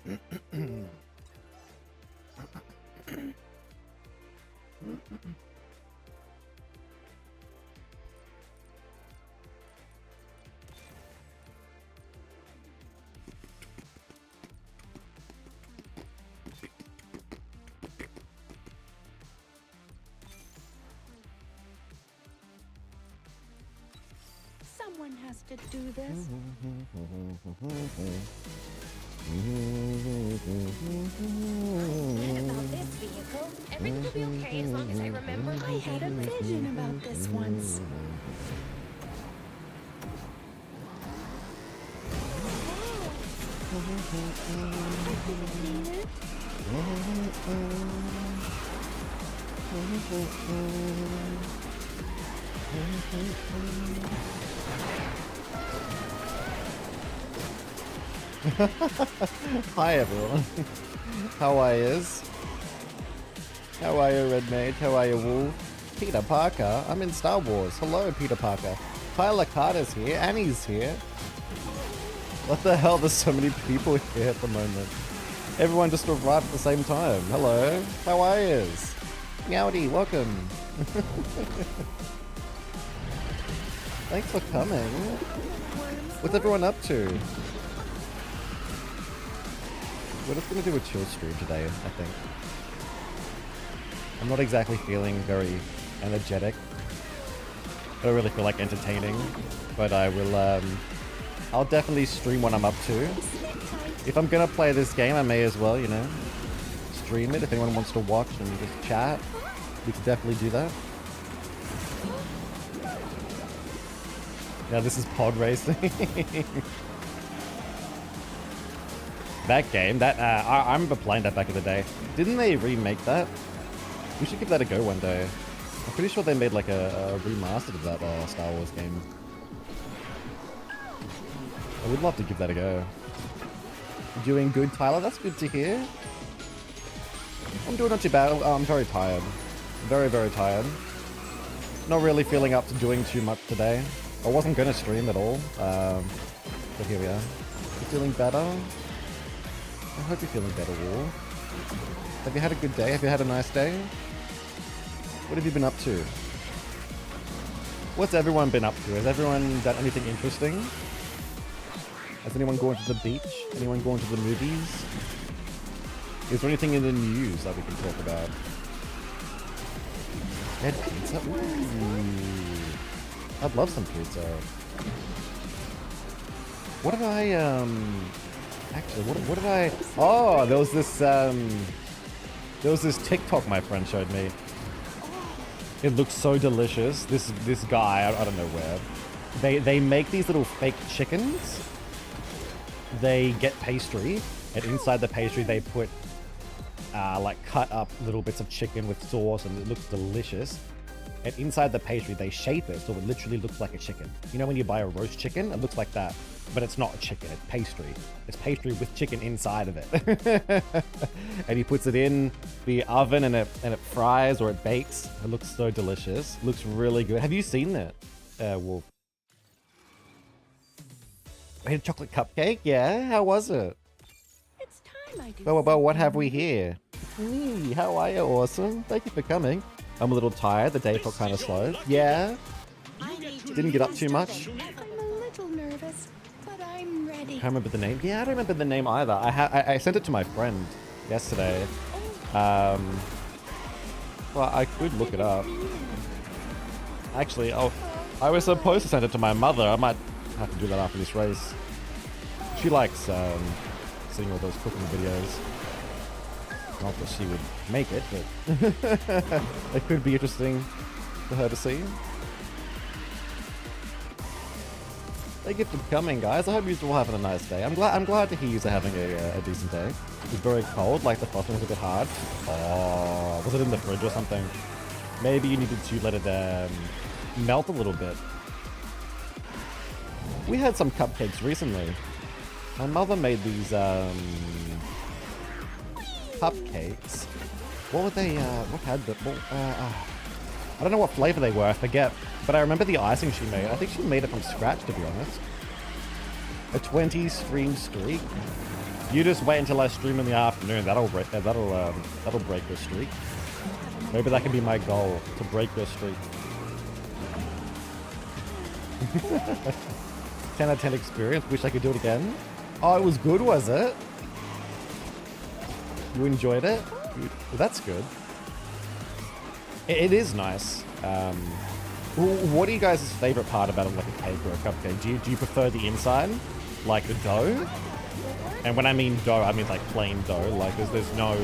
Someone has to do this. About this vehicle, everything will be okay as long as I remember. I had a vision about this once. I could have seen it. Hi everyone. How are yous? How are you, Red Mage? How are you, Wolf? Peter Parker. I'm in Star Wars. Hello, Peter Parker. Tyler Carter's here. Annie's here. What the hell? There's so many people here at the moment. Everyone just arrived at the same time. Hello. How are yous? Meowdy, welcome. Thanks for coming. What's everyone up to? We're just gonna do a chill stream today, I think. I'm not exactly feeling very energetic. I don't really feel like entertaining, but I will, I'll definitely stream what I'm up to. If I'm gonna play this game, I may as well, you know, stream it. If anyone wants to watch and just chat, we can definitely do that. Yeah, this is pod racing. That game, that I remember playing that back in the day. Didn't they remake that? We should give that a go one day. I'm pretty sure they made like a remastered of that Star Wars game. I would love to give that a go. Doing good, Tyler? That's good to hear. I'm doing not too bad. I'm very tired. Very, very tired. Not really feeling up to doing too much today. I wasn't going to stream at all. But here we are. You feeling better? I hope you're feeling better, War. Have you had a good day? Have you had a nice day? What have you been up to? What's everyone been up to? Has everyone done anything interesting? Has anyone gone to the beach? Anyone gone to the movies? Is there anything in the news that we can talk about? Ed pizza? Ooh. I'd love some pizza. What did I, actually, what did I... Oh, there was this TikTok my friend showed me. It looks so delicious. This guy, I don't know where. They make these little fake chickens. They get pastry, and inside the pastry they put like cut up little bits of chicken with sauce, and it looks delicious. And inside the pastry they shape it so it literally looks like a chicken. You know when you buy a roast chicken, it looks like that, but it's not a chicken, it's pastry. It's pastry with chicken inside of it. And he puts it in the oven and it fries or it bakes. It looks so delicious. Looks really good. Have you seen that, Wolf? I had a chocolate cupcake? Yeah, how was it? It's time I do. Well, what have we here? Hey, how are you? Awesome. Thank you for coming. I'm a little tired. The day felt kind of slow. Yeah? Didn't get up too much. I'm a little nervous, but I'm ready. Can't remember the name. Yeah, I don't remember the name either. I sent it to my friend yesterday. Well, I could look it up. Actually, I was supposed to send it to my mother. I might have to do that after this race. She likes seeing all those cooking videos. Not that she would make it, but it could be interesting for her to see. Thank you for coming, guys. I hope you're all having a nice day. I'm glad to hear you're having a decent day. It's very cold, like the frosting was a bit hard. Oh, was it in the fridge or something? Maybe you needed to let it melt a little bit. We had some cupcakes recently. My mother made these cupcakes. What were they? What had the? I don't know what flavor they were. I forget. But I remember the icing she made. I think she made it from scratch, to be honest. A 20 stream streak. You just wait until I stream in the afternoon. That'll break your streak. Maybe that can be my goal, to break your streak. 10 out of 10 experience. Wish I could do it again. Oh, it was good, was it? You enjoyed it? Well, that's good. It is nice. What are you guys' favorite part about like a cake or a cupcake? Do you prefer the inside, like the dough? And when I mean dough, I mean like plain dough. Like there's no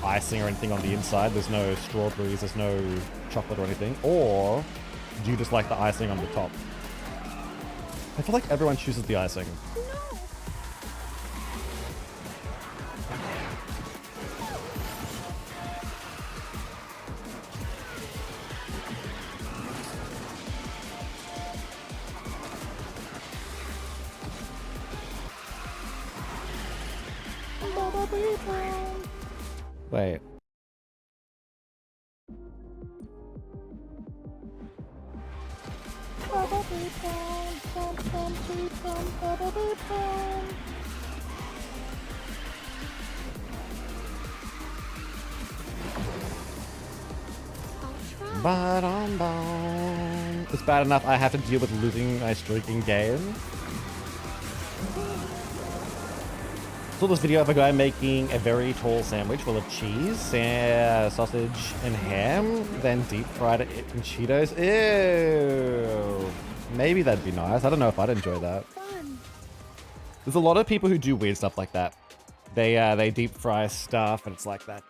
icing or anything on the inside. There's no strawberries. There's no chocolate or anything. Or do you just like the icing on the top? I feel like everyone chooses the icing. Wait. It's bad enough I have to deal with losing my streak in game. Saw this video of a guy making a very tall sandwich full of cheese, sausage, and ham, then deep fried it in Cheetos. Ew. Maybe that'd be nice. I don't know if I'd enjoy that. There's a lot of people who do weird stuff like that. They deep fry stuff, and it's like that.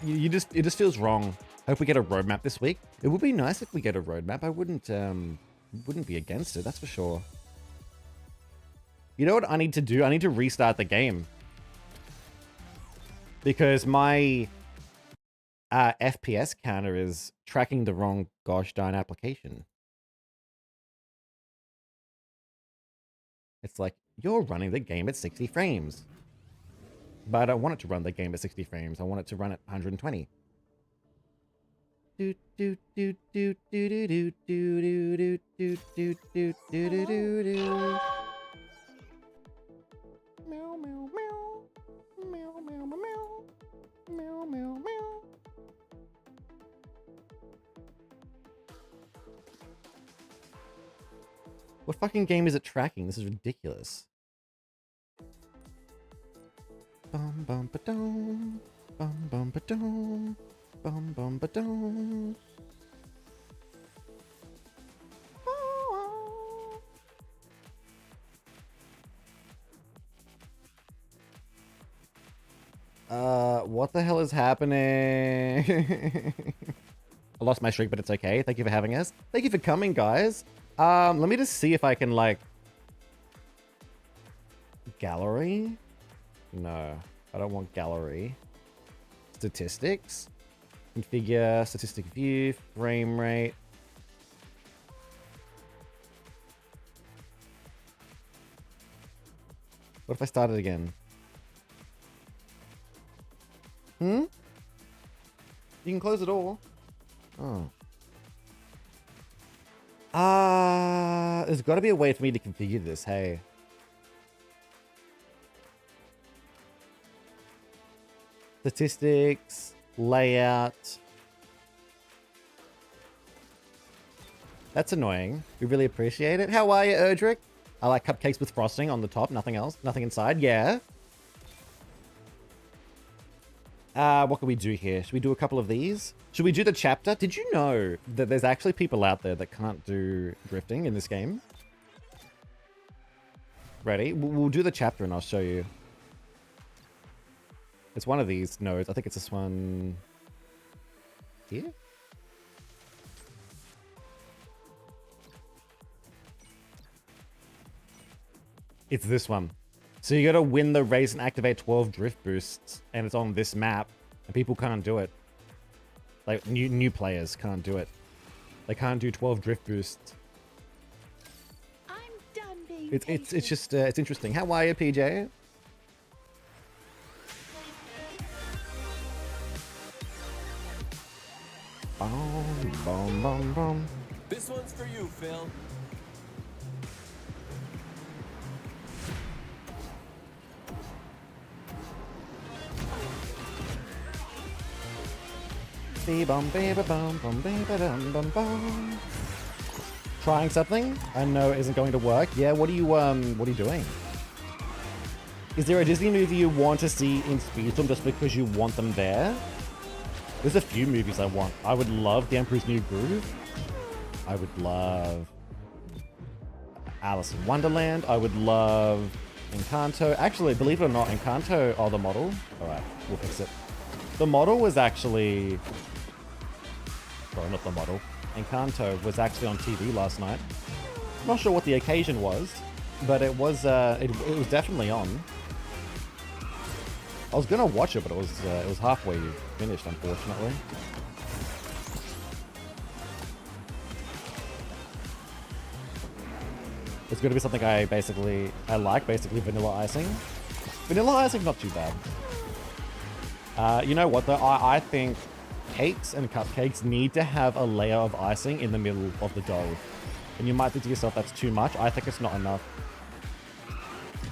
It just feels wrong. Hope we get a roadmap this week. It would be nice if we get a roadmap. I wouldn't be against it. That's for sure. You know what I need to do? I need to restart the game. Because my FPS counter is tracking the wrong gosh darn application. It's like, you're running the game at 60 frames. But I don't want it to run the game at 60 frames. I want it to run at 120. Meow, meow, meow. Meow, meow, meow. Meow, meow, meow. What fucking game is it tracking? This is ridiculous. Bum bum ba dum. Bum bum ba dum. Bum bum ba dum. What the hell is happening? I lost my streak, but it's okay. Thank you for having us. Thank you for coming, guys. Let me just see if I can, like... Gallery? No, I don't want gallery. Statistics? Configure, statistic view, frame rate. What if I start it again? You can close it all. Oh. There's got to be a way for me to configure this, hey. Statistics, layout. That's annoying. We really appreciate it. How are you, Erdrick? I like cupcakes with frosting on the top, nothing else, nothing inside. Yeah. What can we do here? Should we do a couple of these? Should we do the chapter? Did you know that there's actually people out there that can't do drifting in this game? Ready? We'll do the chapter and I'll show you. It's one of these nodes. I think it's this one here. It's this one. So you gotta win the race and activate 12 drift boosts, and it's on this map, and people can't do it. Like new players can't do it. They can't do 12 drift boosts. I'm done being It's just it's interesting. How are you, PJ? Boom, boom, boom, boom. This one's for you, Phil. Trying something I know isn't going to work. Yeah, what are you doing? Is there a Disney movie you want to see in Speedstorm just because you want them there? There's a few movies I want. I would love The Emperor's New Groove. I would love Alice in Wonderland. I would love Encanto. Actually, believe it or not, Encanto, oh, the model. All right, we'll fix it. The model was actually, sorry, not the model. Encanto was actually on TV last night. Not sure what the occasion was, but it was definitely on. I was gonna watch it, but it was halfway finished, unfortunately. It's gonna be something I like, basically vanilla icing. Vanilla icing, not too bad. You know what though? I think cakes and cupcakes need to have a layer of icing in the middle of the dough. And you might think to yourself, that's too much. I think it's not enough.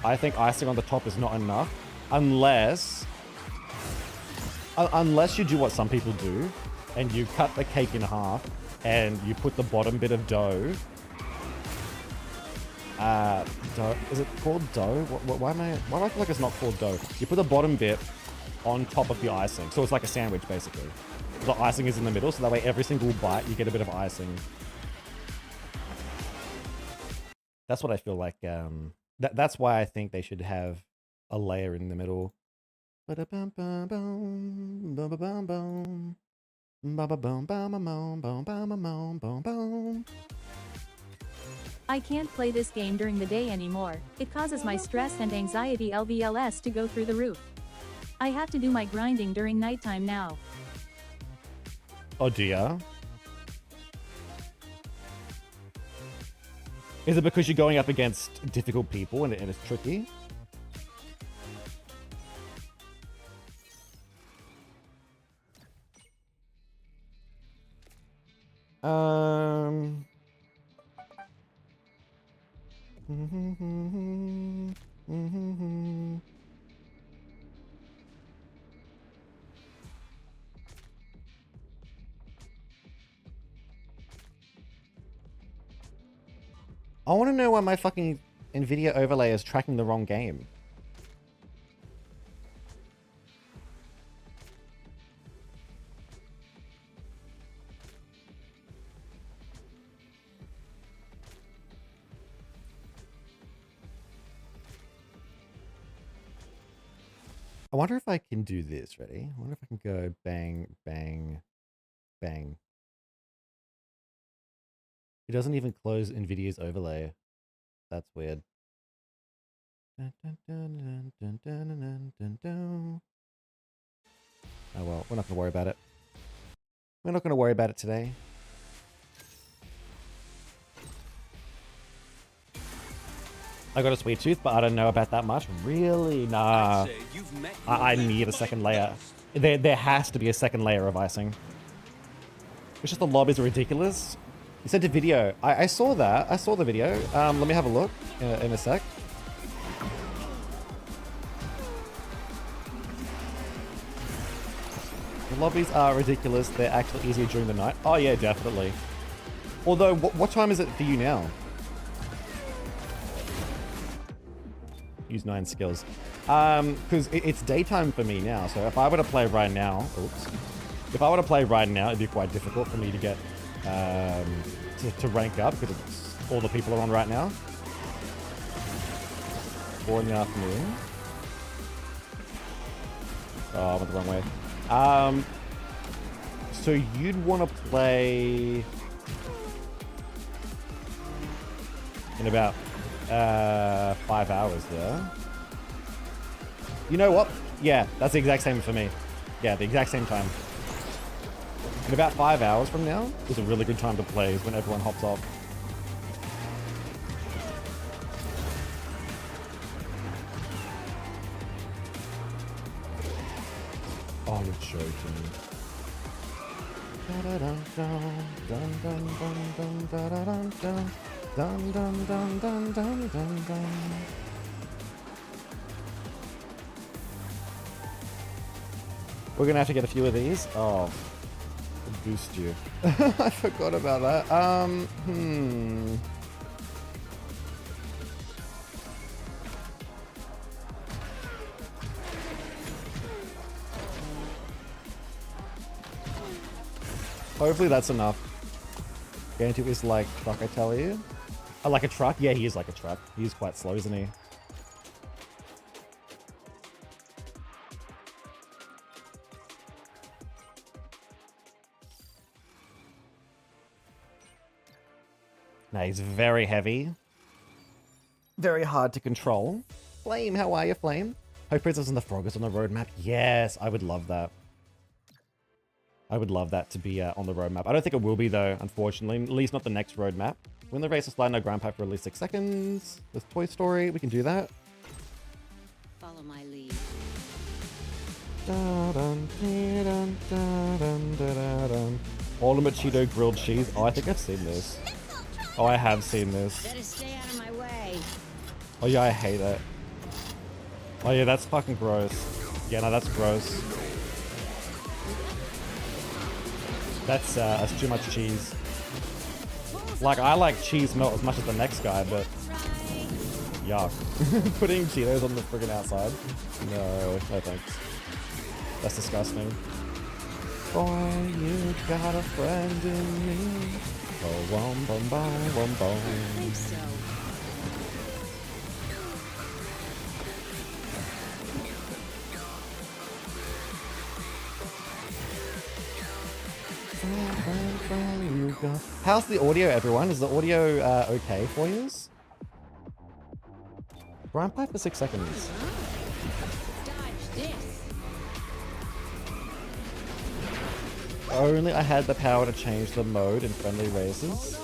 I think icing on the top is not enough. Unless you do what some people do, and you cut the cake in half, and you put the bottom bit of dough. Is it called dough? Why do I feel like it's not called dough? You put the bottom bit on top of the icing, so it's like a sandwich basically. The icing is in the middle, so that way every single bite you get a bit of icing. That's what I feel like. That's why I think they should have a layer in the middle. I can't play this game during the day anymore. It causes my stress and anxiety levels to go through the roof. I have to do my grinding during nighttime now. Oh dear. Is it because you're going up against difficult people and it's tricky? I want to know why my fucking NVIDIA overlay is tracking the wrong game. I wonder if I can do this. Ready? I wonder if I can go bang, bang, bang. It doesn't even close NVIDIA's overlay. That's weird. Oh well, we're not going to worry about it. We're not going to worry about it today. I got a sweet tooth, but I don't know about that much. Really? Nah. I need a second layer. There has to be a second layer of icing. It's just the lobbies are ridiculous. You sent a video. I saw that. I saw the video. Let me have a look in a sec. The lobbies are ridiculous. They're actually easier during the night. Oh yeah, definitely. Although, what time is it for you now? Use 9 skills. Because it's daytime for me now. So if I were to play right now, oops. If I were to play right now, it'd be quite difficult for me to get to rank up because all the people are on right now. 4 in the afternoon. Oh, I went the wrong way. So you'd want to play in about 5 hours there. You know what? Yeah, that's the exact same for me. Yeah, the exact same time. In about 5 hours from now is a really good time to play, is when everyone hops off. Oh, you're joking. We're gonna have to get a few of these. Oh. boost you. I forgot about that. Hopefully that's enough. Gantu is like truck, I tell you. Oh, like a truck? Yeah, he is like a truck. He's quite slow, isn't he? Nah, he's very heavy. Very hard to control. Flame, how are you, Flame? Hope Princess and the Frog is on the roadmap. Yes, I would love that. I would love that to be on the roadmap. I don't think it will be, though, unfortunately. At least not the next roadmap. Win the race, slide no ground pipe for at least 6 seconds. With Toy Story, we can do that. Follow my lead. Ultimate Cheeto grilled cheese. Oh, I think I've seen this. Oh, I have seen this. Better stay out of my way. Oh yeah, I hate it. Oh yeah, that's fucking gross. Yeah, no, that's gross. That's too much cheese. Like, I like cheese melt as much as the next guy, but yuck. Putting Cheetos on the friggin' outside? No thanks. That's disgusting. Boy, you got a friend in me. Oh, bum, bum, bum, bum, bum. I think so. How's the audio, everyone? Is the audio okay for you? Grind pipe for 6 seconds. Dodge this. Only I had the power to change the mode in friendly races.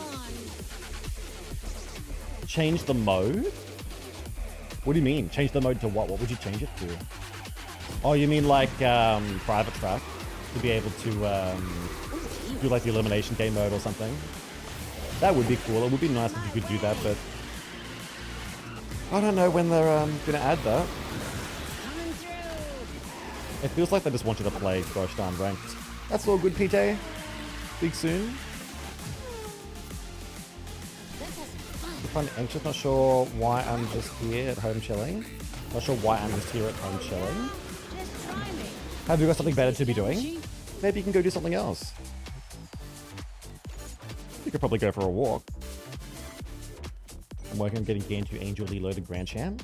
Change the mode? What do you mean? Change the mode to what? What would you change it to? Oh, you mean like private track? To be able to do like the elimination game mode or something? That would be cool. It would be nice if you could do that, but I don't know when they're gonna add that. Coming through. It feels like they just want you to play gosh darn ranked. That's all good, PJ. Speak soon. I'm kind of anxious, not sure why I'm just here at home chilling. Not sure why I'm just here at home chilling. Just timing. Have you got something better to be doing? Maybe you can go do something else. You could probably go for a walk. I'm working on getting Gantu Angel reloaded Grand Champ.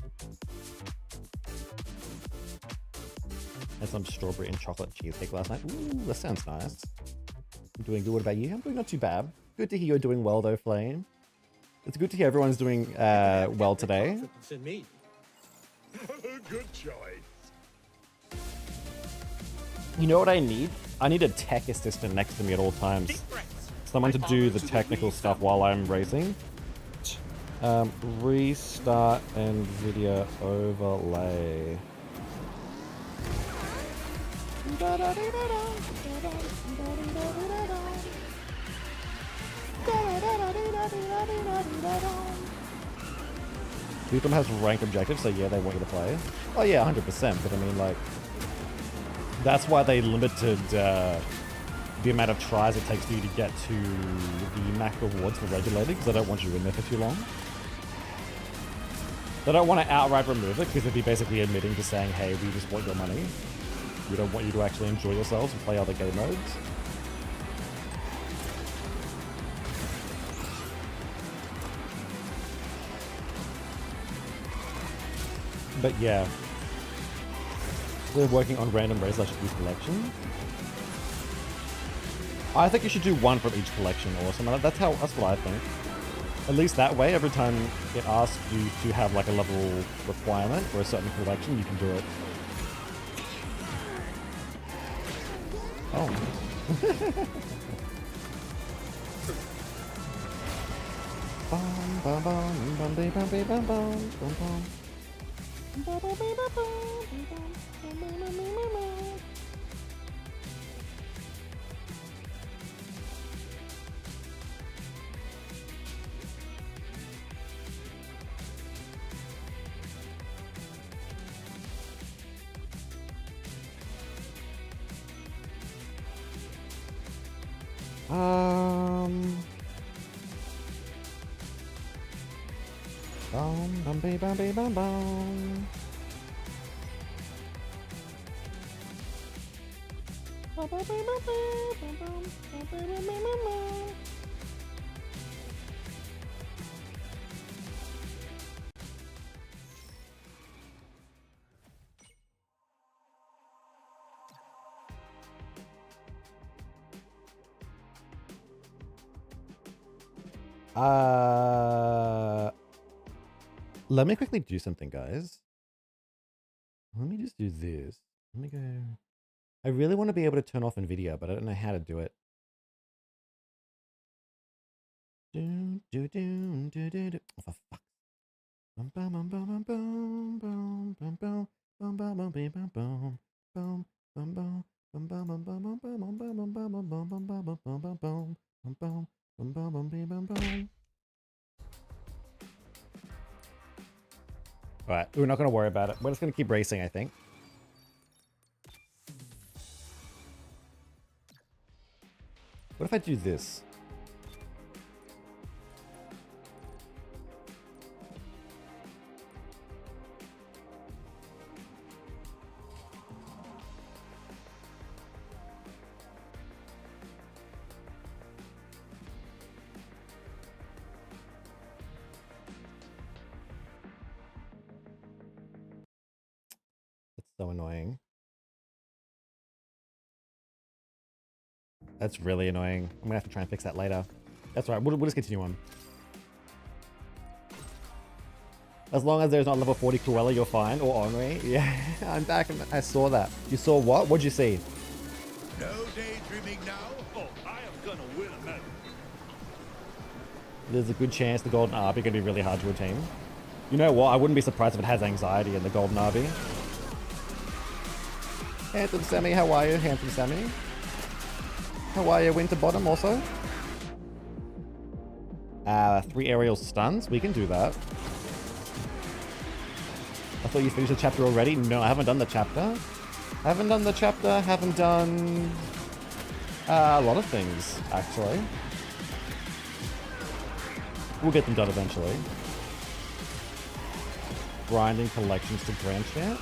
Had some strawberry and chocolate cheesecake last night. Ooh, that sounds nice. I'm doing good. What about you? I'm doing not too bad. Good to hear you're doing well though, Flame. It's good to hear everyone's doing well today. Confidence in me. Good choice. You know what I need? I need a tech assistant next to me at all times. Someone to do the technical stuff while I'm racing. Restart NVIDIA overlay. Vroom has rank objectives, so yeah, they want you to play. Oh yeah, 100%, but I mean, like, that's why they limited the amount of tries it takes for you to get to the max rewards for regulated, because they don't want you in there for too long. They don't want to outright remove it, because they'd be basically admitting to saying, hey, we just want your money. We don't want you to actually enjoy yourselves and play other game modes. But yeah, we're working on random race / each collection. I think you should do one from each collection or something. That's what I think. At least that way, every time it asks you to have like a level requirement for a certain collection, you can do it. Oh. Bum, bum, bum, bum, bum, bum, bum, bum, bum, bum. Bum, bum, bee, bum, bee, bum, bum. Let me quickly do something, guys. Let me just do this. Let me go. I really want to be able to turn off NVIDIA, but I don't know how to do it. Oh, for fuck. Alright, we're not going to worry about it. We're just going to keep racing, I think. What if I do this? That's so annoying. That's really annoying. I'm gonna have to try and fix that later. That's right, we'll just continue on. As long as there's not level 40 Cruella, you're fine. Or Henri. Yeah, I'm back and I saw that. You saw what? What'd you see? No daydreaming now. Oh, I am gonna win a medal. There's a good chance the Golden Arby gonna be really hard to attain. You know what? I wouldn't be surprised if it has anxiety in the Golden Arby. Handsome Sammy, how are you? Handsome Sammy. How are you, Winterbottom, also? 3 aerial stuns? We can do that. I thought you finished the chapter already? No, I haven't done the chapter. Haven't done a lot of things, actually. We'll get them done eventually. Grinding collections to Grand Champ?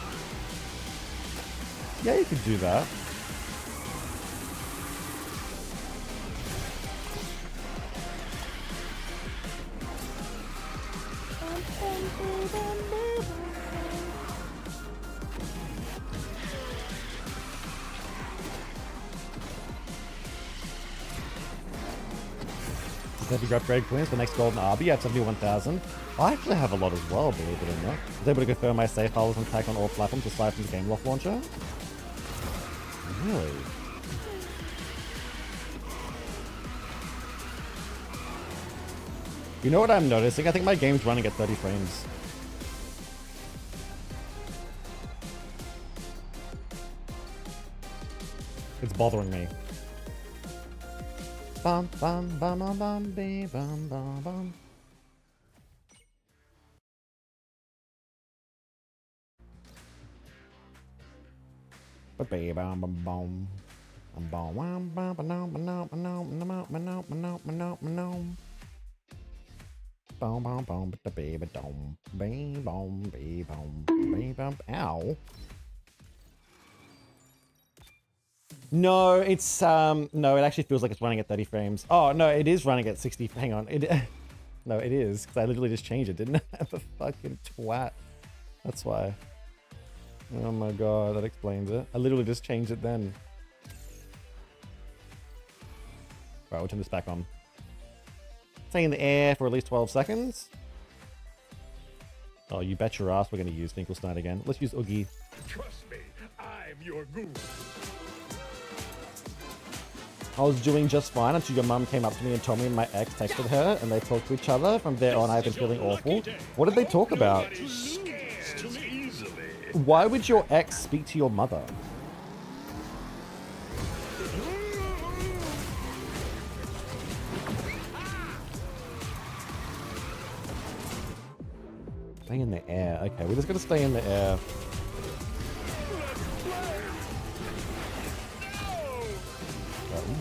Yeah, you could do that. Have you upgrade coins for the next Golden Arby at 71,000? I actually have a lot as well, believe it or not. I was able to confirm my save files and tag on all platforms aside from the Game Loft launcher. Really? You know what I'm noticing? I think my game's running at 30 frames. It's bothering me. Bum bum bum bum bum bee, bum bum bum. Ba bum bum bum. Bum bum bum bum bum bum bum bum. Bum bum bum ba ba ba dum. Bee bum bee bum bee bum. Ow. No, it's no, it actually feels like it's running at 30 frames. Oh no, it is running at 60. Hang on, no, it is because I literally just changed it, didn't I? I'm a fucking twat. That's why. Oh my god, that explains it. I literally just changed it then. Right, we'll turn this back on. Stay in the air for at least 12 seconds. Oh, you bet your ass we're gonna use Finkelstein again. Let's use Oogie. Trust me, I'm your guru. I was doing just fine until your mum came up to me and told me my ex texted her and they talked to each other. From there on, I've been feeling awful. What did they talk about? Why would your ex speak to your mother? Stay in the air. Okay, we're just gonna stay in the air.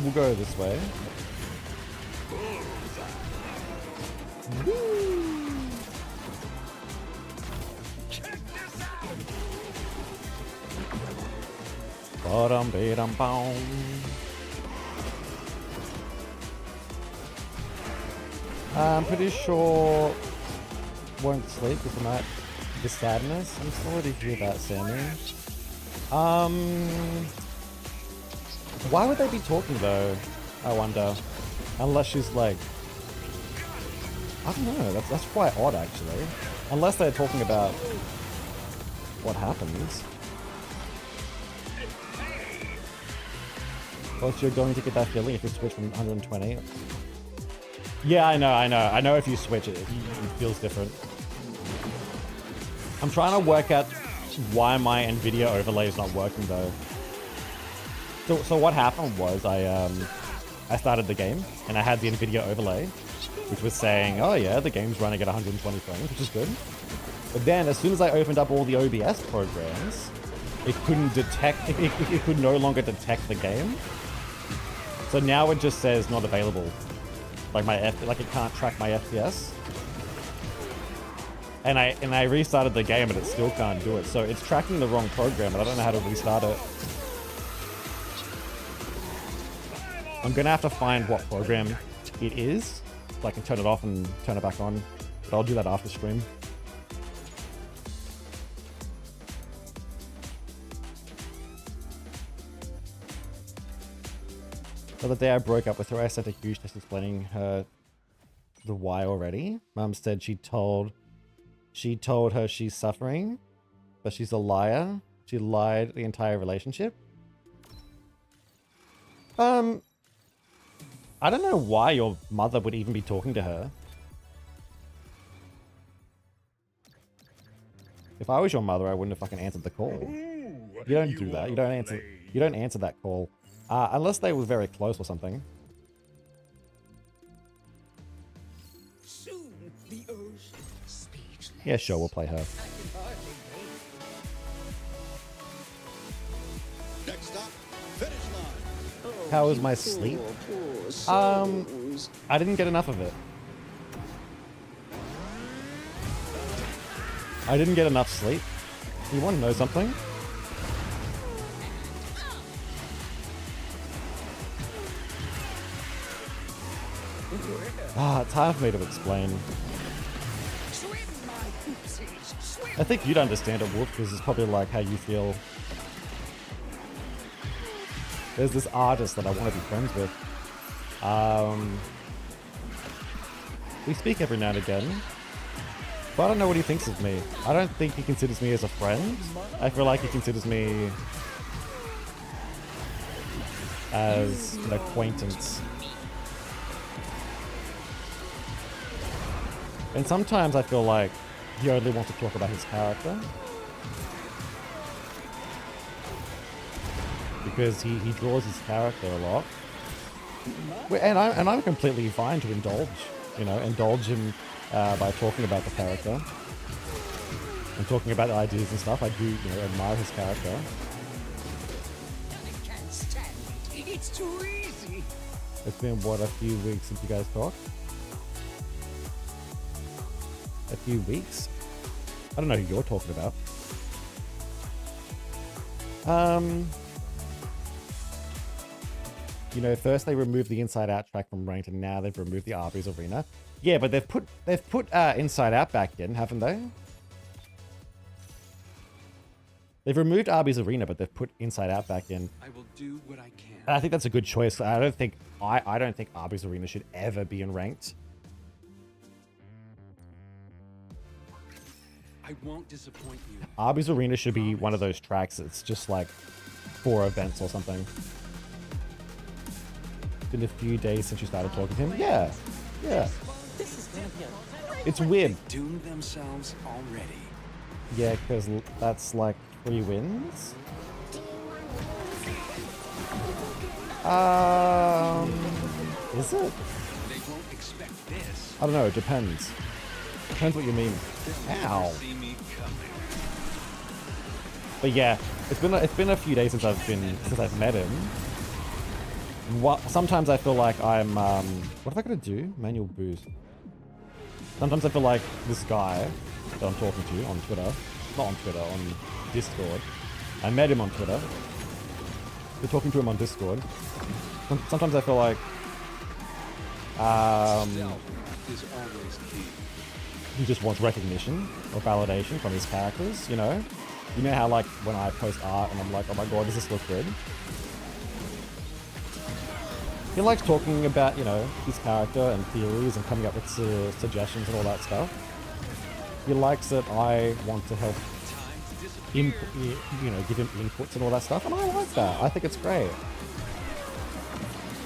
We'll go this way. Ba-dum, ba-dum, boom. I'm pretty sure won't sleep with the night. The sadness. I'm sorry to hear that, Sammy. Why would they be talking though? I wonder. Unless she's like, I don't know. That's quite odd actually. Unless they're talking about what happens. Plus, you're going to get that feeling if you switch from 120. Yeah, I know if you switch it feels different. I'm trying to work out why my NVIDIA overlay is not working though. So what happened was I started the game and I had the NVIDIA overlay, which was saying, oh yeah, the game's running at 120 frames, which is good. But then as soon as I opened up all the OBS programs, it couldn't detect, it could no longer detect the game. So now it just says not available. Like it can't track my FPS. And I restarted the game and it still can't do it. So it's tracking the wrong program and I don't know how to restart it. I'm gonna have to find what program it is so I can turn it off and turn it back on. But I'll do that after stream. The other day I broke up with her. I sent a huge text explaining her the why already. Mum said she told her she's suffering, but she's a liar. She lied the entire relationship. I don't know why your mother would even be talking to her. If I was your mother, I wouldn't have fucking answered the call. You don't do that. You don't answer that call. Unless they were very close or something. Soon the ocean speechless. Yeah, sure, we'll play her. Next stop, finish line. How was my sleep? I didn't get enough of it. I didn't get enough sleep. You want to know something? It's hard for me to explain. I think you'd understand it, Wolf, because it's probably like how you feel. There's this artist that I want to be friends with. We speak every now and again, but I don't know what he thinks of me. I don't think he considers me as a friend. I feel like he considers me as an acquaintance. And sometimes I feel like he only wants to talk about his character. Because he draws his character a lot. And I'm completely fine to indulge him by talking about the character. And talking about the ideas and stuff. I do, admire his character. It's too easy. It's been, what, a few weeks since you guys talked? A few weeks? I don't know who you're talking about. First they removed the Inside Out track from Ranked, and now they've removed the Arby's Arena. Yeah, but they've put Inside Out back in, haven't they? They've removed Arby's Arena, but they've put Inside Out back in. I will do what I can. And I think that's a good choice. I don't think Arby's Arena should ever be in Ranked. I won't disappoint you. Arby's Arena should be one of those tracks. It's just like 4 events or something. Been a few days since you started talking to him. Yeah. It's weird. They doomed themselves already. Yeah, because that's like 3 wins. Is it? They won't expect this. I don't know. It depends. Depends what you mean. Ow. See me coming. But yeah, it's been a few days since I've met him. Sometimes I feel like I'm what have I got to do? Manual boost. Sometimes I feel like this guy that I'm talking to on Twitter, not on Twitter, on Discord. I met him on Twitter. We're talking to him on Discord. Sometimes I feel like Stealth is always key. he just wants recognition or validation from his characters, you know? You know how like when I post art and I'm like, oh my god, does this look good? He likes talking about, you know, his character and theories and coming up with suggestions and all that stuff. He likes that I want to help you know, give him inputs and all that stuff, and I like that. I think it's great.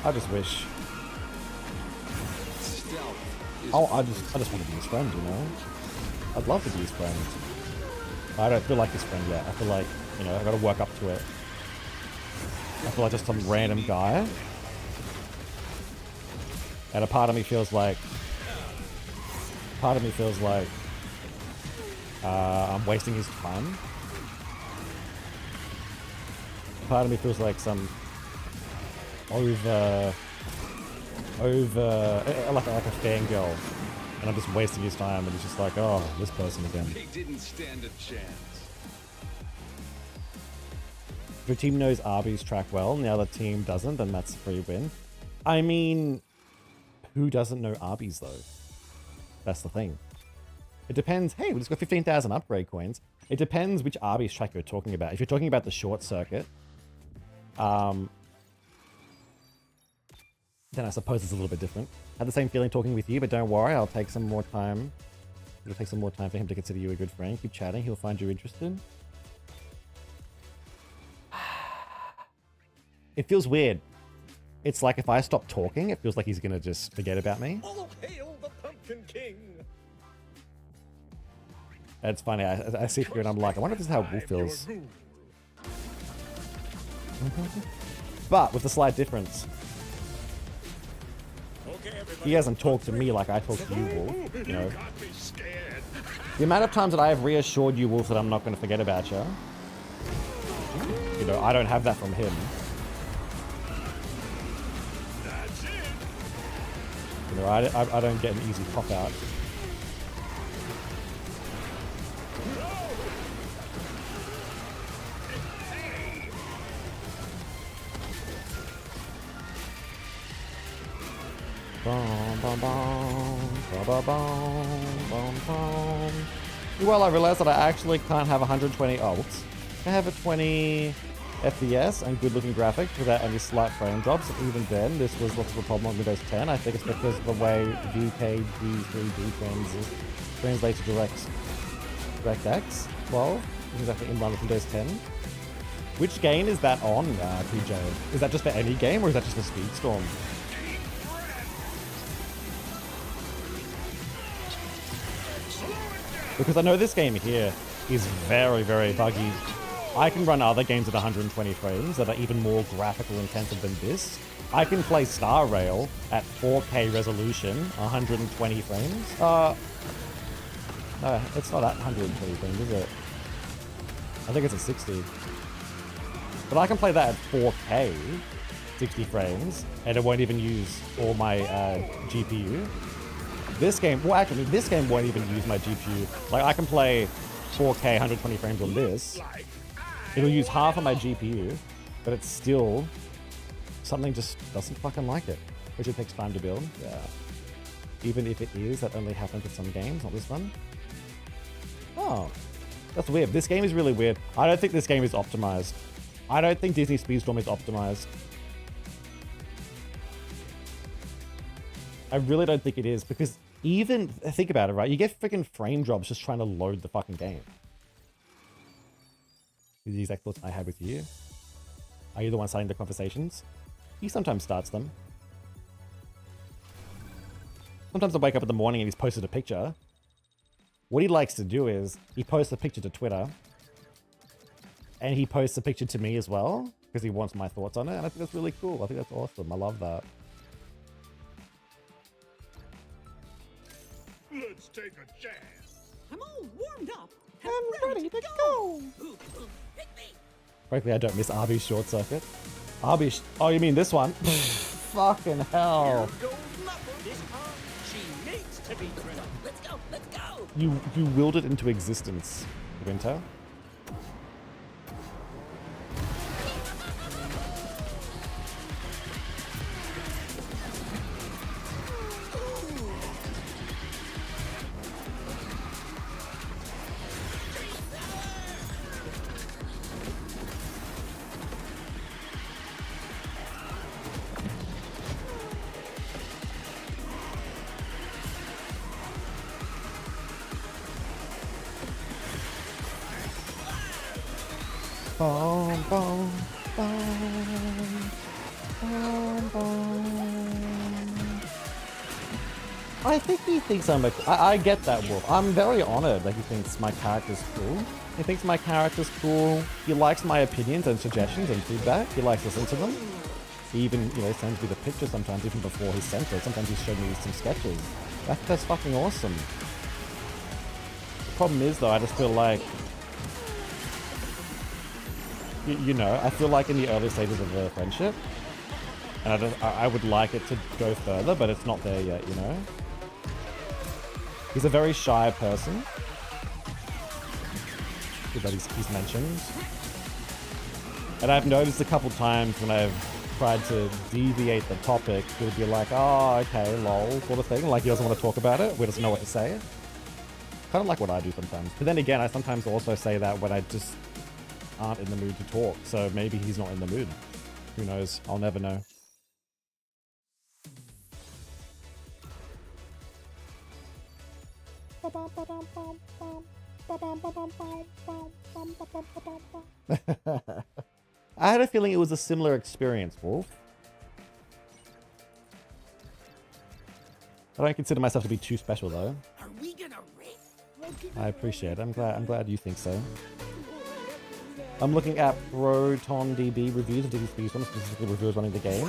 I just wish. Oh, I just want to be his friend, you know? I'd love to be his friend. I don't feel like his friend yet. I feel like, you know, I gotta work up to it. I feel like just some random guy. And a part of me feels like I'm wasting his time. Part of me feels like some like a fangirl, and I'm just wasting his time, and it's just like, oh, this person again. They didn't stand a chance. If your team knows Arby's track well, and the other team doesn't, then that's a free win. I mean, who doesn't know Arby's though? That's the thing. It depends. Hey, we just got 15,000 upgrade coins. It depends which Arby's track you're talking about. If you're talking about the short circuit, then I suppose it's a little bit different. Had the same feeling talking with you, but don't worry, I'll take some more time. It'll take some more time for him to consider you a good friend. Keep chatting, he'll find you interested. It feels weird. It's like if I stop talking, it feels like he's gonna just forget about me. All hail the Pumpkin King! It's funny, I sit here and I'm like, I wonder if this is how Wolf feels. But with a slight difference. He hasn't talked to me like I talk to you, Wolf, you know. The amount of times that I have reassured you, Wolf, that I'm not going to forget about you. You know, I don't have that from him. You know, I don't get an easy pop out. Well, I realized that I actually can't have 120. Oh, whoops. I have a 20 FPS and good-looking graphics without any slight frame drops. Even then, this was what's the problem on Windows 10. I think it's because of the way VKG3D translates to DirectX. Well, this is actually in line with Windows 10. Which game is that on, PJ? Is that just for any game, or is that just for Speedstorm? Because I know this game here is very, very buggy. I can run other games at 120 frames that are even more graphical intensive than this. I can play Star Rail at 4K resolution, 120 frames. No, it's not at 120 frames, is it? I think it's at 60. But I can play that at 4K, 60 frames, and it won't even use all my GPU. This game, well actually, this game won't even use my GPU. Like, I can play 4K 120 frames on this. It'll use half of my GPU, but it's still, something just doesn't fucking like it. Which it takes time to build, yeah. Even if it is, that only happens with some games, not this one. Oh, that's weird. This game is really weird. I don't think this game is optimized. I don't think Disney Speedstorm is optimized. I really don't think it is, because even, think about it, right? You get freaking frame drops just trying to load the fucking game. These are the exact thoughts I had with you. Are you the one starting the conversations? He sometimes starts them. Sometimes I wake up in the morning and he's posted a picture. What he likes to do is, he posts a picture to Twitter. And he posts a picture to me as well, because he wants my thoughts on it. And I think that's really cool. I think that's awesome. I love that. Let's take a chance. I'm all warmed up. I'm ready to go. Frankly, I don't miss Arby's short circuit. Arby's. Oh, you mean this one? Fucking hell. Goes Muffle this time. She makes You willed it into existence, Winter. Boom, boom, boom, boom, boom. I think he thinks I'm I get that, Wolf. I'm very honored that he thinks my character's cool. He thinks my character's cool. He likes my opinions and suggestions and feedback. He likes to listen to them. He even, you know, sends me the pictures sometimes, even before he sent it. Sometimes he's showed me some sketches. That's fucking awesome. The problem is, though, I just feel like, you know, I feel like in the early stages of the friendship, and I would like it to go further, but it's not there yet, you know? He's a very shy person that he's mentioned. And I've noticed a couple times when I've tried to deviate the topic, he'll be like, oh, okay, lol, sort of thing. Like he doesn't want to talk about it, he doesn't know what to say. Kind of like what I do sometimes. But then again, I sometimes also say that when I just aren't in the mood to talk, so maybe he's not in the mood. Who knows? I'll never know. I had a feeling it was a similar experience, Wolf. I don't consider myself to be too special, though. Are we gonna race? I appreciate it. I'm glad you think so. I'm looking at ProtonDB reviews of DB Speedrun, specifically reviews running the game,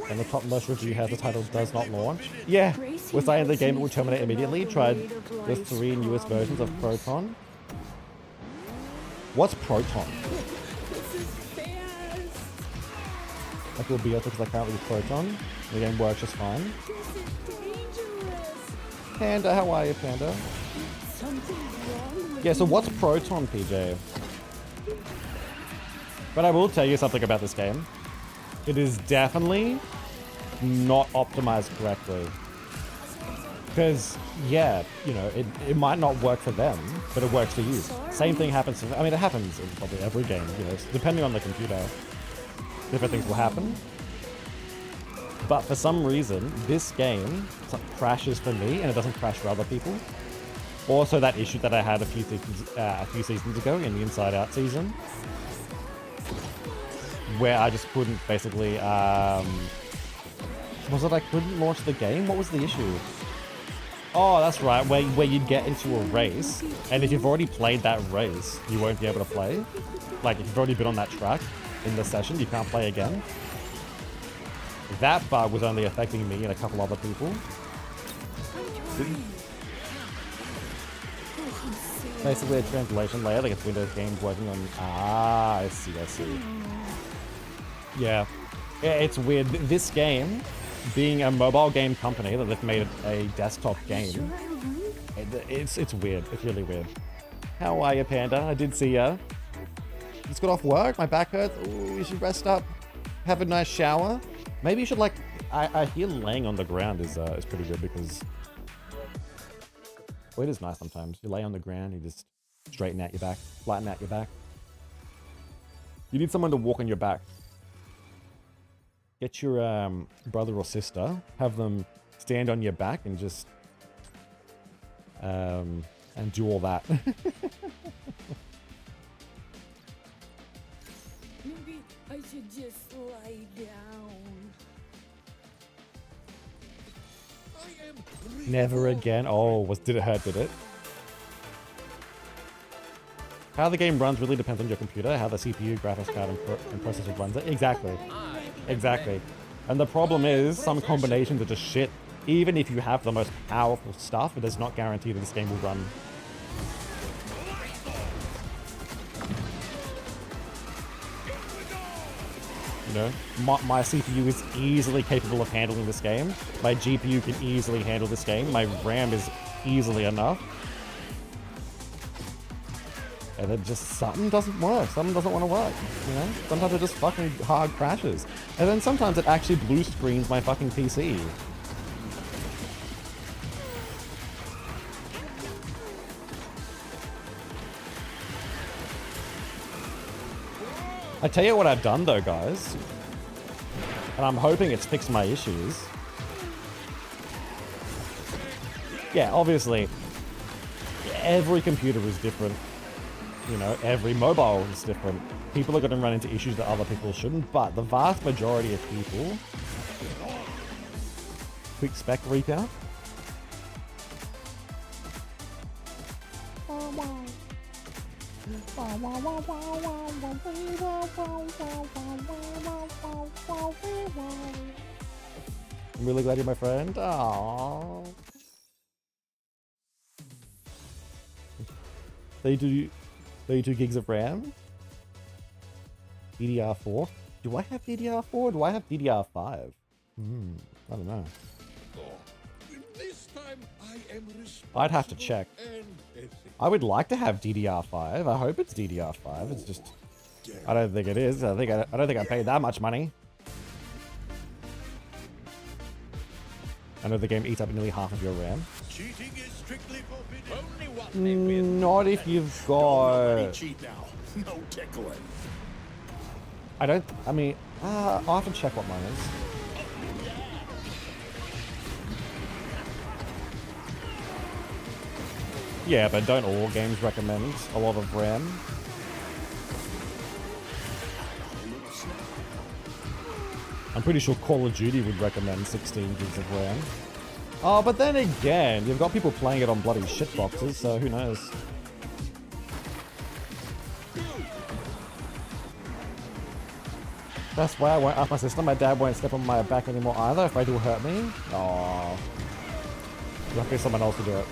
and the top most review has the title "Does Not Launch." Yeah, we're starting the game, it will terminate immediately. Tried the 3 newest versions of Proton. What's Proton? I feel BS because I can't use Proton. The game works just fine. Panda, how are you, Panda? Yeah, so what's Proton, PJ? But I will tell you something about this game. It is definitely not optimized correctly. Because, yeah, you know, it might not work for them, but it works for you. Same thing happens, I mean, it happens in probably every game, you know, depending on the computer, different things will happen. But for some reason, this game crashes for me, and it doesn't crash for other people. Also, that issue that I had a few seasons ago in the Inside Out season, where I just couldn't basically, was it I couldn't launch the game? What was the issue? Oh, that's right, where you'd get into a race, and if you've already played that race, you won't be able to play. Like, if you've already been on that track in the session, you can't play again. That bug was only affecting me and a couple other people. Basically a translation layer, like it's Windows games working on... Ah, I see. Yeah, it's weird. This game, being a mobile game company that they've made a desktop game, it's weird. It's really weird. How are you, Panda? I did see ya. Just got off work. My back hurts. Ooh, you should rest up. Have a nice shower. Maybe you should like. I hear laying on the ground is pretty good because. Well, it is nice sometimes. You lay on the ground, you just straighten out your back, flatten out your back. You need someone to walk on your back. Get your brother or sister, have them stand on your back and just and do all that. Maybe I should just lie down. Never again. Oh, did it hurt, did it? How the game runs really depends on your computer, how the CPU, graphics card, and processor runs it. Exactly. Exactly. And the problem is, some combinations are just shit. Even if you have the most powerful stuff, it does not guarantee that this game will run. You know, my CPU is easily capable of handling this game. My GPU can easily handle this game. My RAM is easily enough. And then just something doesn't work. Something doesn't want to work. You know, sometimes it just fucking hard crashes. And then sometimes it actually blue screens my fucking PC. I tell you what I've done though, guys, and I'm hoping it's fixed my issues. Yeah, obviously, every computer is different. You know, every mobile is different. People are going to run into issues that other people shouldn't, but the vast majority of people... Quick spec recap. I'm really glad you're my friend. Aww. 32 gigs of RAM. DDR4. Do I have DDR4? Do I have DDR5? I don't know. This time I am I'd have to check. I would like to have DDR5. I hope it's DDR5. It's just, I don't think it is. I don't think I paid that much money. I know the game eats up nearly half of your RAM. Cheating is strictly forbidden. Not if you've got... Cheat now. No tickling. I mean, I'll have to check what mine is. Yeah, but don't all games recommend a lot of RAM? I'm pretty sure Call of Duty would recommend 16 gigs of RAM. Oh, but then again, you've got people playing it on bloody shitboxes, so who knows? That's why I won't ask my sister. My dad won't step on my back anymore either if I do hurt me. Oh, luckily someone else to do it.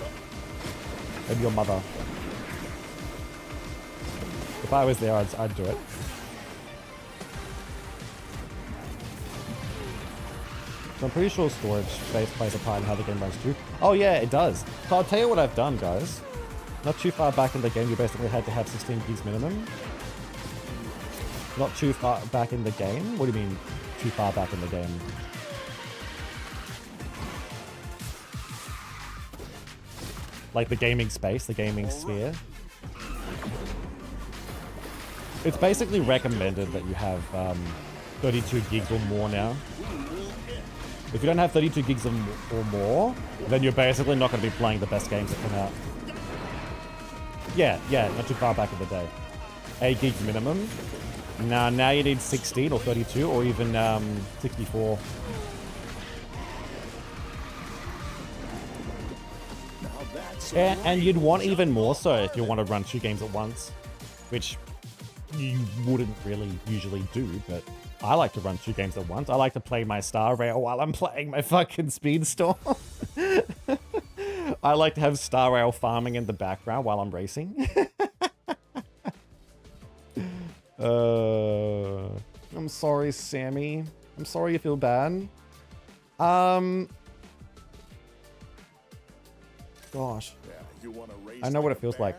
Maybe your mother. If I was there, I'd do it. So I'm pretty sure storage space plays a part in how the game runs too. Oh yeah, it does. So I'll tell you what I've done, guys. Not too far back in the game, you basically had to have 16 gigs minimum. Not too far back in the game? What do you mean, too far back in the game? Like the gaming space, the gaming sphere. It's basically recommended that you have 32 gigs or more now. If you don't have 32 gigs or more, then you're basically not going to be playing the best games that come out. Yeah, not too far back in the day. 8 gigs minimum. Now you need 16 or 32 or even 64. And you'd want even more so if you want to run 2 games at once, which you wouldn't really usually do, but I like to run 2 games at once. I like to play my Star Rail while I'm playing my fucking Speedstorm. I like to have Star Rail farming in the background while I'm racing. I'm sorry, Sammy. I'm sorry you feel bad. Gosh. I know what it feels like.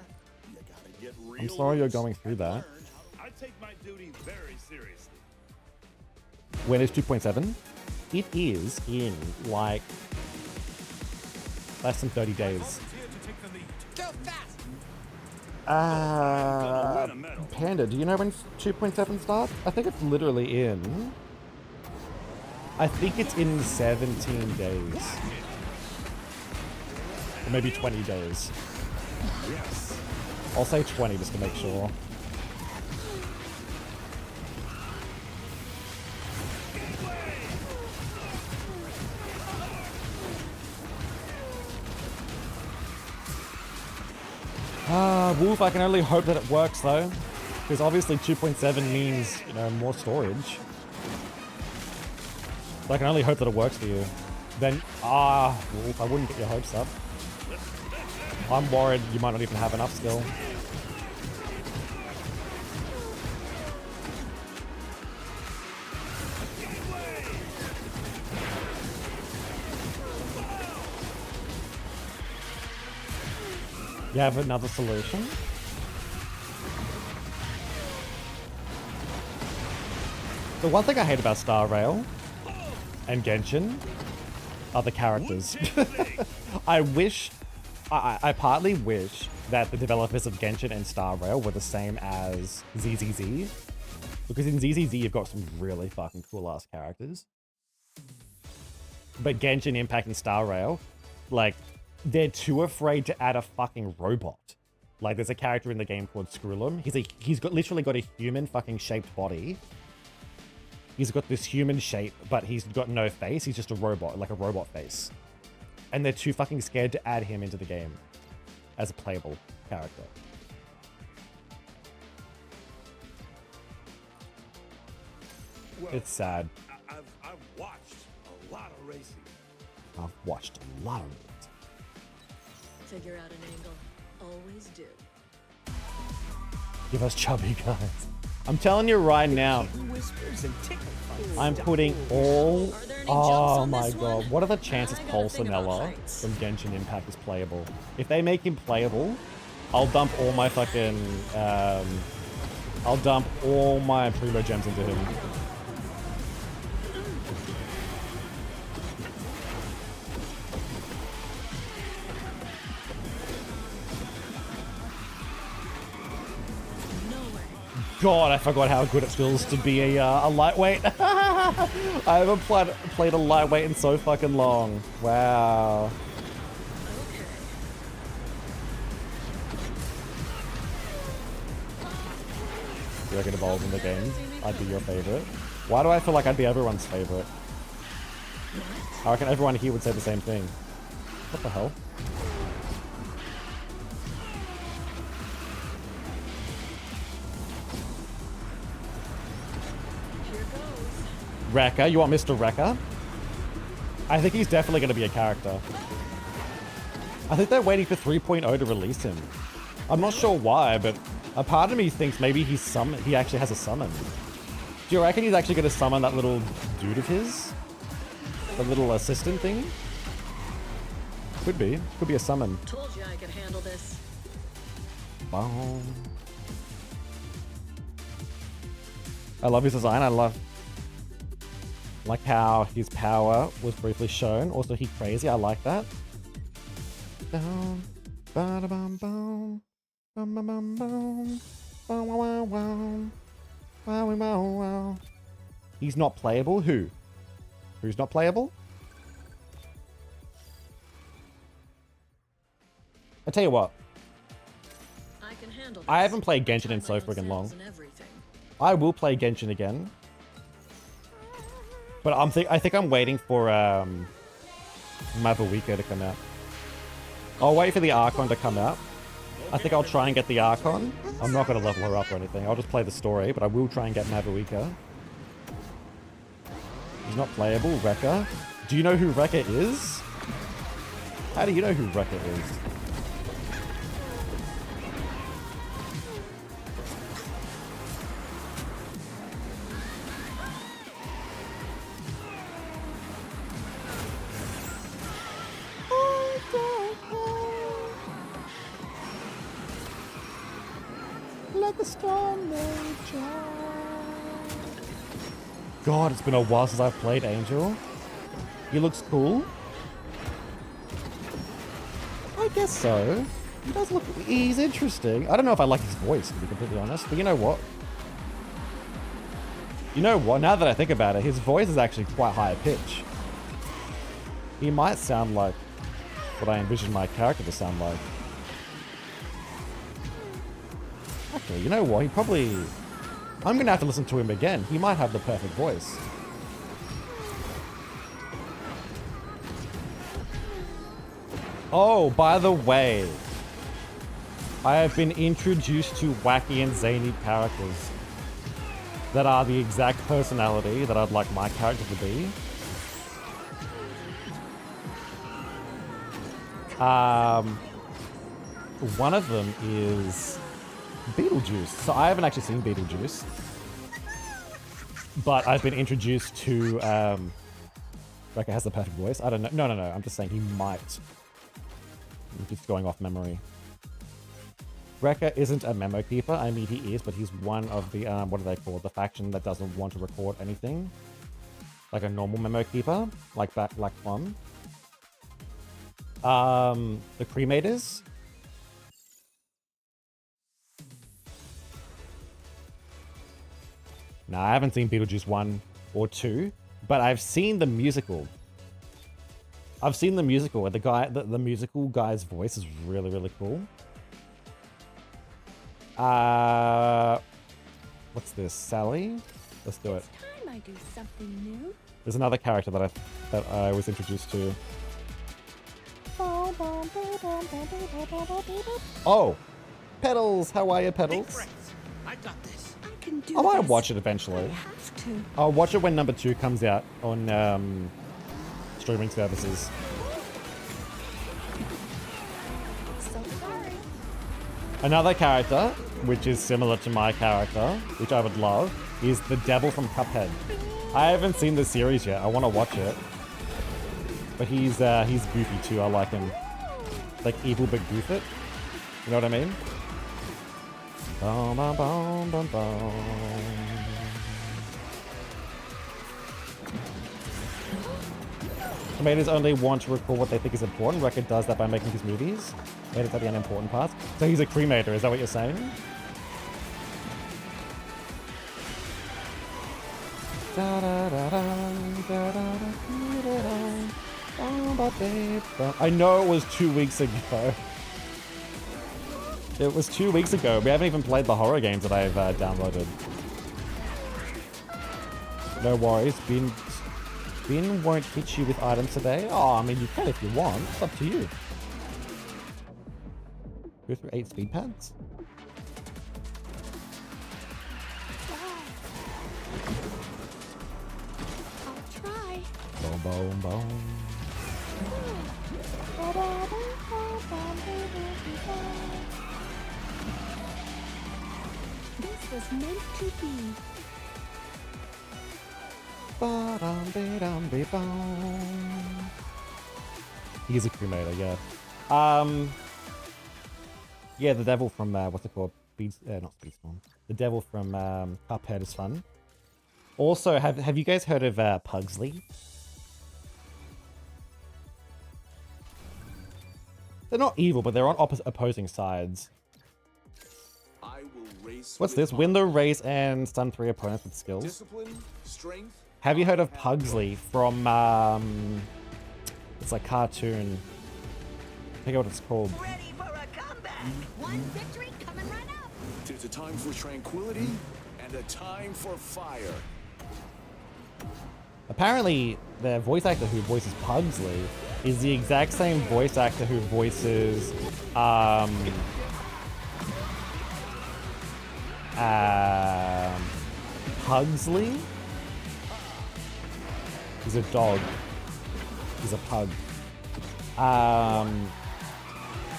I'm sorry you're going through that. I take my duty very seriously. When is 2.7? It is in like less than 30 days. Panda, do you know when 2.7 starts? I think it's literally in... I think it's in 17 days. Or maybe 20 days. Yes. I'll say 20 just to make sure. Wolf, I can only hope that it works though. Because obviously 2.7 means, you know, more storage. So I can only hope that it works for you. Then, Wolf, I wouldn't get your hopes up. I'm worried you might not even have enough still. You have another solution? The one thing I hate about Star Rail and Genshin are the characters. I partly wish that the developers of Genshin and Star Rail were the same as ZZZ. Because in ZZZ you've got some really fucking cool ass characters. But Genshin Impact and Star Rail, like, they're too afraid to add a fucking robot. Like, there's a character in the game called Screwlum. He's literally got a human fucking shaped body. He's got this human shape, but he's got no face. He's just a robot, like a robot face. And they're too fucking scared to add him into the game as a playable character. Well, It's sad. I've watched a lot of racing. I've watched a lot of it. Figure out an angle. Always do. Give us chubby guys. I'm telling you right now, Whispers and tickle fights. I'm putting all... Are there any jumps Oh on my this god. one? What are the chances I gotta Paul think about Sinella heights. from Genshin Impact is playable? If they make him playable, I'll dump all my fucking... I'll dump all my Primo gems into him. God, I forgot how good it feels to be a lightweight. I haven't played a lightweight in so fucking long. Wow. You reckon evolve in the game? I'd be your favorite. Why do I feel like I'd be everyone's favorite? I reckon everyone here would say the same thing. What the hell? Wrecker, you want Mr. Wrecker? I think he's definitely going to be a character. I think they're waiting for 3.0 to release him. I'm not sure why, but a part of me thinks maybe he actually has a summon. Do you reckon he's actually going to summon that little dude of his? The little assistant thing? Could be. Could be a summon. Told you I could handle this. Boom. I love his design. I like how his power was briefly shown. Also, he's crazy. I like that. Down, ba-da-bum, boom, bum, bum, bum, boom, wow, wow, wow, wow, wow, wow. He's not playable. Who? Who's not playable? I tell you what. I can handle this. I haven't played Genshin in Find so my own freaking long. sounds and everything. I will play Genshin again. But I think I'm waiting for Mavuika to come out. I'll wait for the Archon to come out. I think I'll try and get the Archon. I'm not going to level her up or anything. I'll just play the story, but I will try and get Mavuika. He's not playable. Wrecker. Do you know who Wrecker is? How do you know who Wrecker is? Like a storm God, it's been a while since I've played Angel. He looks cool. I guess so. He does look... He's interesting. I don't know if I like his voice, to be completely honest. But you know what? You know what? Now that I think about it, his voice is actually quite high pitch. He might sound like what I envisioned my character to sound like. Actually, you know what? He probably... I'm going to have to listen to him again. He might have the perfect voice. Oh, by the way, I have been introduced to wacky and zany characters that are the exact personality that I'd like my character to be. One of them is Beetlejuice. So I haven't actually seen Beetlejuice, but I've been introduced to Wrecker has the perfect voice. I don't know. No. I'm just saying he might. I'm just going off memory. Wrecker isn't a memo keeper. I mean, he is, but he's one of the, what are they called? The faction that doesn't want to record anything. Like a normal memo keeper, like Black Plum. The Cremators. Nah, I haven't seen Beetlejuice 1 or 2, but I've seen the musical. I've seen the musical where the musical guy's voice is really, really cool. What's this? Sally? Let's do it. It's time I do something new. There's another character that I was introduced to. Oh! Pedals! How are you, Pedals? I got this. I can do I might this. watch it I eventually. have to. I'll watch it when number 2 comes out on streaming services. So sorry. Another character, which is similar to my character, which I would love, is the Devil from Cuphead. I haven't seen the series yet. I want to watch it. But he's goofy too. I like him. Like evil but goof it. You know what I mean? Bum, bum, bum, bum, bum. Tomatoes only want to record what they think is important. Record does that by making his movies. Edits out the unimportant parts. So he's a cremator, is that what you're saying? I know it was 2 weeks ago. It was 2 weeks ago. We haven't even played the horror games that I've downloaded. No worries. Bin won't hit you with items today. Oh, I mean, you can if you want. It's up to you. Go through 8 speed pads. I'll try. Boom, boom, boom. This was meant to be. He's a cremator, yeah. Yeah, the devil from what's it called? Not Speedstorm. The devil from Cuphead is fun. Also, have you guys heard of Pugsley? They're not evil, but they're on opposing sides. I will race. What's with this? Win the race and stun 3 opponents with skills. discipline, strength. Have you heard of Pugsley from it's like cartoon. I forget what it's called. Ready for a comeback. One victory coming right up. There's a time for tranquility and a time for fire. Apparently, the voice actor who voices Pugsley is the exact same voice actor who voices Pugsley. He's a dog. He's a pug.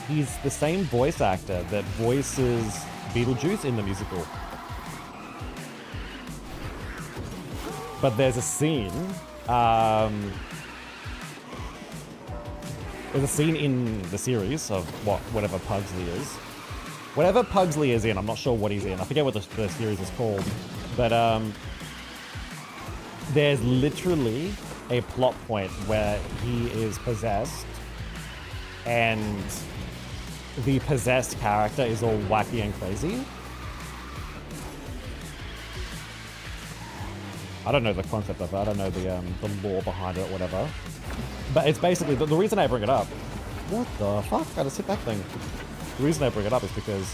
He's the same voice actor that voices Beetlejuice in the musical. But there's a scene, in the series of whatever Pugsley is. Whatever Pugsley is in, I'm not sure what he's in. I forget what the series is called. But there's literally a plot point where he is possessed and the possessed character is all wacky and crazy. I don't know the concept of it. I don't know the lore behind it or whatever. But it's basically, the reason I bring it up... What the fuck? I just hit that thing. The reason I bring it up is because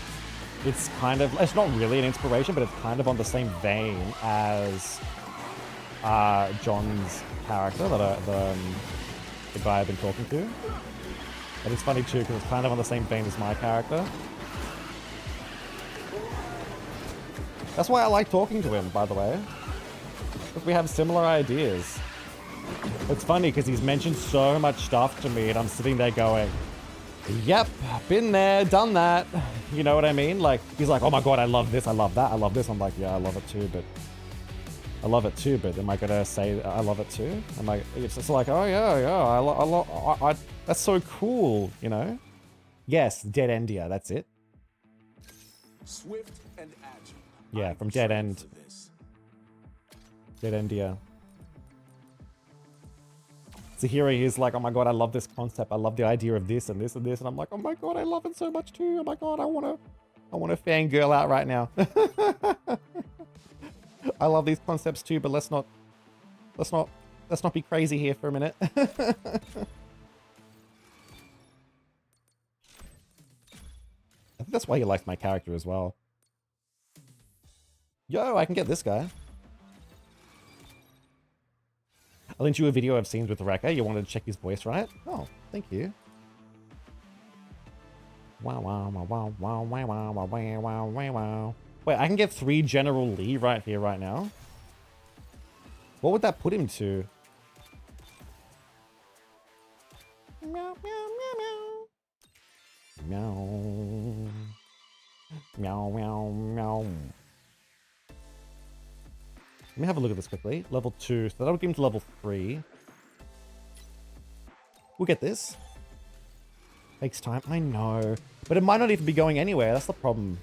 it's kind of... It's not really an inspiration, but it's kind of on the same vein as John's character, the guy I've been talking to. And it's funny too, because it's kind of on the same vein as my character. That's why I like talking to him, by the way. Because we have similar ideas. It's funny because he's mentioned so much stuff to me and I'm sitting there going, yep, been there, done that. You know what I mean? Like, he's like, oh my god, I love this, I love that, I love this. I'm like, yeah, I love it too, but... I love it too, but am I gonna say I love it too? Am I... It's just like, oh yeah, that's so cool, you know? Yes, Dead Endia, that's it. swift and agile. Yeah, I'm from Dead trained End. for this. Dead End, yeah. Zahira is like, oh my god, I love this concept. I love the idea of this and this and this. And I'm like, oh my god, I love it so much too. Oh my god, I wanna fangirl out right now. I love these concepts too, but let's not be crazy here for a minute. I think that's why he likes my character as well. Yo, I can get this guy. I linked you a video of scenes with Rekka. You wanted to check his voice, right? Oh, thank you. Wow, wow, wow, wow, wow, wow, wow, wow, wow, wow, wow. Wait, I can get 3 General Lee right here, right now. What would that put him to? Meow, meow, meow, meow. Meow. Meow, meow, meow. Let me have a look at this quickly. Level 2, so that would give him to level 3. We'll get this. Takes time, I know. But it might not even be going anywhere, that's the problem.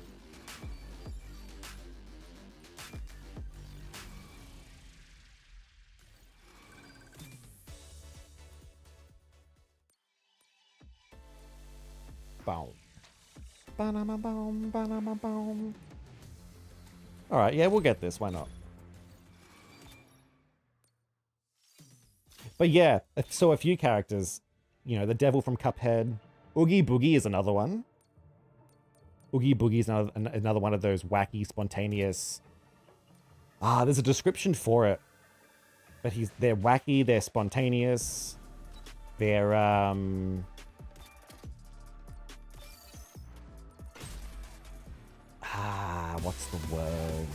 Alright, yeah, we'll get this, why not? But yeah, so a few characters, you know, the devil from Cuphead. Oogie Boogie is another one. Oogie Boogie is another one of those wacky, spontaneous... there's a description for it. But they're wacky, they're spontaneous. They're, what's the word?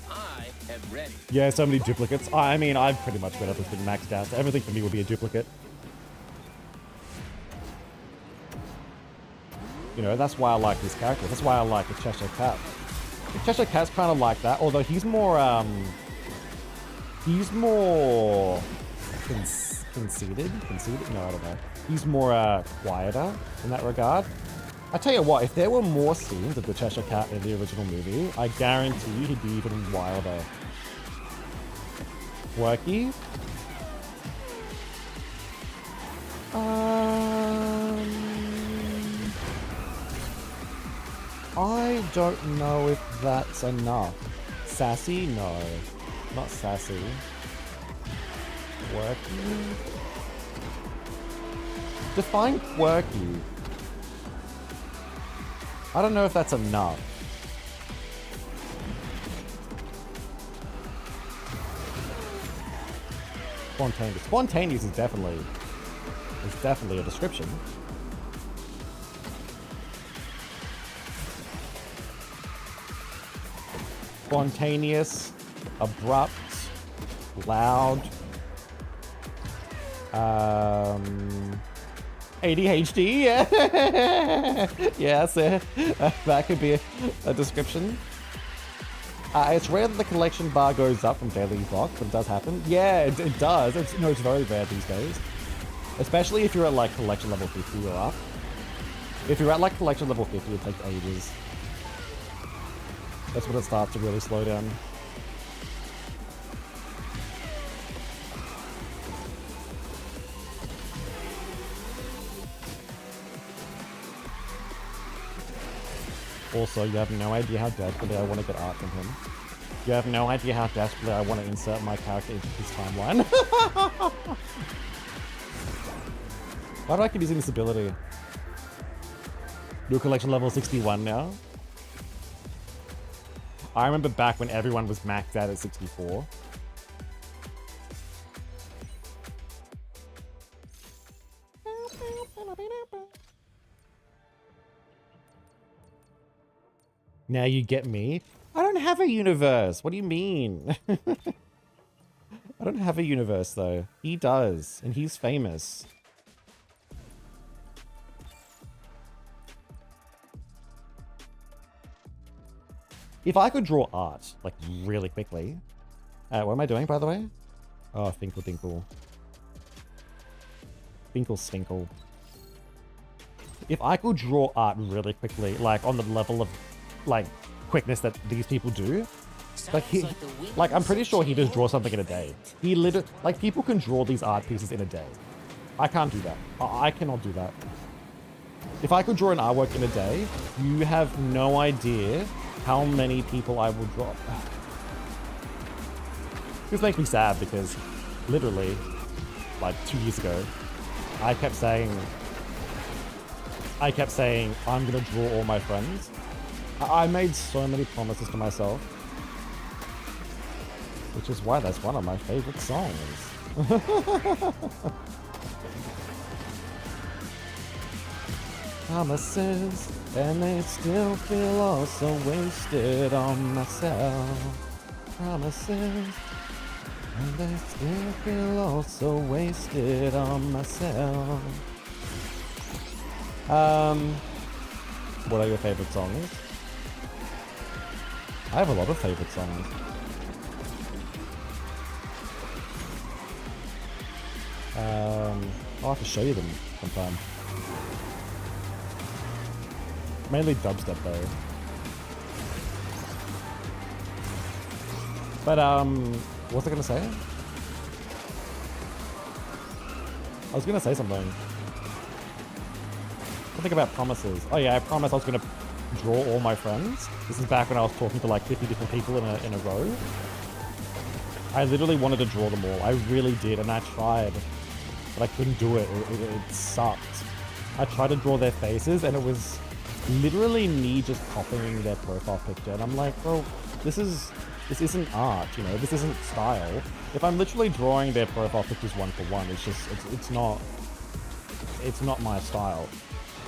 I am ready. Yeah, so many duplicates. I mean, I've pretty much got everything maxed out. So everything for me will be a duplicate. You know, that's why I like this character. That's why I like the Cheshire Cat. The Cheshire Cat's kind of like that, although he's more, conceited? Conceited? No, I don't know. He's more, quieter in that regard. I tell you what, if there were more scenes of the Cheshire Cat in the original movie, I guarantee he'd be even wilder. Quirky? I don't know if that's enough. Sassy? No. Not sassy. Quirky? Define quirky. I don't know if that's enough. Spontaneous. Spontaneous is definitely a description. Spontaneous, abrupt, loud, ADHD, yeah. Yeah, so that could be a description. It's rare that the collection bar goes up from daily box, but it does happen. Yeah, it does. It's very rare these days. Especially if you're at like collection level 50 or up. If you're at like collection level 50, it takes ages. That's when it starts to really slow down. Also, you have no idea how desperately I want to get art from him. You have no idea how desperately I want to insert my character into his timeline. Why do I keep using this ability? New collection level 61 now. I remember back when everyone was maxed out at 64. Now you get me? I don't have a universe. What do you mean? I don't have a universe though. He does, and he's famous. If I could draw art, like, really quickly... what am I doing, by the way? Oh, Finkle Dinkle. Finkle Stinkle. If I could draw art really quickly, like, on the level of like quickness that these people do. Like I'm pretty sure he just draws something in a day. He literally, like, people can draw these art pieces in a day. I can't do that. I cannot do that. If I could draw an artwork in a day, you have no idea how many people I will draw. This makes me sad because literally, like 2 years ago, I kept saying I'm gonna draw all my friends. I made so many promises to myself, which is why that's one of my favorite songs. Promises, and they still feel all so wasted on myself. Promises, and they still feel all so wasted on myself. What are your favorite songs? I have a lot of favorite songs. I'll have to show you them sometime. Mainly dubstep though. But what was I gonna say? I was gonna say something. I think about promises. Oh yeah, I promised I was gonna draw all my friends. This is back when I was talking to like 50 different people in a row. I literally wanted to draw them all. I really did, and I tried, but I couldn't do it. It sucked. I tried to draw their faces, and it was literally me just copying their profile picture, and I'm like, bro, this isn't art, you know, this isn't style. If I'm literally drawing their profile pictures one for one, it's not my style,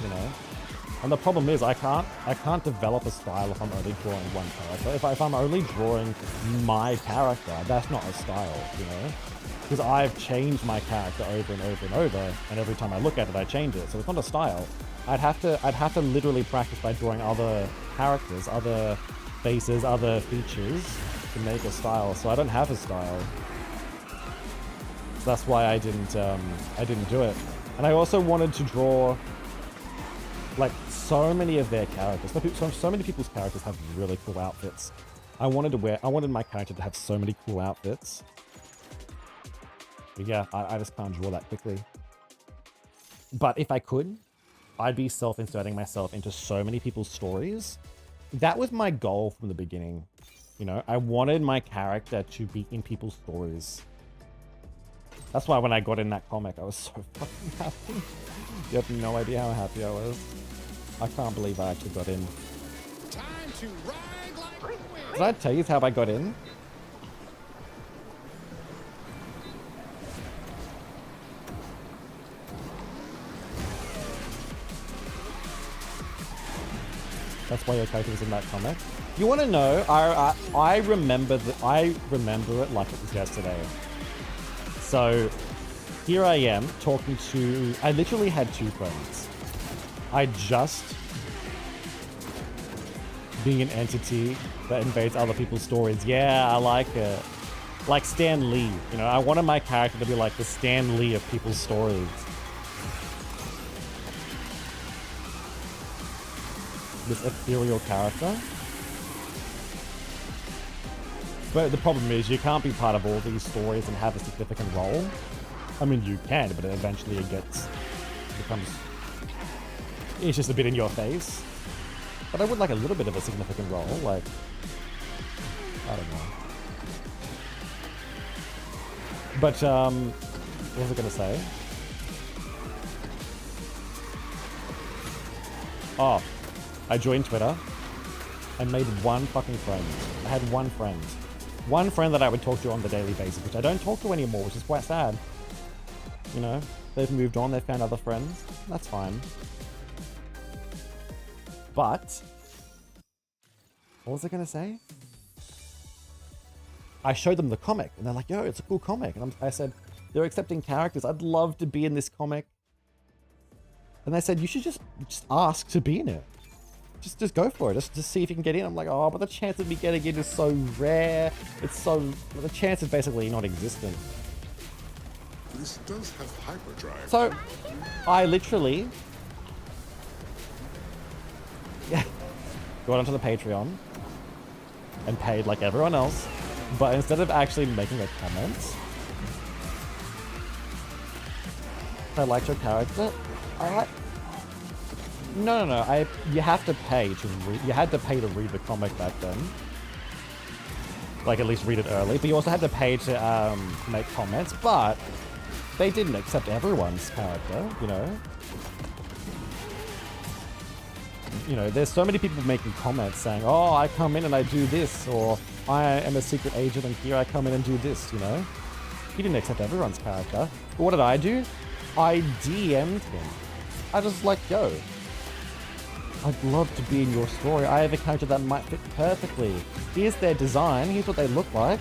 you know. And the problem is I can't develop a style if I'm only drawing one character. If I'm only drawing my character, that's not a style, you know. Because I've changed my character over and over and over, and every time I look at it, I change it. So it's not a style. I'd have to literally practice by drawing other characters, other faces, other features to make a style. So I don't have a style. So that's why I didn't do it. And I also wanted to draw like so many of their characters. So many people's characters have really cool outfits. I wanted my character to have so many cool outfits. But yeah, I just can't draw that quickly. But if I could, I'd be self-inserting myself into so many people's stories. That was my goal from the beginning. You know, I wanted my character to be in people's stories. That's why when I got in that comic, I was so fucking happy. You have no idea how happy I was. I can't believe I actually got in. Time to ride like a wind. Did I tell you how I got in? That's why your character was in that comic. You want to know? I remember it like it was yesterday. So here I am talking to. I literally had two friends. I just being an entity that invades other people's stories. Yeah, I like it. Like Stan Lee. You know, I wanted my character to be like the Stan Lee of people's stories. This ethereal character. But the problem is you can't be part of all these stories and have a significant role. I mean, you can, but eventually it's just a bit in your face. But I would like a little bit of a significant role, like, I don't know. But, what was I gonna say? Oh, I joined Twitter. I made one fucking friend. I had one friend. One friend that I would talk to on the daily basis, which I don't talk to anymore, which is quite sad. You know, they've moved on, they've found other friends. That's fine. But, what was I gonna say? I showed them the comic, and they're like, yo, it's a cool comic. And I said, they're accepting characters. I'd love to be in this comic. And they said, you should just ask to be in it. Just go for it. Just see if you can get in. I'm like, oh, but the chance of me getting in is so rare. The chance is basically non-existent. This does have hyperdrive. So, I literally... Yeah. got onto the Patreon and paid like everyone else, but instead of actually making a comment, I liked your character. No. You have to pay to read. You had to pay to read the comic back then. Like at least read it early, but you also had to pay to make comments. But they didn't accept everyone's character, you know. You know, there's so many people making comments saying, "Oh, I come in and I do this," or "I am a secret agent and here I come in and do this." You know, he didn't accept everyone's character. But what did I do? I DM'd him. I just like, yo, I'd love to be in your story. I have a character that might fit perfectly. Here's their design. Here's what they look like.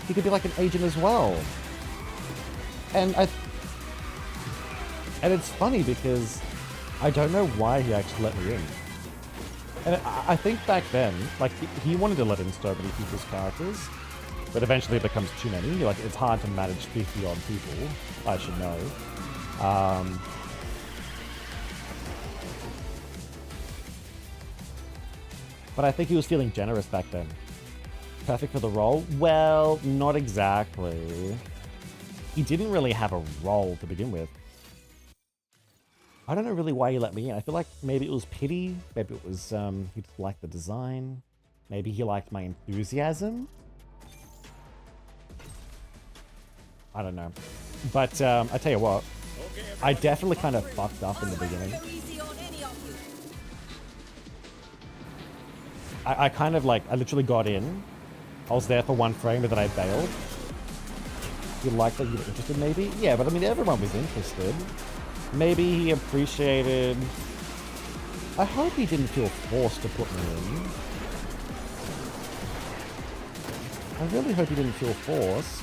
He could be like an agent as well. And it's funny because I don't know why he actually let me in. And I think back then, like, he wanted to let in so many people's characters, but eventually it becomes too many. Like, it's hard to manage 50 odd people, I should know. But I think he was feeling generous back then. Perfect for the role? Well, not exactly. He didn't really have a role to begin with. I don't know really why he let me in. I feel like maybe it was pity. Maybe it was he just liked the design. Maybe he liked my enthusiasm. I don't know. But I tell you what, I definitely kind of fucked up in the beginning. I kind of like, I literally got in. I was there for one frame, but then I bailed. You liked that you were interested, maybe? Yeah, but I mean, everyone was interested. Maybe he appreciated... I hope he didn't feel forced to put me in. I really hope he didn't feel forced.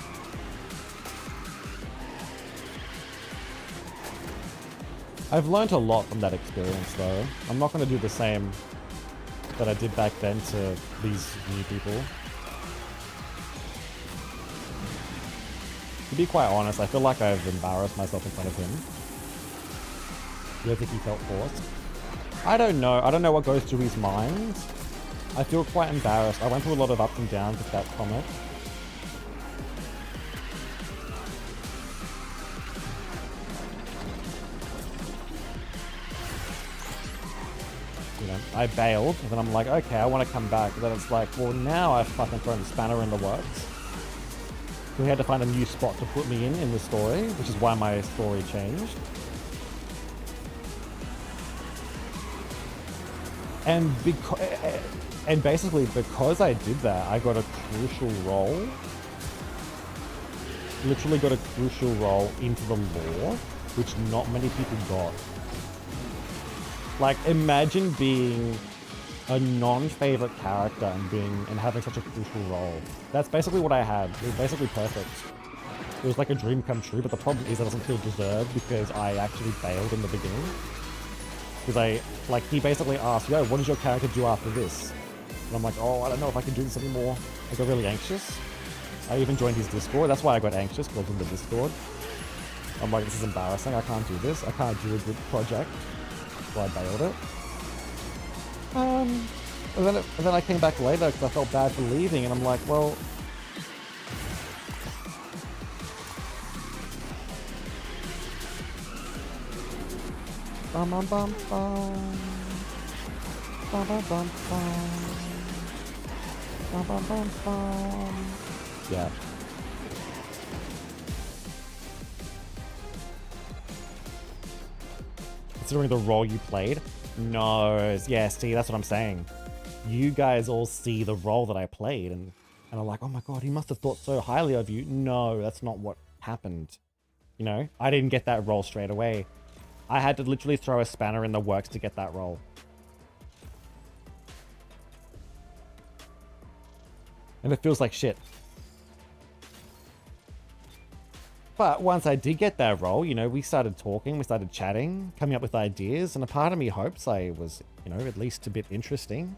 I've learned a lot from that experience, though. I'm not going to do the same that I did back then to these new people. To be quite honest, I feel like I've embarrassed myself in front of him. Do you think he felt forced? I don't know. I don't know what goes through his mind. I feel quite embarrassed. I went through a lot of ups and downs with that comment. You know, I bailed, and then I'm like, okay, I want to come back. And then it's like, well, now I've fucking thrown a spanner in the works. We had to find a new spot to put me in the story, which is why my story changed. And basically because I did that, I got a crucial role. Literally got a crucial role into the lore, which not many people got. Like, imagine being a non-favorite character and having such a crucial role. That's basically what I had. It was basically perfect. It was like a dream come true, but the problem is it doesn't feel deserved because I actually failed in the beginning. Because he basically asked, yo, what does your character do after this? And I'm like, oh, I don't know if I can do this anymore. I got really anxious. I even joined his Discord. That's why I got anxious, because I was in the Discord. I'm like, this is embarrassing. I can't do this. I can't do a good project. So I bailed it. And then I came back later because I felt bad for leaving, and I'm like, well... Bum bum bum bum. Bum bum bum bum. Bum bum bum bum. Yeah. Considering the role you played? No. Yeah, see, that's what I'm saying. You guys all see the role that I played and are like, oh my god, he must have thought so highly of you. No, that's not what happened. You know? I didn't get that role straight away. I had to literally throw a spanner in the works to get that role. And it feels like shit. But once I did get that role, you know, we started talking, we started chatting, coming up with ideas, and a part of me hopes I was, you know, at least a bit interesting.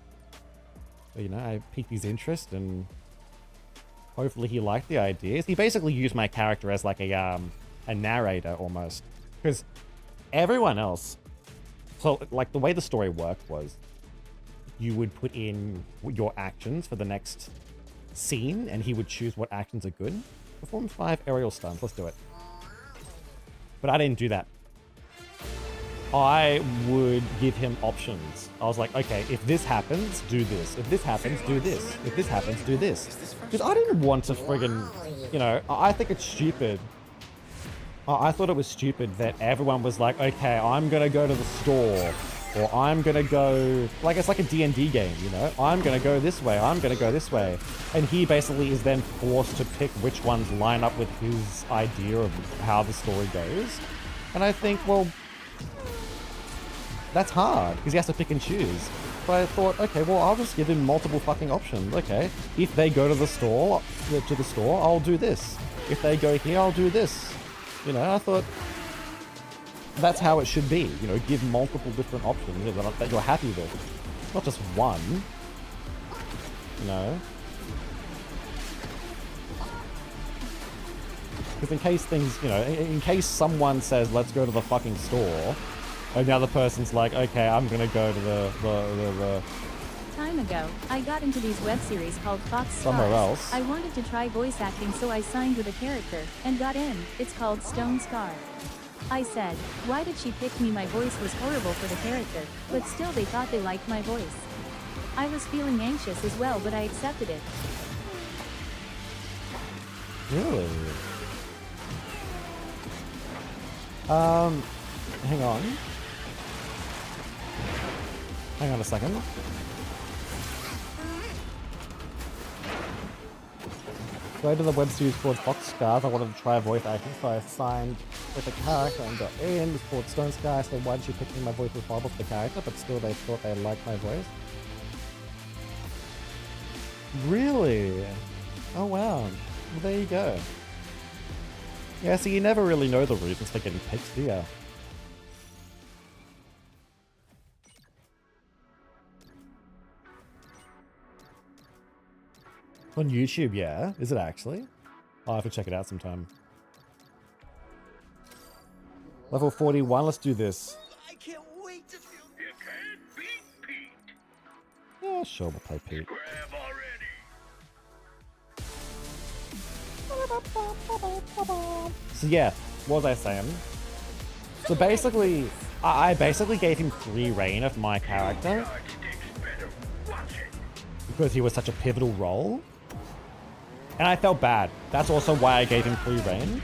But, you know, I piqued his interest and hopefully he liked the ideas. He basically used my character as like a narrator almost. Because everyone else, so like the way the story worked was, you would put in your actions for the next scene, and he would choose what actions are good. Perform 5 aerial stunts. Let's do it. But I didn't do that. I would give him options. I was like, okay, if this happens, do this. If this happens, do this. If this happens, do this. Because I didn't want to friggin', you know, I think it's stupid. I thought it was stupid that everyone was like, okay, I'm gonna go to the store. Or I'm gonna go, like, it's like a D&D game, you know? I'm gonna go this way, I'm gonna go this way. And he basically is then forced to pick which ones line up with his idea of how the story goes. And I think, well, that's hard, because he has to pick and choose. But I thought, okay, well, I'll just give him multiple fucking options. Okay, if they go to the store, I'll do this. If they go here, I'll do this. You know, I thought that's how it should be. You know, give multiple different options, you know, that you're happy with, not just one. You know, because in case things, you know, in case someone says, "Let's go to the fucking store," and the other person's like, "Okay, I'm gonna go to the." Time ago, I got into these web series called Fox Somewhere Stars. else. I wanted to try voice acting, so I signed with a character and got in. It's called Stone Scar. I said, why did she pick me? My voice was horrible for the character, but still they thought they liked my voice. I was feeling anxious as well, but I accepted it. Really? Hang on. Hang on a second. Go to the web series called Fox Scars. I wanted to try voice acting, so I signed with a character and got in. It's called Stone Sky. I said, why did you pick me? My voice was horrible for the character, but still they thought they liked my voice. Really? Oh wow. Well, there you go. Yeah, so you never really know the reasons for getting picked, do ya? On YouTube, yeah. Is it actually? I'll have to check it out sometime. Level 41, let's do this. I can't wait to feel. You can't beat Pete. Yeah, sure, we'll play Pete. Grab already. So yeah, what was I saying? So basically, I basically gave him free reign of my character because he was such a pivotal role. And I felt bad. That's also why I gave him free reign.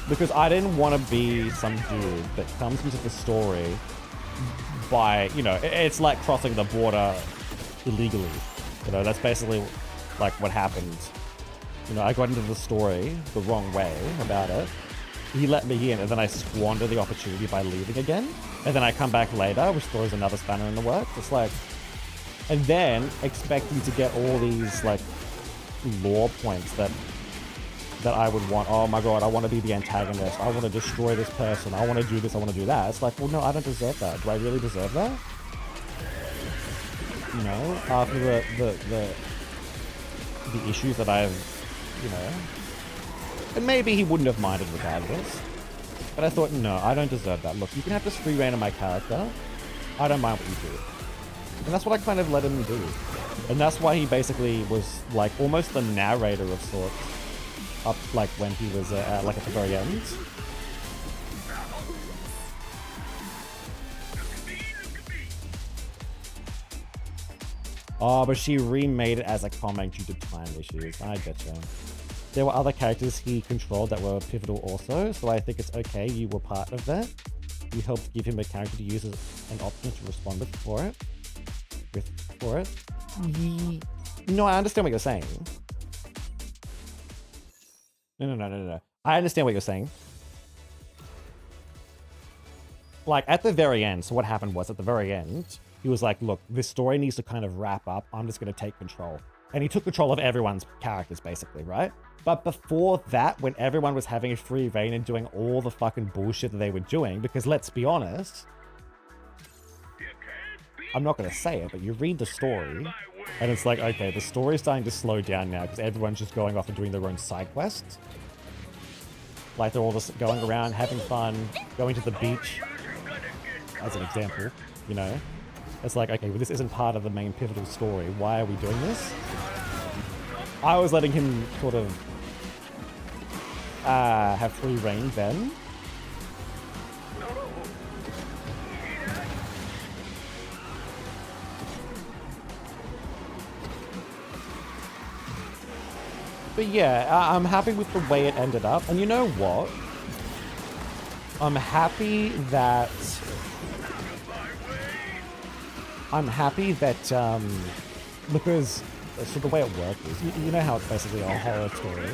Because I didn't want to be some dude that comes into the story by, you know, it's like crossing the border illegally. You know, that's basically like what happened. You know, I got into the story the wrong way about it. He let me in, and then I squander the opportunity by leaving again. And then I come back later, which throws another spanner in the works. It's like, and then expecting to get all these like lore points that I would want. Oh my god, I want to be the antagonist. I want to destroy this person. I want to do this. I want to do that. It's like, well, no, I don't deserve that. Do I really deserve that? You know, after the issues that I've, you know, and maybe he wouldn't have minded regardless. But I thought, no, I don't deserve that. Look, you can have this free reign of my character. I don't mind what you do. And that's what I kind of let him do. And that's why he basically was like almost the narrator of sorts. Up like when he was like at the very end. Oh, but she remade it as a comic due to time issues. I getcha. There were other characters he controlled that were pivotal also, so I think it's okay you were part of that. You helped give him a character to use as an option to respond with for it. No, I understand what you're saying. No. I understand what you're saying. Like, at the very end, so what happened was, at the very end, he was like, look, this story needs to kind of wrap up. I'm just going to take control. And he took control of everyone's characters, basically, right? But before that, when everyone was having a free reign and doing all the fucking bullshit that they were doing, because let's be honest, I'm not going to say it, but you read the story, and it's like, okay, the story's starting to slow down now, because everyone's just going off and doing their own side quests. Like, they're all just going around, having fun, going to the beach, as an example, you know? It's like, okay, well, this isn't part of the main pivotal story. Why are we doing this? I was letting him sort of have free reign then. But yeah, I'm happy with the way it ended up. And you know what? I'm happy that... because so the way it worked is, you know how it's basically a horror story.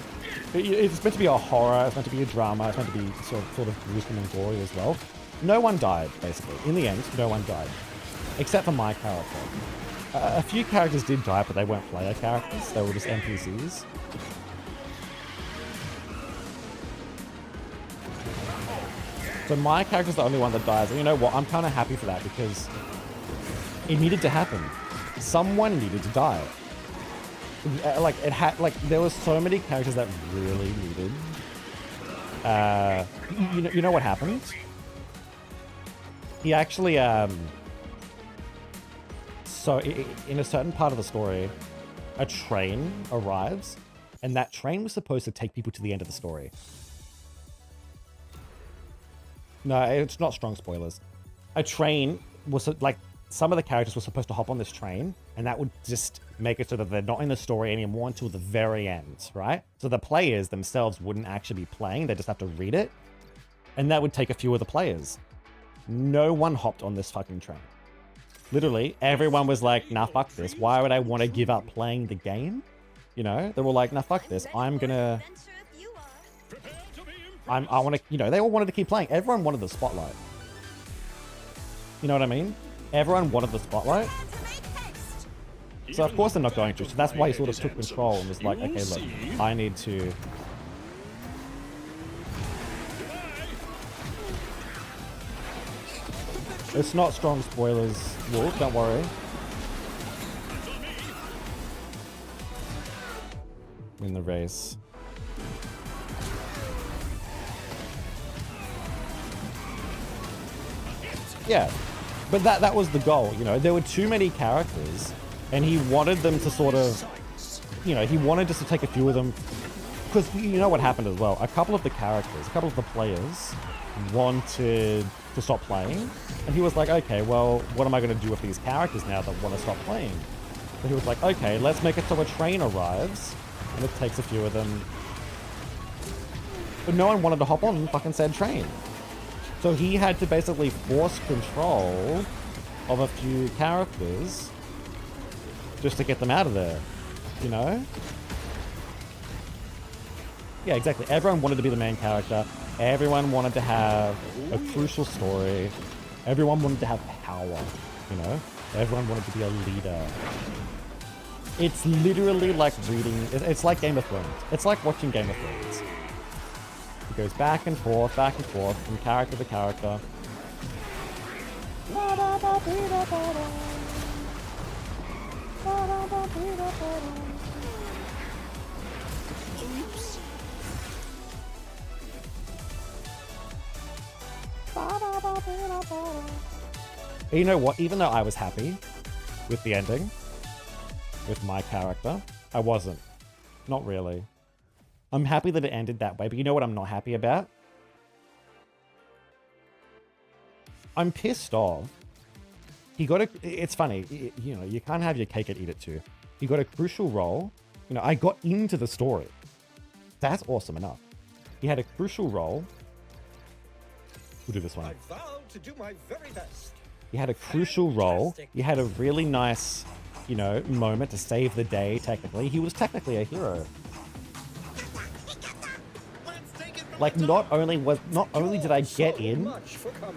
It's meant to be a horror, it's meant to be a drama, it's meant to be sort of gruesome and gory as well. No one died, basically. In the end, no one died. Except for my character. A few characters did die, but they weren't player characters. They were just NPCs. So my character's the only one that dies. And you know what? I'm kind of happy for that because it needed to happen. Someone needed to die. There was so many characters that really needed. You know what happened? He actually so in a certain part of the story, a train arrives, and that train was supposed to take people to the end of the story. No, it's not strong spoilers. A train was like, some of the characters were supposed to hop on this train, and that would just make it so that they're not in the story anymore until the very end, right? So the players themselves wouldn't actually be playing, they just have to read it. And that would take a few of the players. No one hopped on this fucking train. Literally, everyone was like, nah, fuck this. Why would I want to give up playing the game? You know, they were like, nah, fuck this. I want to, they all wanted to keep playing. Everyone wanted the spotlight. You know what I mean? Everyone wanted the spotlight. So of course they're not going to. So that's why he sort of took control and was like, okay, look, I need to... It's not strong spoilers, Wolf, don't worry. Win the race. Yeah, but that was the goal, you know. There were too many characters, and he wanted them to sort of, you know, he wanted just to take a few of them, because you know what happened as well. A couple of the characters, a couple of the players wanted to stop playing, and he was like, okay, well, what am I going to do with these characters now that want to stop playing? So he was like, okay, let's make it so a train arrives, and it takes a few of them. But no one wanted to hop on fucking said train. So he had to basically force control of a few characters just to get them out of there, you know? Yeah, exactly. Everyone wanted to be the main character. Everyone wanted to have a crucial story. Everyone wanted to have power, you know? Everyone wanted to be a leader. It's literally like reading... It's like Game of Thrones. It's like watching Game of Thrones. It goes back and forth, from character to character. Oops. You know what? Even though I was happy with the ending, with my character, I wasn't. Not really. I'm happy that it ended that way, but you know what I'm not happy about? I'm pissed off. He got a... It's funny, you know, you can't have your cake and eat it too. He got a crucial role. You know, I got into the story. That's awesome enough. He had a crucial role. We'll do this one. I vow to do my very best. He had a crucial role. He had a really nice, you know, moment to save the day, technically. He was technically a hero. Like, not only did I get in,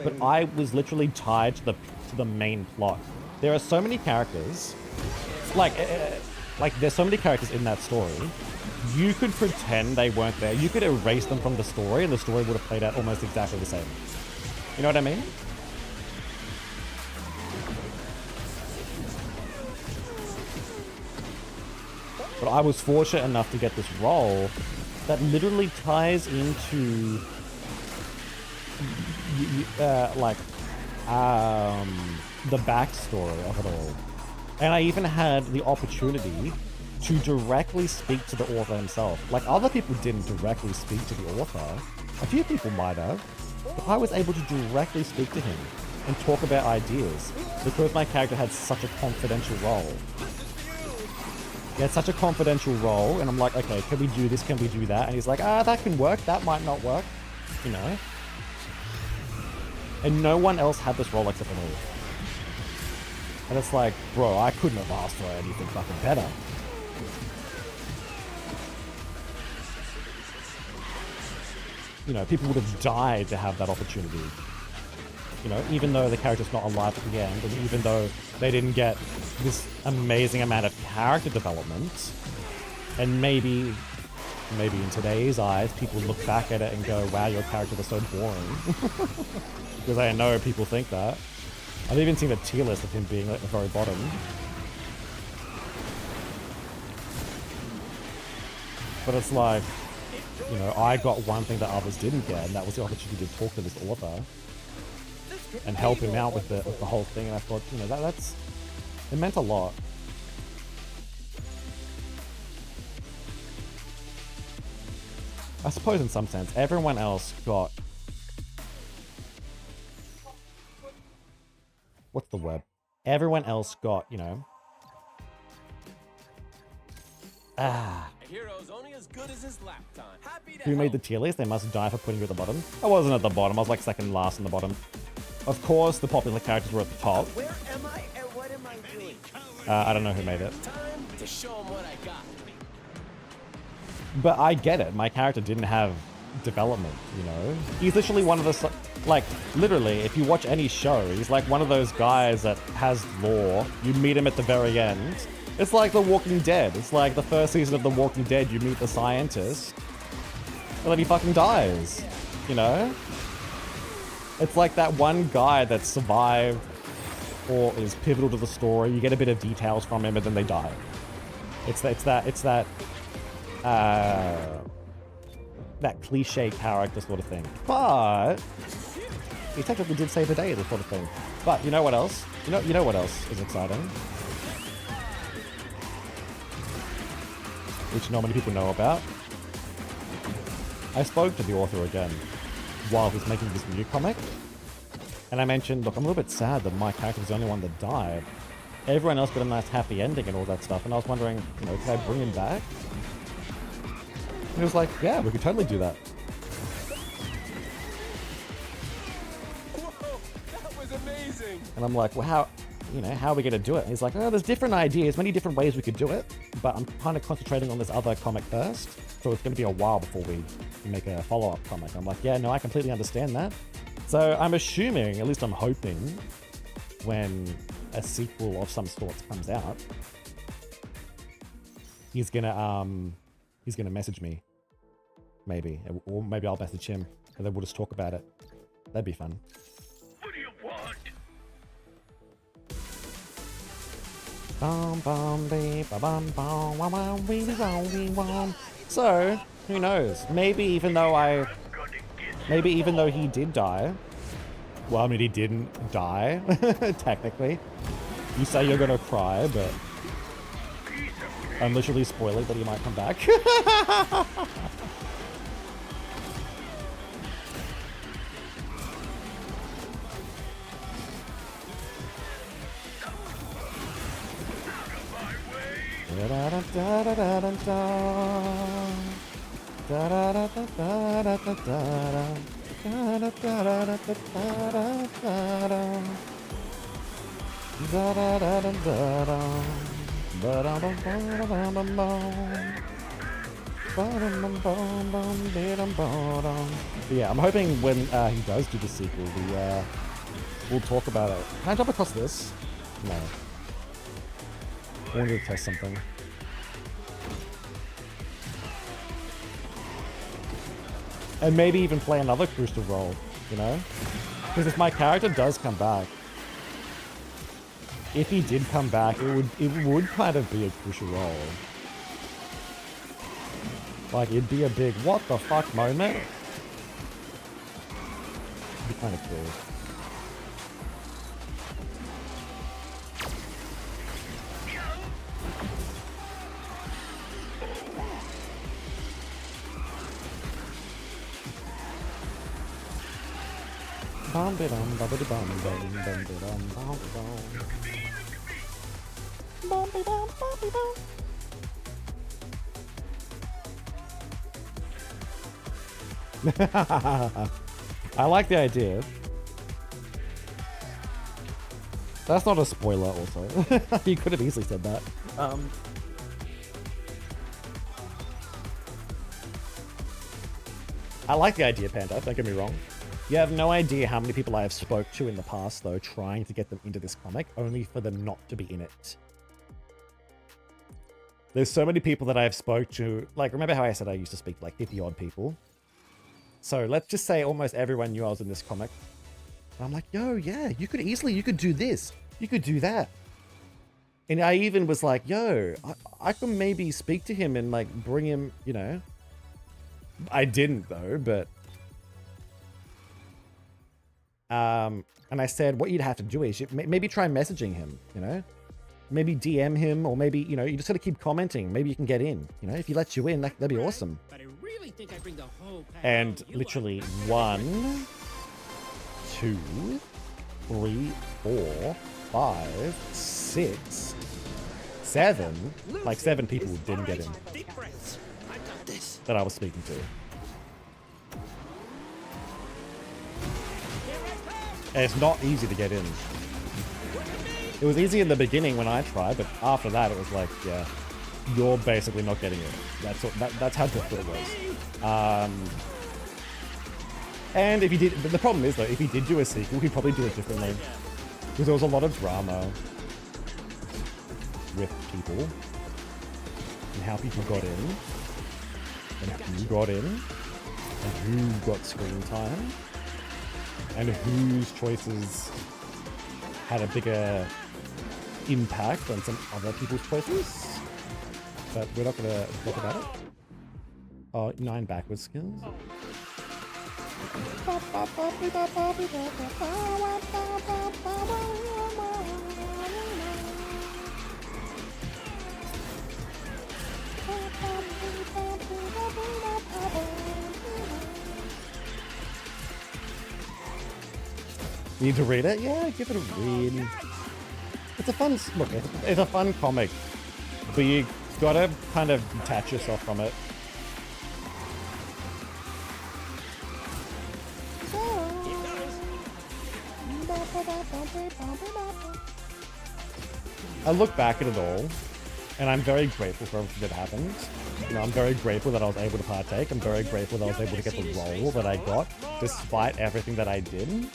but I was literally tied to the main plot. There are so many characters, like there's so many characters in that story. You could pretend they weren't there. You could erase them from the story, and the story would have played out almost exactly the same. You know what I mean? But I was fortunate enough to get this role that literally ties into the backstory of it all. And I even had the opportunity to directly speak to the author himself. Like, other people didn't directly speak to the author. A few people might have. But I was able to directly speak to him and talk about ideas because my character had such a confidential role. He had such a confidential role, and I'm like, okay, can we do this? Can we do that? And he's like, that can work. That might not work. You know? And no one else had this role except for me. And it's like, bro, I couldn't have asked for anything fucking better. You know, people would have died to have that opportunity. You know, even though the character's not alive at the end, and even though they didn't get this amazing amount of character development, and maybe in today's eyes, people look back at it and go, wow, your character was so boring. Because I know people think that. I've even seen a tier list of him being at the very bottom. But it's like, you know, I got one thing that others didn't get, and that was the opportunity to talk to this author and help him out with the whole thing. And I thought, you know, it meant a lot. I suppose in some sense, everyone else got... What's the word? Everyone else got, you know... A hero's only as good as his lifetime. Happy to Who made the tier list? They must die for putting you at the bottom. I wasn't at the bottom. I was like second last on the bottom. Of course, the popular characters were at the top. Where am I and what am I doing? I don't know who made it. time to show him what I got. But I get it. My character didn't have development, you know? He's literally one of the... Like, literally, if you watch any show, he's like one of those guys that has lore. You meet him at the very end. It's like The Walking Dead. It's like the first season of The Walking Dead, you meet the scientist, and then he fucking dies, you know? It's like that one guy that survived or is pivotal to the story. You get a bit of details from him, and then they die. It's that cliche character sort of thing. But he technically did save the day, this sort of thing. But you know what else? You know what else is exciting? Which not many people know about. I spoke to the author again while he was making this new comic. And I mentioned, look, I'm a little bit sad that my character was the only one that died. Everyone else got a nice happy ending and all that stuff. And I was wondering, you know, can I bring him back? And he was like, yeah, we could totally do that. Whoa, that was amazing. And I'm like, well, how are we going to do it? And he's like, oh, there's different ideas, many different ways we could do it. But I'm kind of concentrating on this other comic first. So it's going to be a while before we make a follow-up comic. I'm like, yeah, no, I completely understand that. So I'm assuming, at least I'm hoping, when a sequel of some sort comes out, he's gonna message me, maybe, or maybe I'll message him, and then we'll just talk about it. That'd be fun. What do you want? So who knows? Maybe even though he did die. Well, I mean, he didn't die, technically. You say you're gonna cry, but I'm literally spoiling that he might come back. Yeah, I'm hoping when he does do the sequel, we'll talk about it. Can I jump across this? No. I wanted to test something. And maybe even play another crucial role, you know? Because if my character does come back, if he did come back, it would kind of be a crucial role. Like, it'd be a big what the fuck moment. It'd be kind of cool. Bum ba dum ba ba da bum bum bum ba dum bum bum. Bum ba dum bum ba dum. I like the idea. That's not a spoiler also. You could have easily said that. I like the idea, Panda, don't get me wrong. You have no idea how many people I have spoke to in the past, though, trying to get them into this comic, only for them not to be in it. There's so many people that I have spoke to, like, remember how I said I used to speak to like 50 odd people? So let's just say almost everyone knew I was in this comic. And I'm like, yo, yeah, you could do this. You could do that. And I even was like, yo, I could maybe speak to him and like bring him, you know. I didn't though, but and I said what you'd have to do is maybe try messaging him, you know, maybe DM him, or maybe, you know, you just gotta keep commenting. Maybe you can get in, you know, if he lets you in, that'd be awesome. But I really think I bring the whole pack. And literally 1, 2, 3, 4, 5, 6, 7, like 7 people didn't get in that I was speaking to. And it's not easy to get in. It was easy in the beginning when I tried, but after that it was like, yeah, you're basically not getting in. That's how difficult it was. And if he did, the problem is though, if he did do a sequel, he'd probably do it differently. Because there was a lot of drama with people and how people got in and who got in and who got screen time and whose choices had a bigger impact on some other people's choices. But we're not gonna talk about it. Oh, 9 backwards skills. You need to read it? Yeah, give it a read. It's a fun, look, it's a fun comic, but you gotta kind of detach yourself from it. I look back at it all, and I'm very grateful for everything that happened. You know, I'm very grateful that I was able to partake. I'm very grateful that I was able to get the role that I got, despite everything that I did,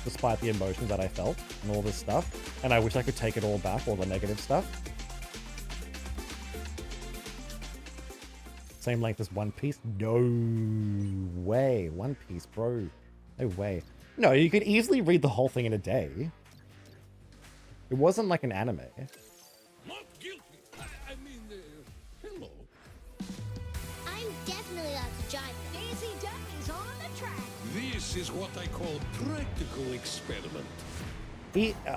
despite the emotions that I felt, and all this stuff. And I wish I could take it all back, all the negative stuff. Same length as One Piece? No way. One Piece, bro. No way. No, you could easily read the whole thing in a day. It wasn't like an anime. Not guilty. I mean, hello. I'm definitely allowed to jive. Daisy Duck is on the track. This is what I call practical experiment.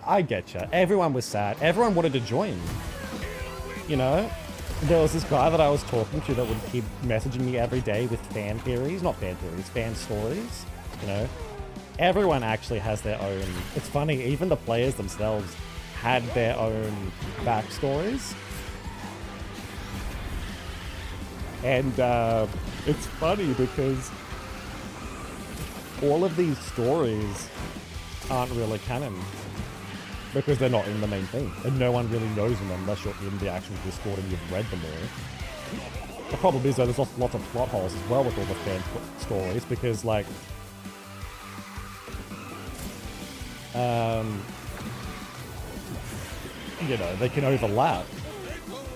I getcha. Everyone was sad. Everyone wanted to join. You know? There was this guy that I was talking to that would keep messaging me every day with fan theories. Not fan theories, fan stories. You know? Everyone actually has their own... It's funny, even the players themselves had their own backstories. And it's funny because all of these stories aren't really canon because they're not in the main thing, and no one really knows them unless you're in the actual Discord and you've read them all. The problem is though, there's lots of plot holes as well with all the fan stories because, like, you know, they can overlap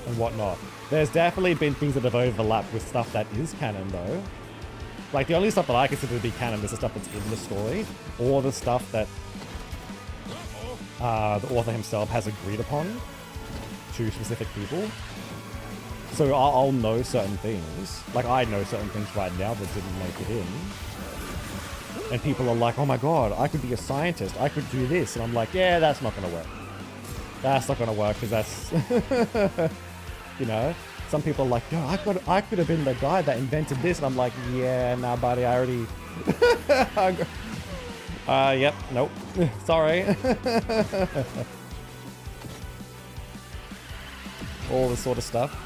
and whatnot. There's definitely been things that have overlapped with stuff that is canon though. Like, the only stuff that I consider to be canon is the stuff that's in the story, or the stuff that the author himself has agreed upon to specific people. So I'll know certain things. Like, I know certain things right now that didn't make it in. And people are like, oh my god, I could be a scientist, I could do this. And I'm like, yeah, that's not gonna work. That's not gonna work, because that's... you know? Some people are like, yo, I could have been the guy that invented this. And I'm like, yeah, nah, buddy, I already... Yep, nope. Sorry. All this sort of stuff.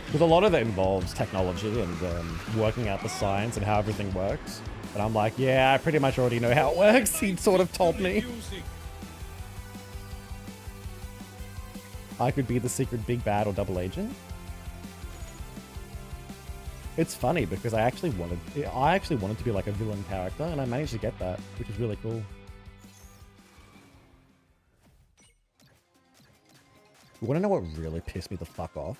Because a lot of it involves technology and working out the science and how everything works. But I'm like, yeah, I pretty much already know how it works. He sort of told me. I could be the secret big bad or double agent. It's funny because I actually wanted to be like a villain character, and I managed to get that, which is really cool. You want to know what really pissed me the fuck off?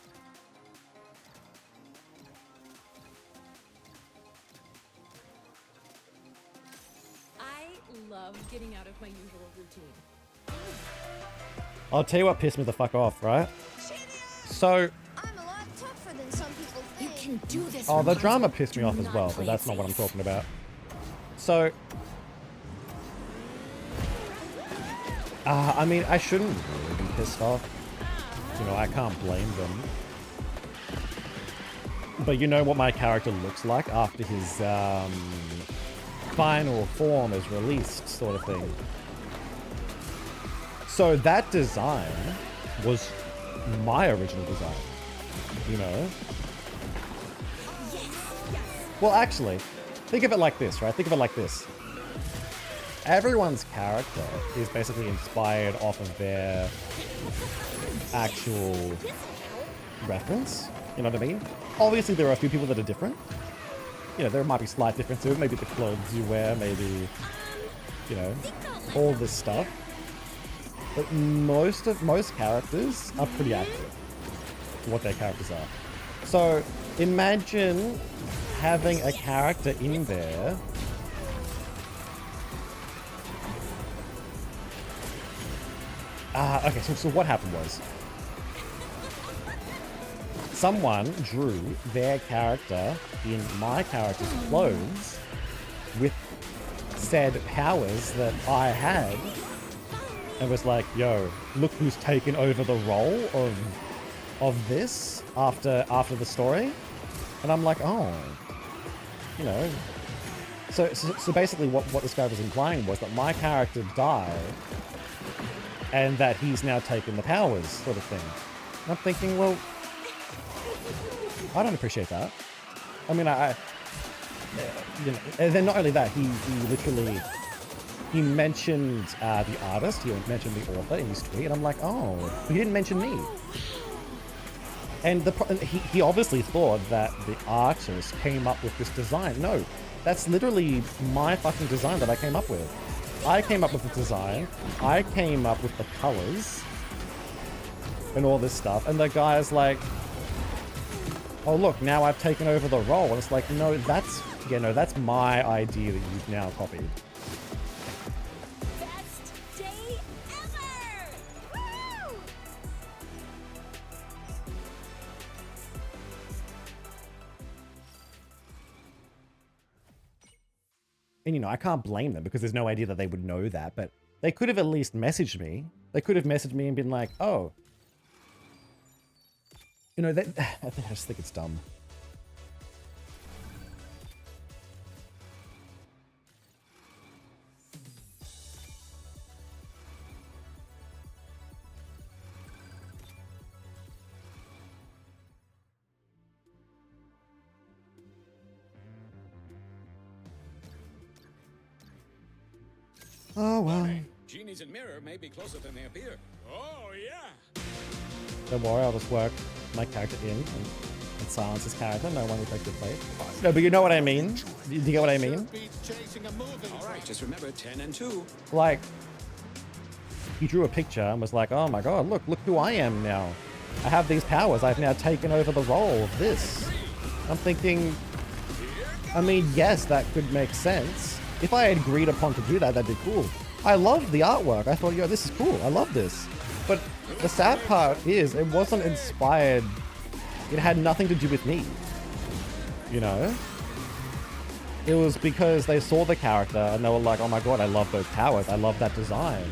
I love getting out of my usual routine. I'll tell you what pissed me the fuck off, right? So... I'm a lot tougher than some people think. You can do this. Oh, the Rapunzel. drama pissed me Do off as not well, but play that's it not what I'm safe. talking about. So... I mean, I shouldn't really be pissed off. You know, I can't blame them. But you know what my character looks like after his final form is released, sort of thing. So that design was my original design, you know? Well, actually, think of it like this, right? Think of it like this. Everyone's character is basically inspired off of their actual reference, you know what I mean? Obviously, there are a few people that are different. You know, there might be slight differences, maybe the clothes you wear, maybe, you know, all this stuff. But most characters are pretty accurate to what their characters are. So imagine having a character in there okay, so what happened was someone drew their character in my character's clothes with said powers that I had and was like, yo, look who's taken over the role of this after the story. And I'm like, oh, you know. So basically what this guy was implying was that my character died and that he's now taken the powers, sort of thing. And I'm thinking, well, I don't appreciate that. I mean, you know, and then not only that, he literally, he mentioned the artist, he mentioned the author in his tweet, and I'm like, oh, he didn't mention me. And he obviously thought that the artist came up with this design. No, that's literally my fucking design that I came up with. I came up with the design, I came up with the colors, and all this stuff, and the guy's like, oh look, now I've taken over the role. And it's like, no, that's my idea that you've now copied. Best day ever! Woo! And, you know, I can't blame them because there's no idea that they would know that, but they could have at least messaged me. They could have messaged me and been like, oh. You know, I just think it's dumb. Oh, well. Genies in mirror may be closer than they appear. Oh, yeah. Don't worry, I'll just work my character in and silence his character. No one will take the plate. No, but you know what I mean? Do you get what I mean? All right, just remember 10 and 2. Like, he drew a picture and was like, oh my god, look who I am now. I have these powers. I've now taken over the role of this. I'm thinking, I mean, yes, that could make sense. If I had agreed upon to do that, that'd be cool. I loved the artwork. I thought, yo, this is cool. I love this. But the sad part is it wasn't inspired. It had nothing to do with me. You know? It was because they saw the character and they were like, oh my god, I love those powers. I love that design.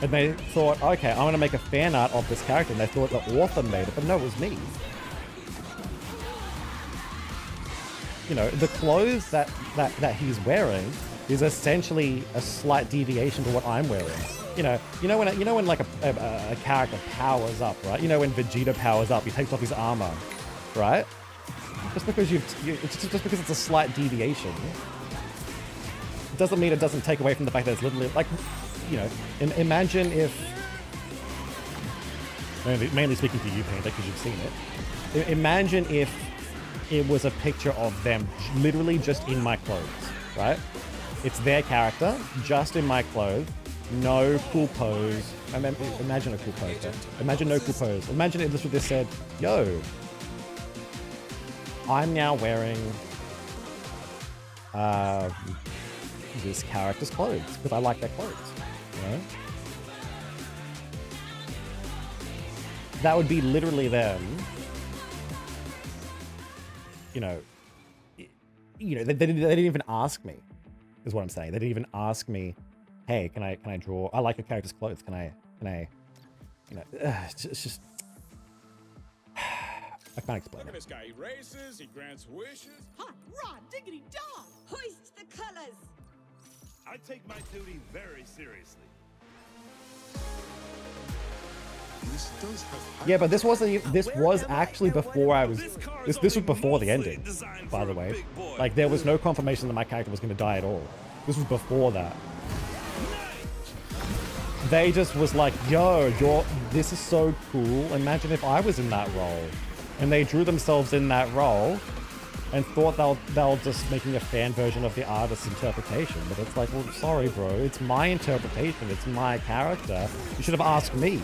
And they thought, okay, I'm going to make a fan art of this character. And they thought the author made it, but no, it was me. you know, the clothes that he's wearing is essentially a slight deviation to what I'm wearing. You know when like a character powers up, right? You know when Vegeta powers up, he takes off his armor, right? Just because just because it's a slight deviation, it doesn't mean it doesn't take away from the fact that it's literally like, you know, imagine if, mainly speaking to you, Panda, because you've seen it. Imagine if it was a picture of them literally just in my clothes, right? It's their character, just in my clothes, no cool pose. Imagine a cool pose, though. Imagine no cool pose. Imagine if this would just said, yo, I'm now wearing this character's clothes, because I like their clothes, you know? That would be literally them, you know, they didn't even ask me, is what I'm saying. They didn't even ask me, hey, can I draw? I like your character's clothes. Can I, you know, it's just, I can't explain Look at it. this guy. He races, he grants wishes. Hot rod, diggity dog! Hoist the colors! I take my duty very seriously. This does have Yeah, but this was actually before I was, this was before the ending, by the way. Like, there was no confirmation that my character was going to die at all. This was before that. They just was like, yo, this is so cool. Imagine if I was in that role. And they drew themselves in that role and thought they were just making a fan version of the artist's interpretation. But it's like, well, sorry, bro. It's my interpretation. It's my character. You should have asked me.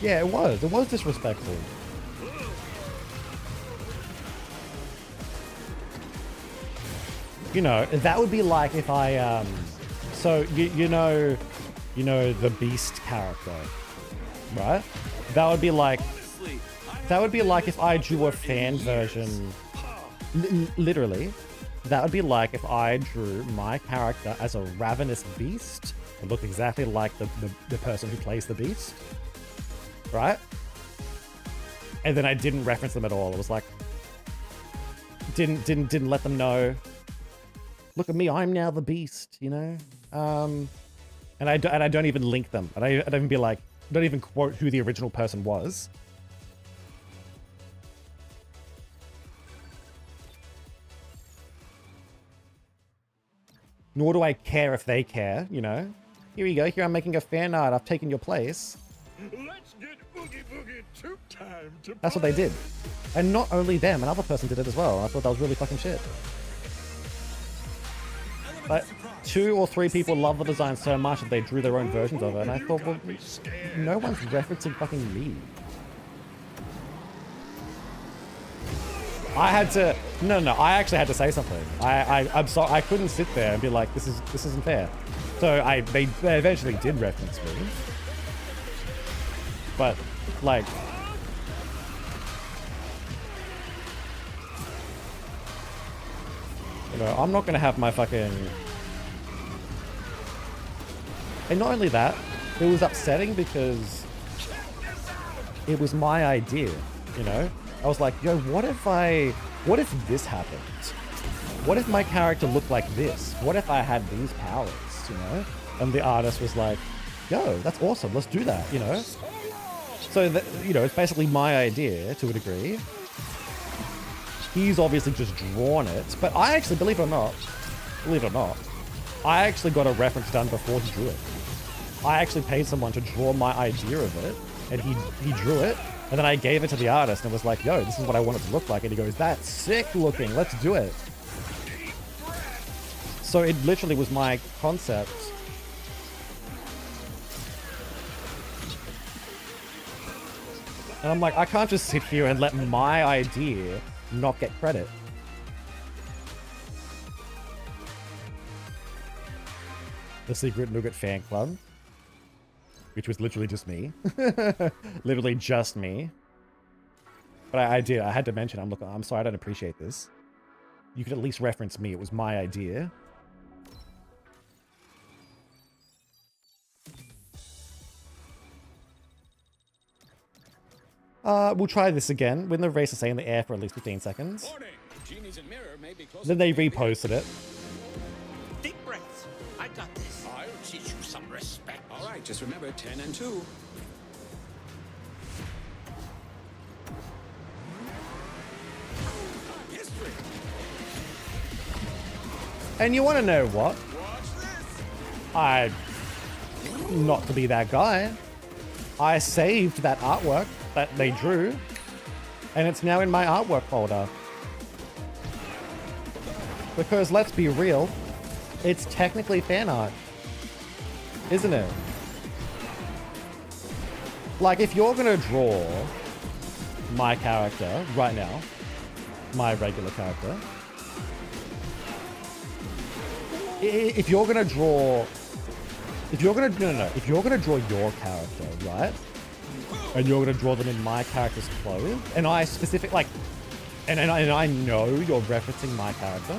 Yeah, it was. It was disrespectful. You know, that would be like if I, so you know the Beast character, right? That would be like if I drew a fan version, literally, that would be like if I drew my character as a ravenous beast. It looked exactly like the person who plays the beast. Right? And then I didn't reference them at all. It was like, didn't let them know. Look at me, I'm now the beast, you know? And I don't even link them. And I don't even be like, don't even quote who the original person was. Nor do I care if they care, you know? Here you go, here I'm making a fan art, I've taken your place. Let's get boogie boogie to time to That's what they did. And not only them, another person did it as well. I thought that was really fucking shit. But 2 or 3 people loved the design so much that they drew their own versions of it. And I thought, well, no one's referencing fucking me. I had to, no, I actually had to say something. I'm sorry, I couldn't sit there and be like, this isn't fair. So they eventually did reference me. But, like, you know, I'm not going to have my fucking... And not only that, it was upsetting because it was my idea, you know? I was like, yo, what if this happened? What if my character looked like this? What if I had these powers, you know? And the artist was like, yo, that's awesome, let's do that, you know? So, you know, it's basically my idea, to a degree. He's obviously just drawn it, but I actually, believe it or not, I actually got a reference done before he drew it. I actually paid someone to draw my idea of it, and he drew it, and then I gave it to the artist and was like, yo, this is what I want it to look like, and he goes, that's sick looking, let's do it. So it literally was my concept. And I'm like, I can't just sit here and let my idea not get credit. The Secret Nougat fan club, which was literally just me. Literally just me. But I did. I had to mention, I'm sorry, I don't appreciate this. You could at least reference me. It was my idea. We'll try this again. When the race is stay in the air for at least 15 seconds. Warning. Genie's in mirror may be close. Then they reposted it. Deep breaths. I got this. I'll teach you some respect. All right, just remember 10 and 2. History. And you want to know what? Not to be that guy. I saved that artwork that they drew, and it's now in my artwork folder. Because let's be real, it's technically fan art, isn't it? Like, if you're gonna draw my character right now, my regular character, if you're gonna draw, if you're gonna draw your character, right? And you're gonna draw them in my character's clothes, and I specific like, and I know you're referencing my character.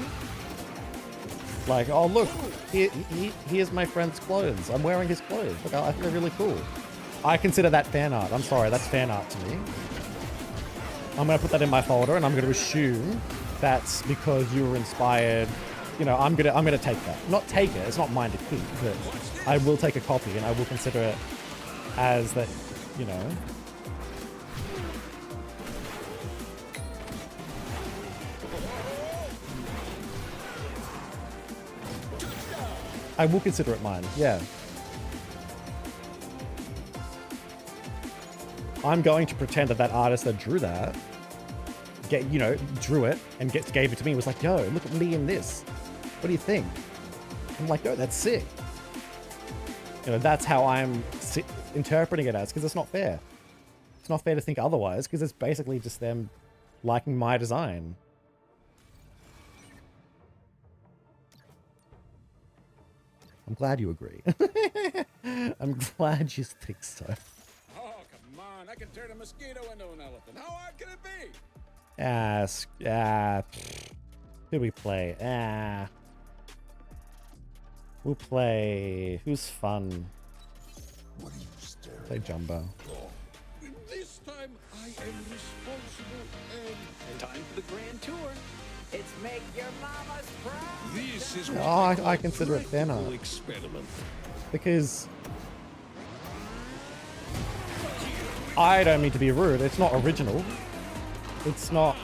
Like, oh look, here's my friend's clothes. I'm wearing his clothes. Look, I think they're really cool. I consider that fan art. I'm sorry, that's fan art to me. I'm gonna put that in my folder, and I'm gonna assume that's because you were inspired. You know, I'm gonna take that. Not take it. It's not mine to keep, but I will take a copy, and I will consider it as that. You know. I will consider it mine. Yeah. I'm going to pretend that artist that drew that, drew it and gave it to me. Was like, yo, look at me in this. What do you think? I'm like, yo, that's sick. You know, that's how I'm interpreting it as, because it's not fair. It's not fair to think otherwise, because it's basically just them liking my design. I'm glad you agree. I'm glad you think so. Oh, come on. I can turn a mosquito into an elephant. How hard can it be? Who we play? We'll play... Who's fun? What are you staring Play Jumbo. This time I am responsible and... Time for the grand tour. It's make your mamas proud. This is Oh, I consider it fan art. experiment. Because... I don't mean to be rude. It's not original. It's not...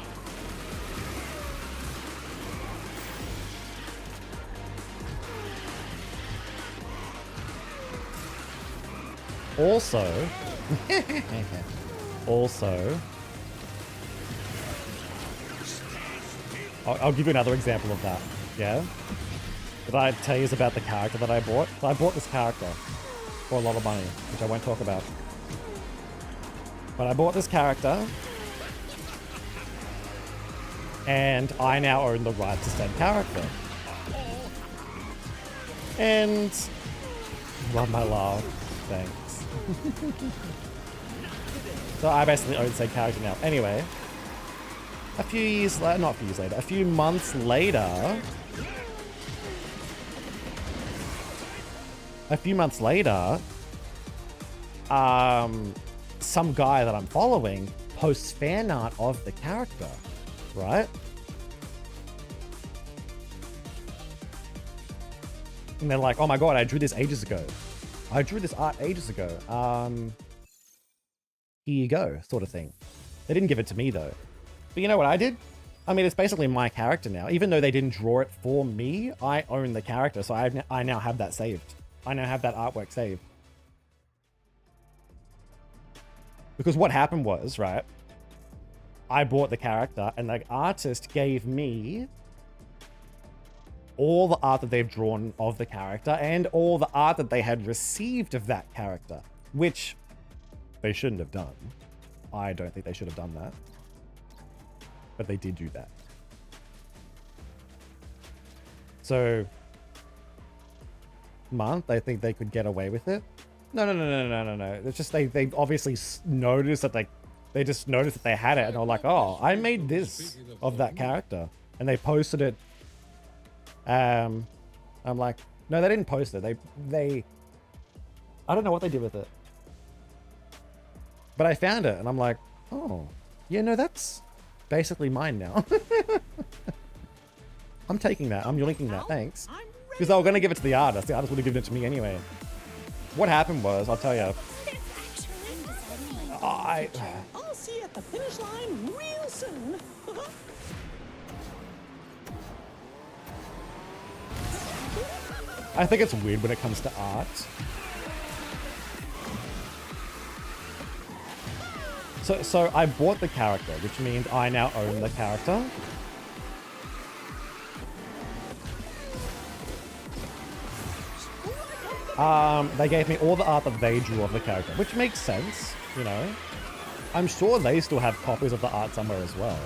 Also... also... I'll give you another example of that, yeah? Did I tell you about the character that I bought? So I bought this character for a lot of money, which I won't talk about. But I bought this character, and I now own the right to said character. And... love my love. Thanks. So I basically own said character now. Anyway... A few months later, some guy that I'm following posts fan art of the character, right? And they're like, oh my god, I drew this ages ago. I drew this art ages ago. Here you go, sort of thing. They didn't give it to me though. But you know what I did? I mean, it's basically my character now. Even though they didn't draw it for me, I own the character, so I now have that saved. I now have that artwork saved. Because what happened was, right, I bought the character, and the artist gave me all the art that they've drawn of the character, and all the art that they had received of that character, which they shouldn't have done. I don't think they should have done that. But they did do that. So, month, I think they could get away with it. No. It's just they obviously noticed that they just noticed that they had it and they're like, oh, I made this of that character. And they posted it. I'm like, no, they didn't post it. They I don't know what they did with it. But I found it and I'm like, oh, yeah, no, that's basically mine now. I'm taking that. I'm linking that. Thanks. Because they were going to give it to the artist. The artist would have given it to me anyway. What happened was, I'll tell you. I'll see you at the finish line real soon. I think it's weird when it comes to art. So I bought the character, which means I now own the character. They gave me all the art that they drew of the character, which makes sense, you know. I'm sure they still have copies of the art somewhere as well.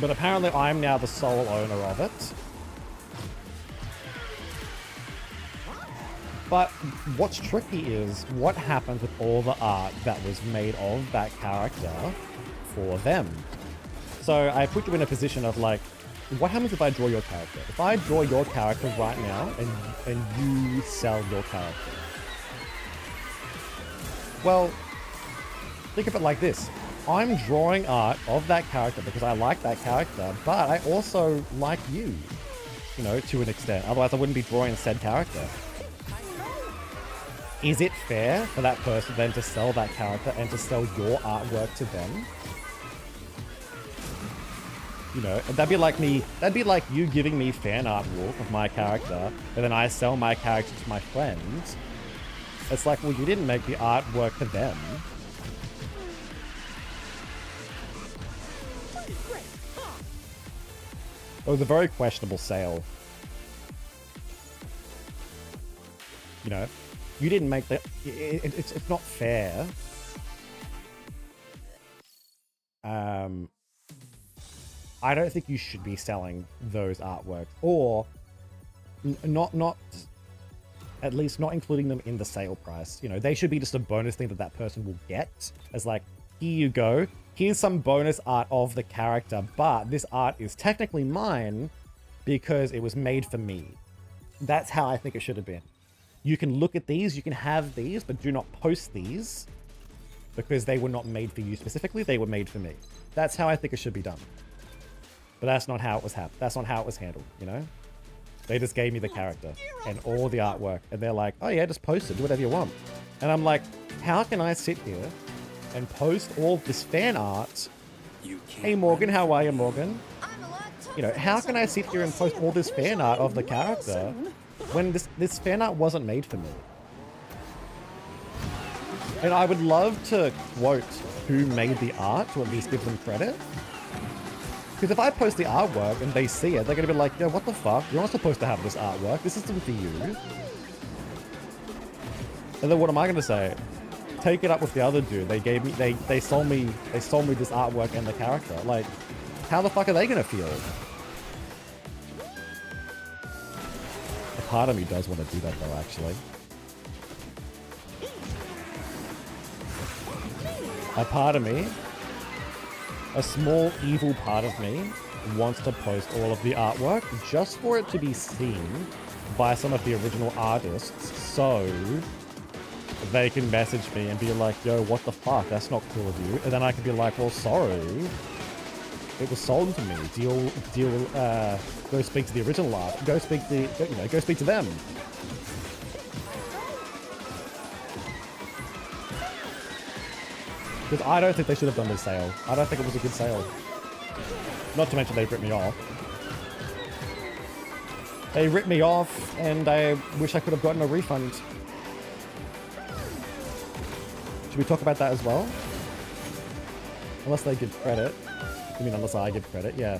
But apparently I'm now the sole owner of it. But what's tricky is what happens with all the art that was made of that character for them. So I put you in a position of like, what happens if I draw your character? If I draw your character right now and you sell your character? Well, think of it like this. I'm drawing art of that character because I like that character, but I also like you, you know, to an extent. Otherwise I wouldn't be drawing said character. Is it fair for that person then to sell that character and to sell your artwork to them? You know, that'd be like you giving me fan art walk of my character, and then I sell my character to my friends. It's like, well, you didn't make the artwork for them. It was a very questionable sale. You know, you didn't make the... It's not fair. I don't think you should be selling those artworks, or not at least not including them in the sale price. You know, they should be just a bonus thing that that person will get as like, here you go. Here's some bonus art of the character, but this art is technically mine because it was made for me. That's how I think it should have been. You can look at these, you can have these, but do not post these because they were not made for you specifically. They were made for me. That's how I think it should be done. But that's not how it was that's not how it was handled, you know? They just gave me the character and all the artwork, and they're like, oh yeah, just post it, do whatever you want. And I'm like, how can I sit here and post all this fan art? Hey Morgan, how are you, Morgan? You know, how can I sit here and post all this fan art of the character when this fan art wasn't made for me? And I would love to quote who made the art to at least give them credit. Because if I post the artwork and they see it, they're going to be like, yo, what the fuck? You're not supposed to have this artwork. This isn't for you. And then what am I going to say? Take it up with the other dude. They sold me this artwork and the character. Like, how the fuck are they going to feel? A part of me does want to do that though, actually. A part of me, a small evil part of me, wants to post all of the artwork just for it to be seen by some of the original artists, so they can message me and be like, yo, what the fuck, that's not cool of you. And then I can be like, well, sorry, it was sold to me. Go speak to the original art. Go speak to them. Because I don't think they should have done this sale. I don't think it was a good sale. Not to mention they ripped me off. They ripped me off, and I wish I could have gotten a refund. Should we talk about that as well? Unless they give credit. I mean, unless I give credit, yeah.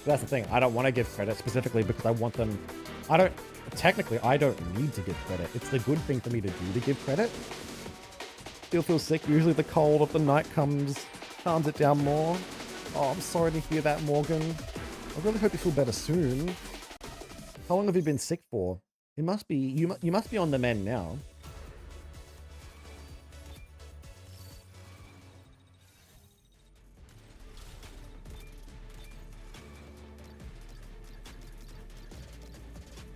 That's the thing. I don't want to give credit specifically because I want them... Technically, I don't need to give credit. It's the good thing for me to do to give credit. Still feel sick. Usually the cold of the night calms it down more. Oh, I'm sorry to hear that, Morgan. I really hope you feel better soon. How long have you been sick for? It must be... You must be on the mend now.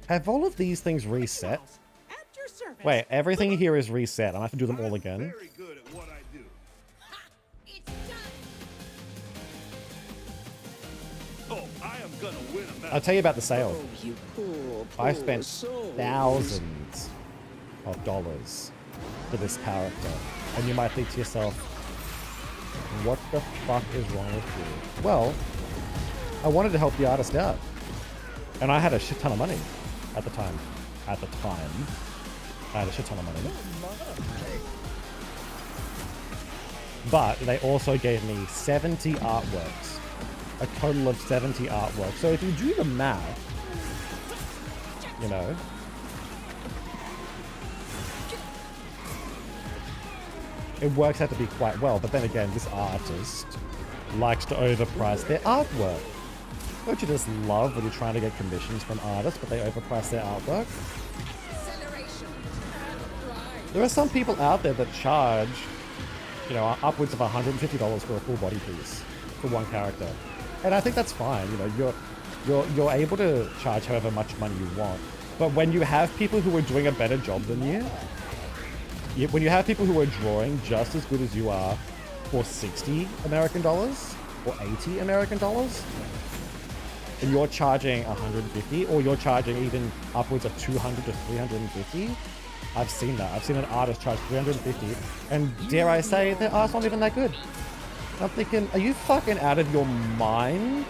Have all of these things reset? Wait, everything here is reset. I have to do them all again. Very good at what I do. It's done. Oh, I am gonna win a medal. I'll tell you about the sale. Oh, you poor I spent souls. thousands of dollars for this character. And you might think to yourself, what the fuck is wrong with you? Well, I wanted to help the artist out. And I had a shit ton of money at the time. I had a shit ton of money. But they also gave me 70 artworks. A total of 70 artworks. So if you do the math, you know, it works out to be quite well. But then again, this artist likes to overprice their artwork. Don't you just love when you're trying to get commissions from artists, but they overprice their artwork? There are some people out there that charge, you know, upwards of $150 for a full body piece for one character, and I think that's fine. You know, you're able to charge however much money you want, but when you have people who are doing a better job than when you have people who are drawing just as good as you are for $60 American or $80 American, and you're charging 150, or you're charging even upwards of 200 to 350. I've seen that. I've seen an artist charge 350, and dare I say, their art's not even that good. I'm thinking, are you fucking out of your mind?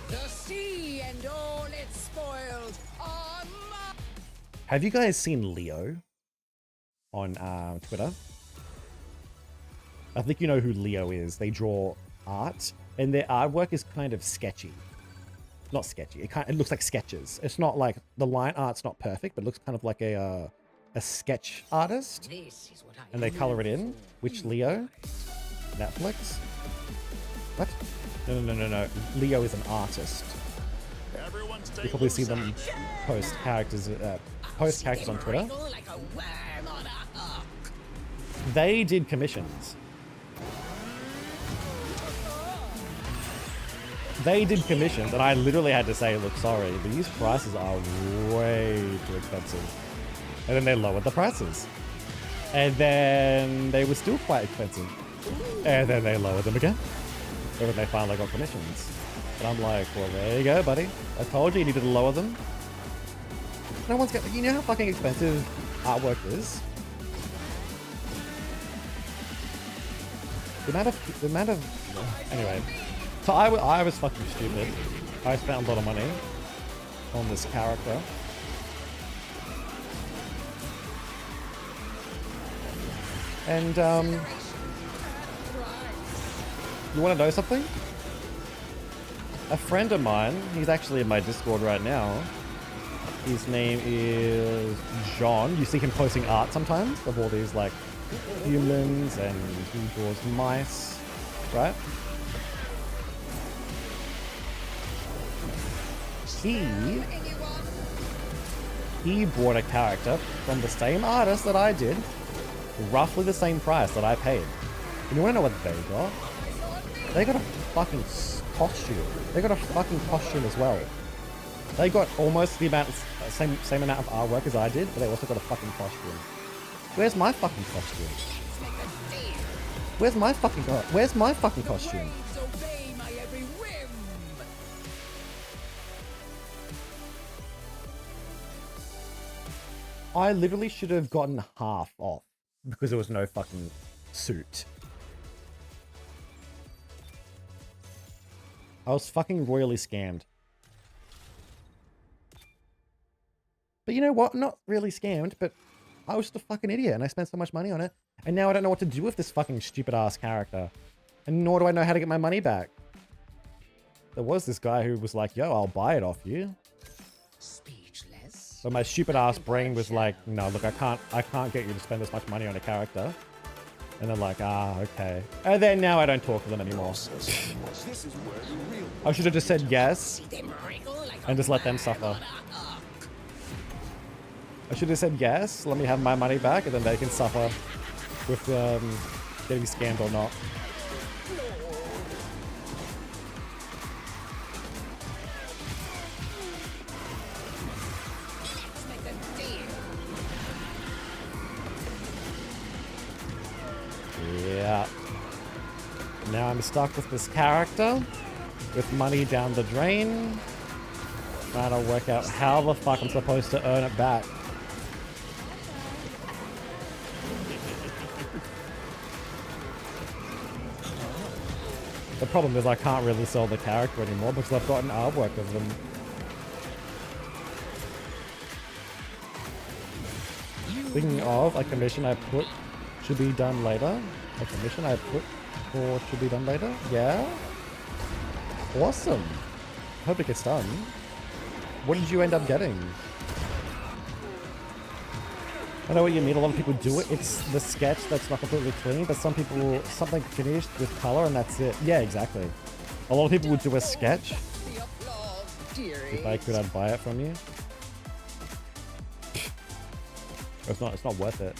The sea and all it spoiled are mine. Have you guys seen Leo on Twitter? I think you know who Leo is. They draw art, and their artwork is kind of sketchy. Not sketchy. It looks like sketches. It's not like the line art's not perfect, but it looks kind of like a sketch artist. This is what I And they color it in. Which Leo? Netflix? What? No. Leo is an artist. You probably see them post characters on Twitter. like a worm on a hook. They did commissions. They did commissions, and I literally had to say, look, sorry, these prices are way too expensive. And then they lowered the prices. And then they were still quite expensive. And then they lowered them again. And then they finally got commissions. And I'm like, well, there you go, buddy. I told you needed to lower them. No one's got, you know how fucking expensive artwork is? The amount of, anyway. So I was fucking stupid. I spent a lot of money on this character. And, you want to know something? A friend of mine, he's actually in my Discord right now. His name is John. You see him posting art sometimes of all these, like, humans, and he draws mice, right? He bought a character from the same artist that I did, roughly the same price that I paid. And you want to know what they got? They got a fucking costume. They got a fucking costume as well. They got almost the same amount of artwork as I did, but they also got a fucking costume. Where's my fucking costume? Where's my fucking costume? I literally should have gotten half off because there was no fucking suit. I was fucking royally scammed. But you know what? Not really scammed, but I was just a fucking idiot and I spent so much money on it. And now I don't know what to do with this fucking stupid ass character. And nor do I know how to get my money back. There was this guy who was like, yo, I'll buy it off you. Speechless. But my stupid ass brain was like, no, look, I can't get you to spend this much money on a character. And they're like, ah, okay. And then now I don't talk to them anymore. I should have just said yes and just let them suffer. I should have said yes, let me have my money back, and then they can suffer with getting scammed or not. Yeah. Now I'm stuck with this character with money down the drain. Trying to work out how the fuck I'm supposed to earn it back. The problem is I can't really sell the character anymore because I've got an artwork of them. Speaking of, a commission I put should be done later. A commission I put for should be done later. Yeah. Awesome. Hope it gets done. What did you end up getting? I know what you mean. A lot of people do it. It's the sketch that's not completely clean, but some people, something finished with color and that's it. Yeah, exactly. A lot of people would do a sketch. If I could, I'd buy it from you. It's not worth it.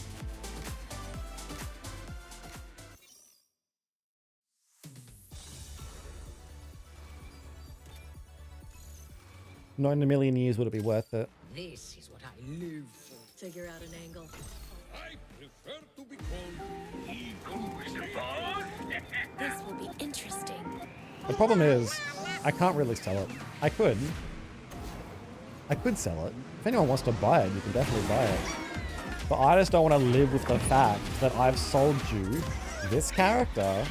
Not in a million years would it be worth it. This is what I live for. Figure out an angle. I prefer to be called evil. This will be interesting. The problem is, I can't really sell it. I could sell it. If anyone wants to buy it, you can definitely buy it. But I just don't want to live with the fact that I've sold you this character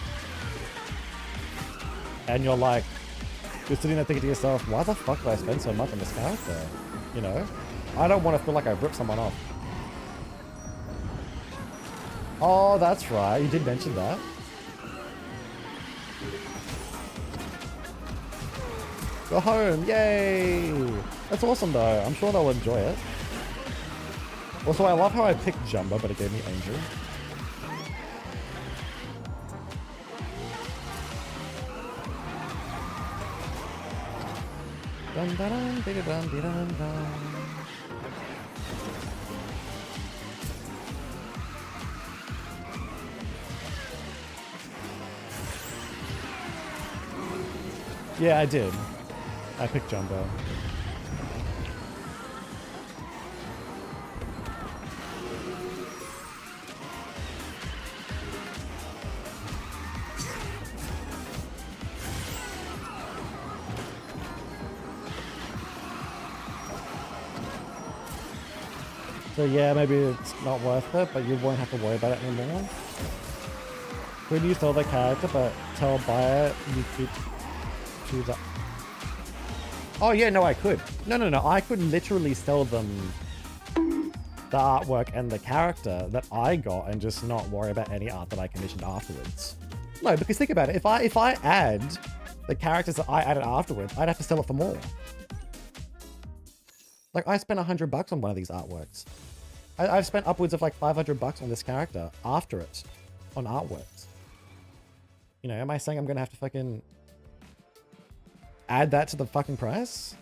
and you're like, you're sitting there thinking to yourself, why the fuck did I spend so much on this character? You know? I don't want to feel like I've ripped someone off. Oh, that's right. You did mention that. Go home. Yay! That's awesome though. I'm sure they'll enjoy it. Also, I love how I picked Jumbo, but it gave me Angel. Dun, dun, dun, dun, dun, dun, dun. Yeah, I did. I picked Jumbo. So yeah, maybe it's not worth it, but you won't have to worry about it anymore. When you sell the character, but tell buyer you could choose up. Oh yeah, no, I could. No, I could literally sell them the artwork and the character that I got and just not worry about any art that I commissioned afterwards. No, because think about it. If I add the characters that I added afterwards, I'd have to sell it for more. Like, I spent $100 on one of these artworks. I've spent upwards of like $500 on this character after it, on artworks. You know, am I saying I'm gonna have to fucking add that to the fucking price?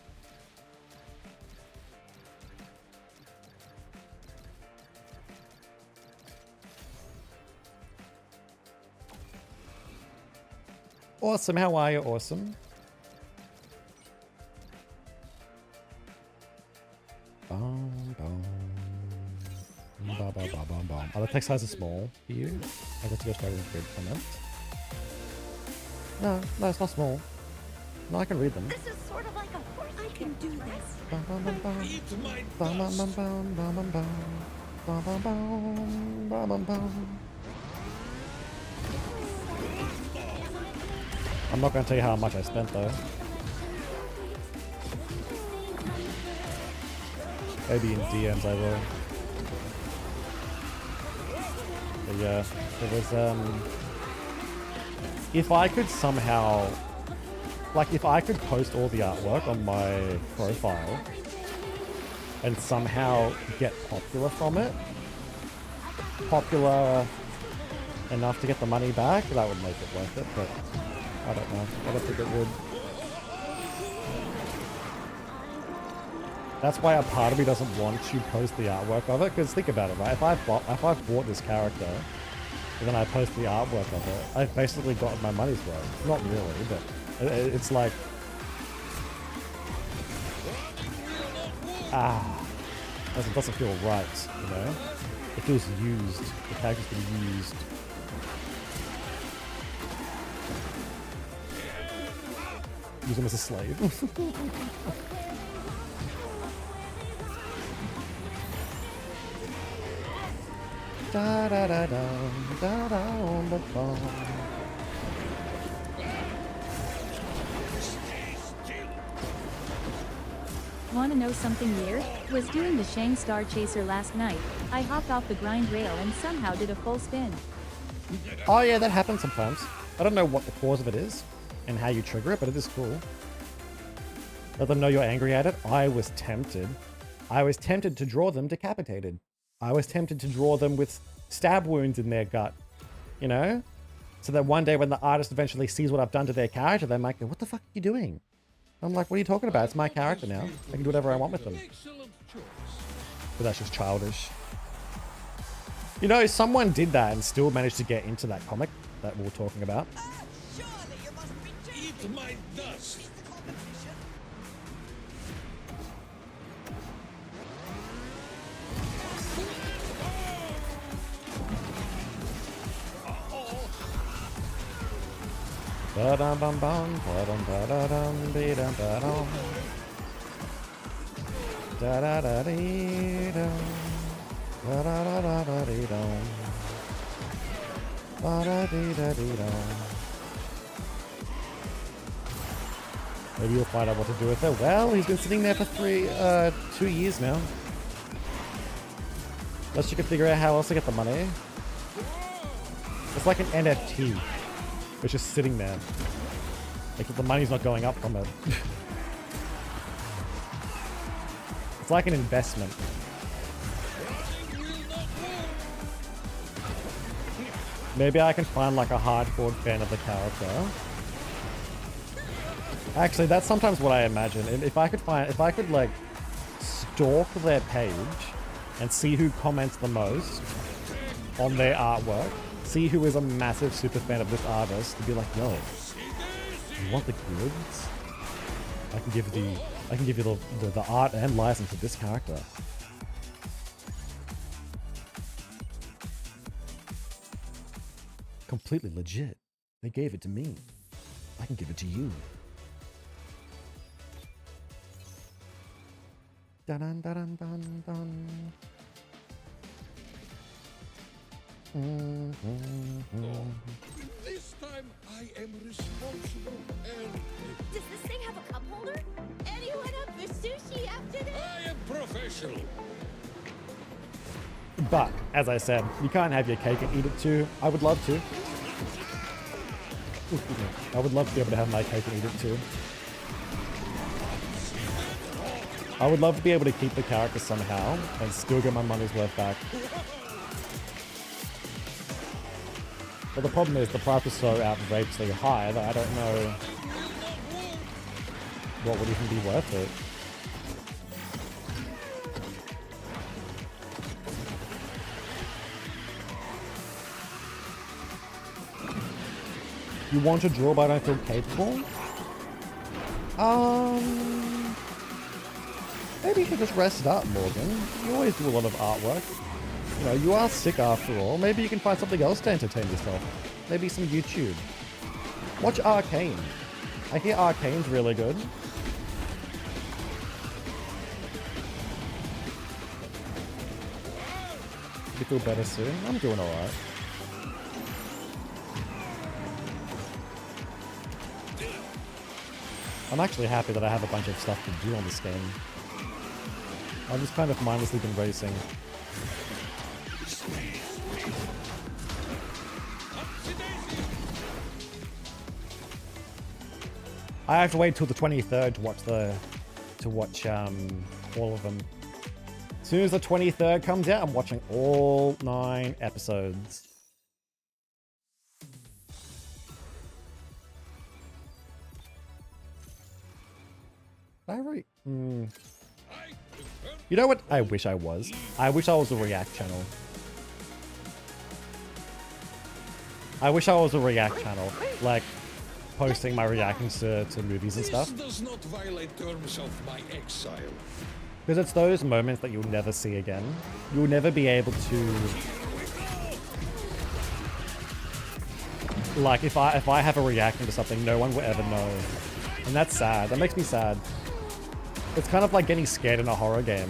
Awesome, how are you? Awesome. Bum, bum. Bum, bum, bum, bum, bum. Oh, the text size is small for you. I got to go straight into grid comments. No, it's not small. No, I can read them. This is sort of like a horse. I can do this. Bum, bum, bum, bum. Eat my Bum, bum, dust. bum, bum, bum, bum, bum, bum, bum, bum, bum, bum. I'm not going to tell you how much I spent though. Maybe in DMs I will. But yeah, it was if I could somehow Like, if I could post all the artwork on my profile and somehow get popular from it, popular enough to get the money back, that would make it worth it, but I don't know. I don't think it would. That's why a part of me doesn't want to post the artwork of it, because think about it, right? If I've bought this character, and then I post the artwork of it, I've basically gotten my money's worth. Not really, but it's like... it doesn't feel right, you know? It feels used. The character's been used. Use him as a slave. Da da da da da da on the phone. Wanna know something weird? Was doing the Shang Star Chaser last night. I hopped off the grind rail and somehow did a full spin. Oh yeah, that happens sometimes. I don't know what the cause of it is and how you trigger it, but it is cool. Let them know you're angry at it. I was tempted. I was tempted to draw them decapitated. I was tempted to draw them with stab wounds in their gut, you know? So that one day when the artist eventually sees what I've done to their character, they might go, what the fuck are you doing? I'm like, what are you talking about? It's my character now. I can do whatever I want with them. But that's just childish. You know, someone did that and still managed to get into that comic that we were talking about. Eat my dust. Ba-dum bum bum, ba-dum ba-da-dum, be-dum ba-dum. Da-da-da-dee-dum. Da-da-da-da-da-dee-dum. Ba-da-dee-da-dee-dum. Maybe you'll find out what to do with it. Well, he's been sitting there for 2 years now. Unless you can figure out how else to get the money. It's like an NFT. It's just sitting there. Like the money's not going up from it. It's like an investment. Maybe I can find like a hardcore fan of the character. Actually, that's sometimes what I imagine. If I could like stalk their page and see who comments the most on their artwork, see who is a massive super fan of this artist, to be like, yo, you want the goods? I can give you the art and license of this character. Completely legit. They gave it to me. I can give it to you. Dun dun dun dun dun. This time I am responsible and... Does this thing have a cup holder? Anyone up for sushi after this? I am professional. But, as I said, you can't have your cake and eat it too. I would love to. I would love to be able to have my cake and eat it too. I would love to be able to keep the character somehow and still get my money's worth back. But the problem is the price is so outrageously high that I don't know what would even be worth it. You want to draw but I don't feel capable? Maybe you should just rest it up, Morgan. You always do a lot of artwork. You know, you are sick after all. Maybe you can find something else to entertain yourself. Maybe some YouTube. Watch Arcane. I hear Arcane's really good. You feel better soon? I'm doing alright. I'm actually happy that I have a bunch of stuff to do on this game. I've just kind of mindlessly been racing. I have to wait till the 23rd to watch all of them. As soon as the 23rd comes out, I'm watching all 9 episodes. You know what I wish I was? I wish I was a React channel. I wish I was a React channel. Like, posting my reactions to movies and stuff. This does not violate terms of my exile. Because it's those moments that you'll never see again. You'll never be able to... Like, if I have a reaction to something, no one will ever know. And that's sad. That makes me sad. It's kind of like getting scared in a horror game.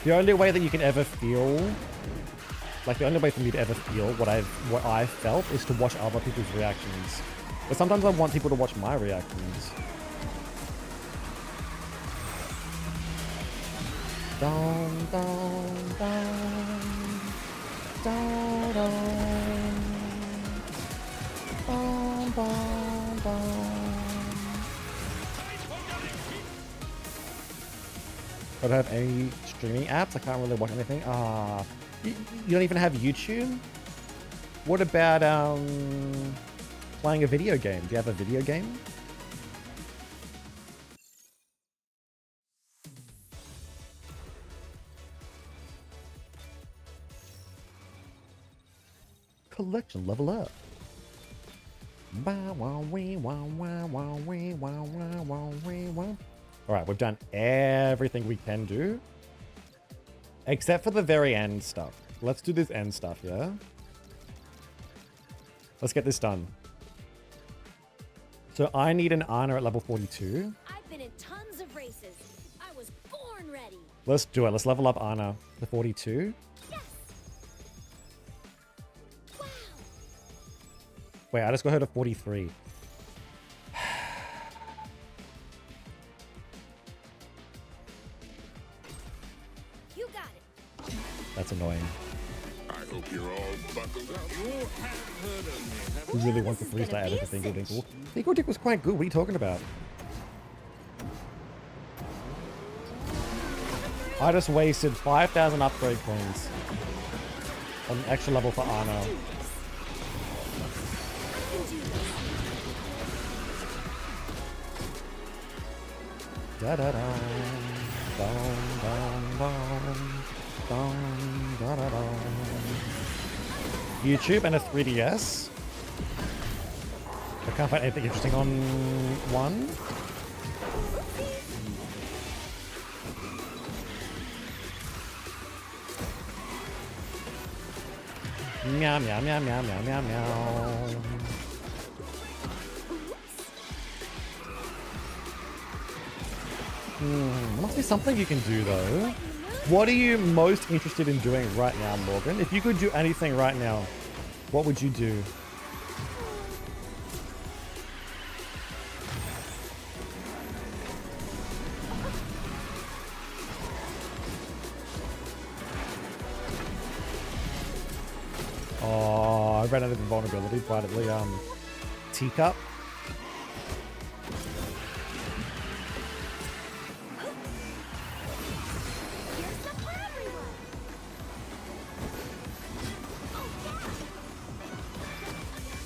The only way that you can ever feel... Like, the only way for me to ever feel what I've felt is to watch other people's reactions. But sometimes I want people to watch my reactions. Dun, dun, dun. Dun, dun. Dun, dun, dun. I don't have any streaming apps. I can't really watch anything. You don't even have YouTube? What about playing a video game? Do you have a video game? Collection level up. Alright, we've done everything we can do. Except for the very end stuff. Let's do this end stuff, yeah? Let's get this done. So I need an Anna at level 42. I've been in tons of races. I was born ready. Let's do it. Let's level up Anna to 42. Yes. Wow. Wait, I just got her to 43. You got it. That's annoying. I hope you're all buckled up. You have heard of me. We really want the 3-star edit for Dingle Dinkle. Dingle Dinkle was quite good. What are you talking about? I just wasted 5,000 upgrade coins on an extra level for Anna. Da da da, dum dum dum, dum da da da. YouTube and a 3DS. I can't find anything interesting on one. Meow meow meow meow meow meow meow. Must be something you can do though. What are you most interested in doing right now, Morgan? If you could do anything right now, what would you do? Oh, I ran out of invulnerability by the teacup.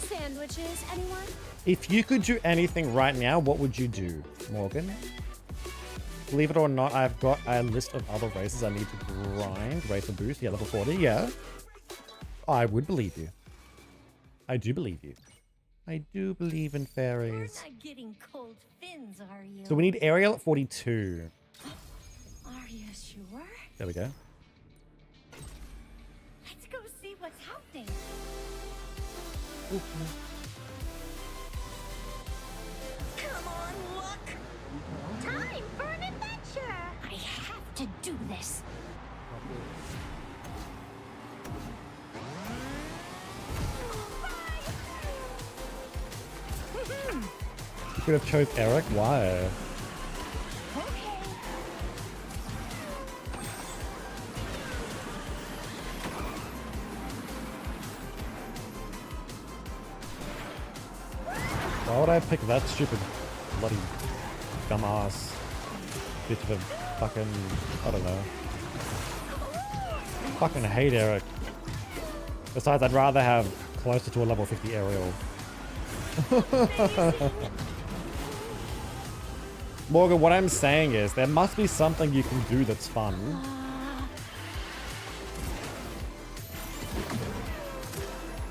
Sandwiches, anyone? If you could do anything right now, what would you do, Morgan? Believe it or not, I've got a list of other races I need to grind. Racer boost, yeah, level 40, yeah. I would believe you. I do believe you. I do believe in fairies. You're not getting cold fins, are you? So we need Ariel at 42. Are you sure? There we go. Let's go see what's happening. Come on, look! Time for an adventure! I have to do this. Could have chose Eric. Why? would I pick that stupid bloody dumbass bit of a fucking, I don't know. Fucking hate Eric. Besides, I'd rather have closer to a level 50 aerial. Morgan, what I'm saying is there must be something you can do that's fun.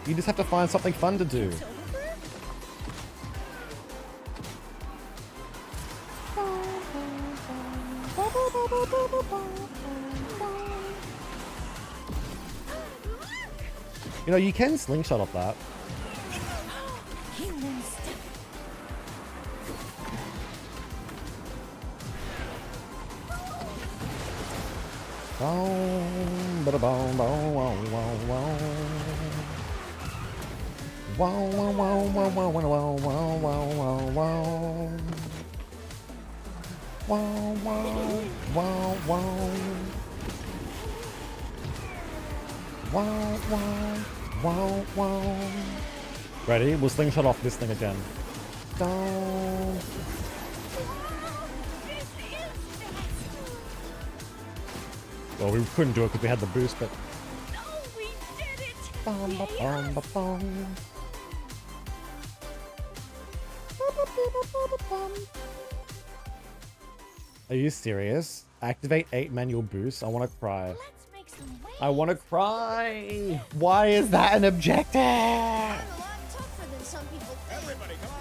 You just have to find something fun to do. You know, you can slingshot up that. Ready? We'll slingshot off this thing again. Well, we couldn't do it because we had the boost, but... We did it! Are you serious? Activate 8 manual boosts? I want to cry. Let's make some waves. I want to cry! Why is that an objective? I'm a lot tougher than some people think. Everybody, come on.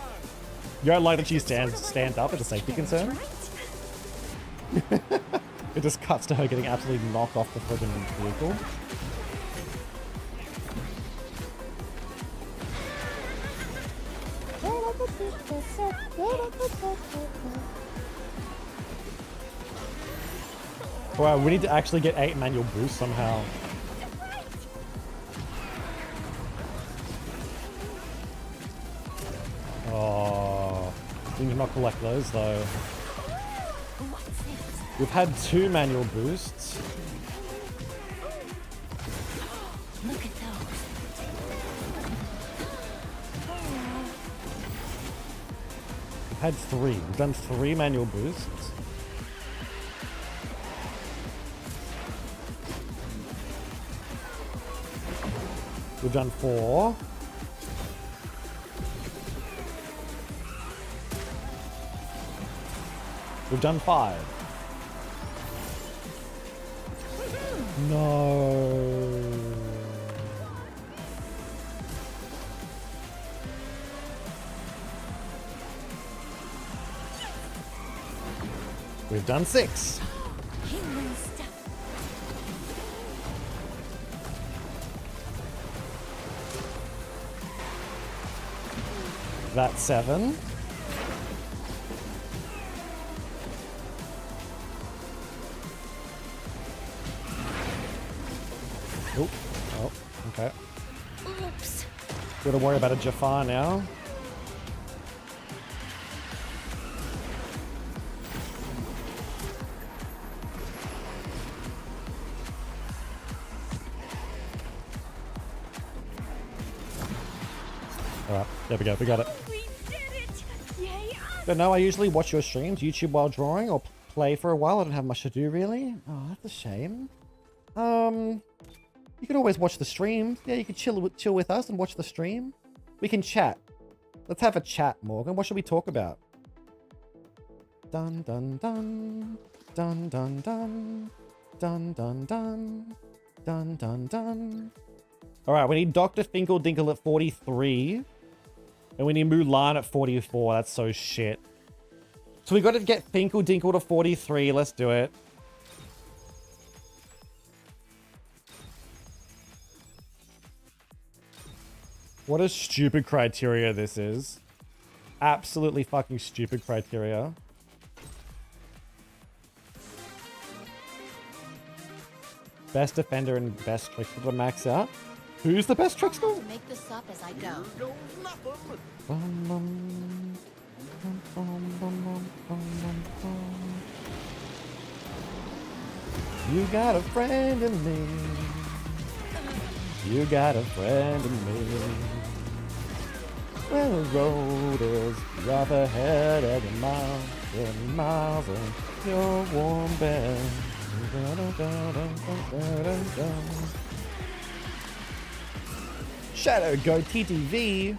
You don't like that she stands up as a safety concern? It just cuts to her getting absolutely knocked off the friggin' vehicle. Wow, we need to actually get 8 manual boosts somehow. Oh, we need to not collect those though. We've had 2 manual boosts. Look at those. We've had 3. We've done 3 manual boosts. We've done 4. We've done 5. No. We've done 6. That's 7. Oh, oh, okay. Oops. Gotta worry about a Jafar now. Alright, there we go, we got it. We did it! Yay! But no, I usually watch your streams, YouTube while drawing, or play for a while. I don't have much to do, really. Oh, that's a shame. You can always watch the stream. Yeah, you can chill with us and watch the stream. We can chat. Let's have a chat, Morgan. What should we talk about? Dun dun dun. Dun dun dun. Dun dun dun. Dun dun dun. Alright, we need Dr. Finkel Dinkle at 43. And we need Mulan at 44. That's so shit. So we got to get Finkel Dinkle to 43. Let's do it. What a stupid criteria this is. Absolutely fucking stupid criteria. Best defender and best trickster to max out. Who's the best trickster? To make this up as I go. You got a friend in me. You got a friend in me. Where the road is rough ahead of your miles in your warm bed. Shadow Goat TTV.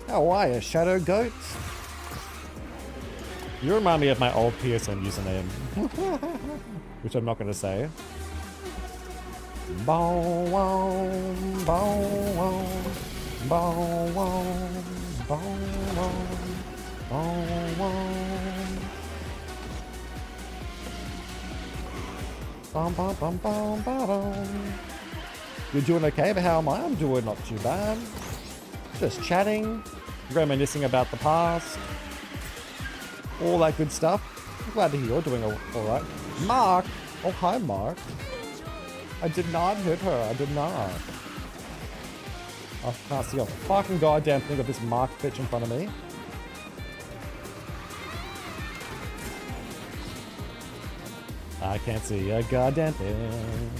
How are you, Shadow Goat? You remind me of my old PSN username, which I'm not going to say. Bow wow, bow wow, bow wow, bow wow, bow wow. Bum bum bum bum bum. You're doing okay, but how am I? I'm doing not too bad. Just chatting, reminiscing about the past, all that good stuff. I'm glad to hear you're doing alright. Mark! Oh, hi, Mark. I did not hit her. I did not. I can't see a fucking goddamn thing of this Mark bitch in front of me. I can't see a goddamn thing.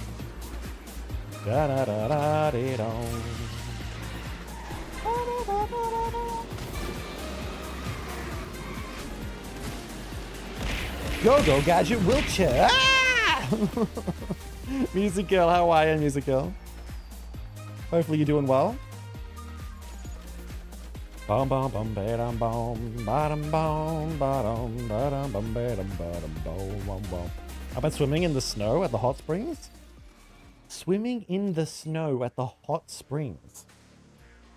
Da da da da dee dong. Go gadget wheelchair. Ah! Music girl, how are you, music girl? Hopefully you're doing well. Bum bum bum ba-dum bum ba-dum bum ba-dum ba-dum bum ba-dum ba-dum bum bum bum. I've been swimming in the snow at the hot springs. Swimming in the snow at the hot springs.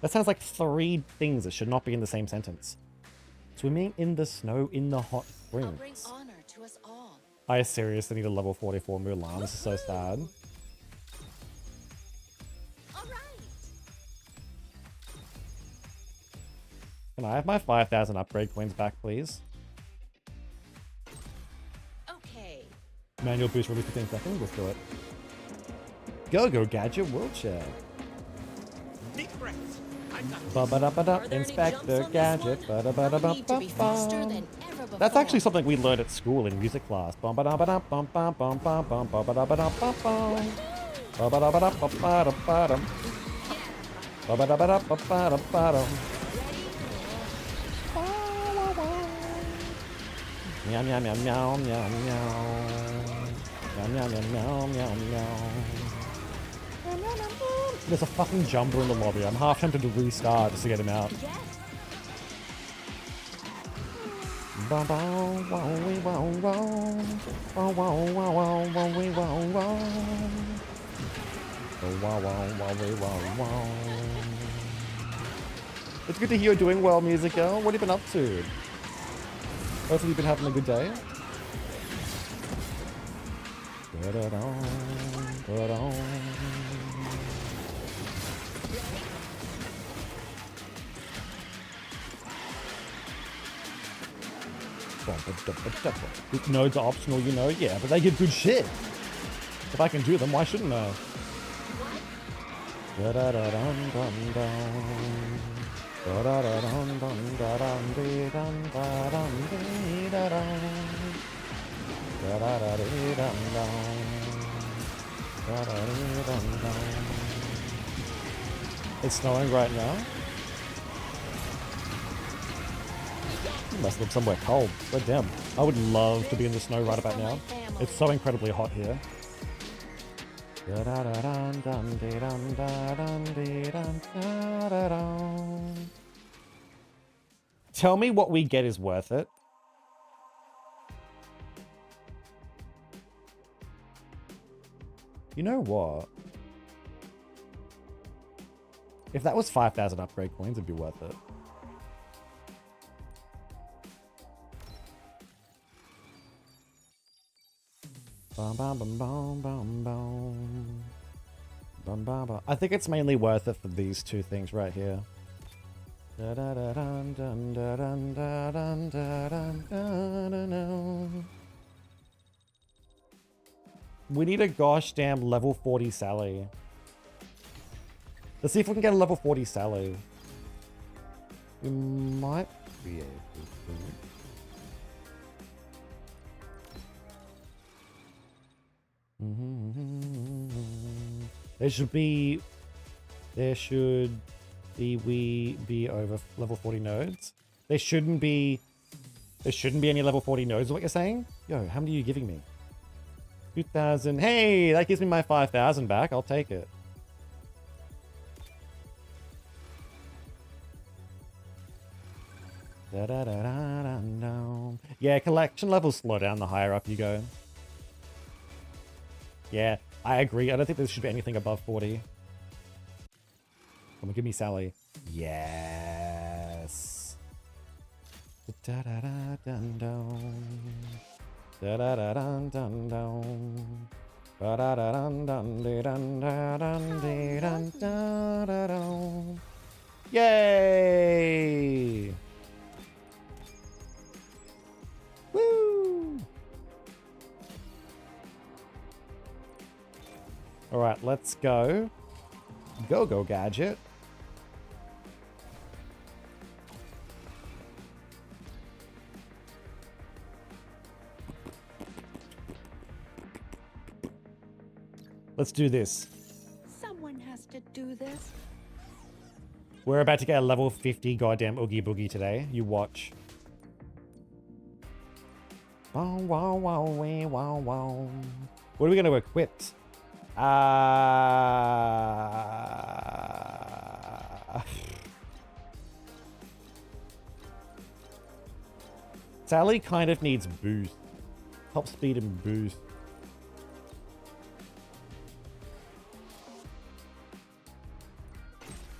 That sounds like 3 things that should not be in the same sentence. Swimming in the snow in the hot springs. I'll bring honor to us all. I seriously need a level 44 Mulan. This is so sad. All right. Can I have my 5,000 upgrade coins back, please? Okay. Manual boost release 15 seconds. Let's do it. Go gadget wheelchair. Deep breaths. Ba-ba-da-ba-da, Inspector Gadget. Ba-da-ba-da-ba-ba-bum. That's actually something we learned at school in music class. Bum-ba-da-ba-da-bum-bum-bum-bum, ba-ba-da-ba-da-ba-bum. Ba-ba-da-ba-da-ba-ba-da-ba-dum. Ba-ba-da-ba-da-ba-ba-da-ba-dum. Meow meow meow meow meow meow. Meow meow meow meow meow meow. There's a fucking jumper in the lobby. I'm half tempted to restart just to get him out. Bow bow wow wee wow wow. Wow wow wow wow wow wee wow wow. Oh wow wow wow wee wow wow. It's good to hear you're doing well, music girl. What have you been up to? Hopefully you've been having a good day. Da-da-dum, da-dum. Nodes are optional, you know? Yeah, but they give good shit. If I can do them, why shouldn't I? It's snowing right now. You must live somewhere cold. God damn. I would love to be in the snow right about now. It's so incredibly hot here. Tell me what we get is worth it. You know what? If that was 5,000 upgrade coins, it'd be worth it. Bum, bum, bum, bum, bum, bum. Bum, bum, bum. I think it's mainly worth it for these 2 things right here. Da, da, da, dun, dun, da, dun, da, dun, da, dun, da, da, da. We need a gosh damn level 40 Sally. Let's see if we can get a level 40 Sally. We might be able to. There should We be over level 40 nodes? There shouldn't be any level 40 nodes, is what you're saying? Yo, how many are you giving me? 2,000. Hey, that gives me my 5,000 back. I'll take it. Yeah, collection levels slow down the higher up you go. Yeah, I agree. I don't think there should be anything above 40. Come on, give me Sally. Yes. Yay! Woo! All right, let's go. Go gadget. Let's do this. Someone has to do this. We're about to get a level 50 goddamn Oogie Boogie today. You watch. Wow, wow, wow, wow, wow. What are we going to equip? Sally kind of needs boost. Top speed and boost.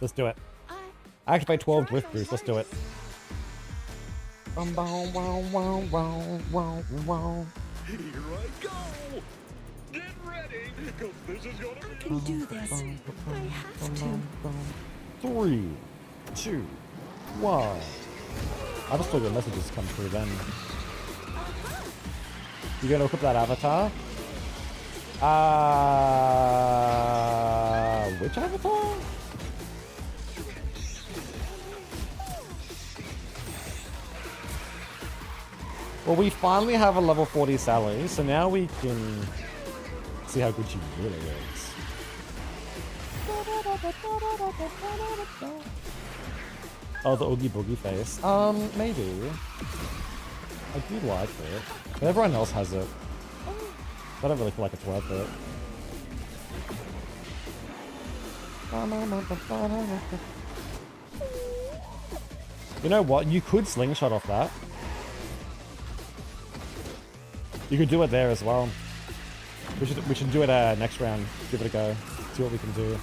Let's do it. Activate 12 Drift Boost. Let's do it. Here I go! Get ready, because this is gonna be... I can do this. I have to. 3, 2, 1. I just saw your messages come through then. You gonna equip that avatar? Which avatar? Well, we finally have a level 40 Sally, so now we can see how good she really is. Oh, the Oogie Boogie face. Maybe. I do like it. But everyone else has it. I don't really feel like it's worth it. You know what? You could slingshot off that. You could do it there as well. We should do it next round. Give it a go. See what we can do.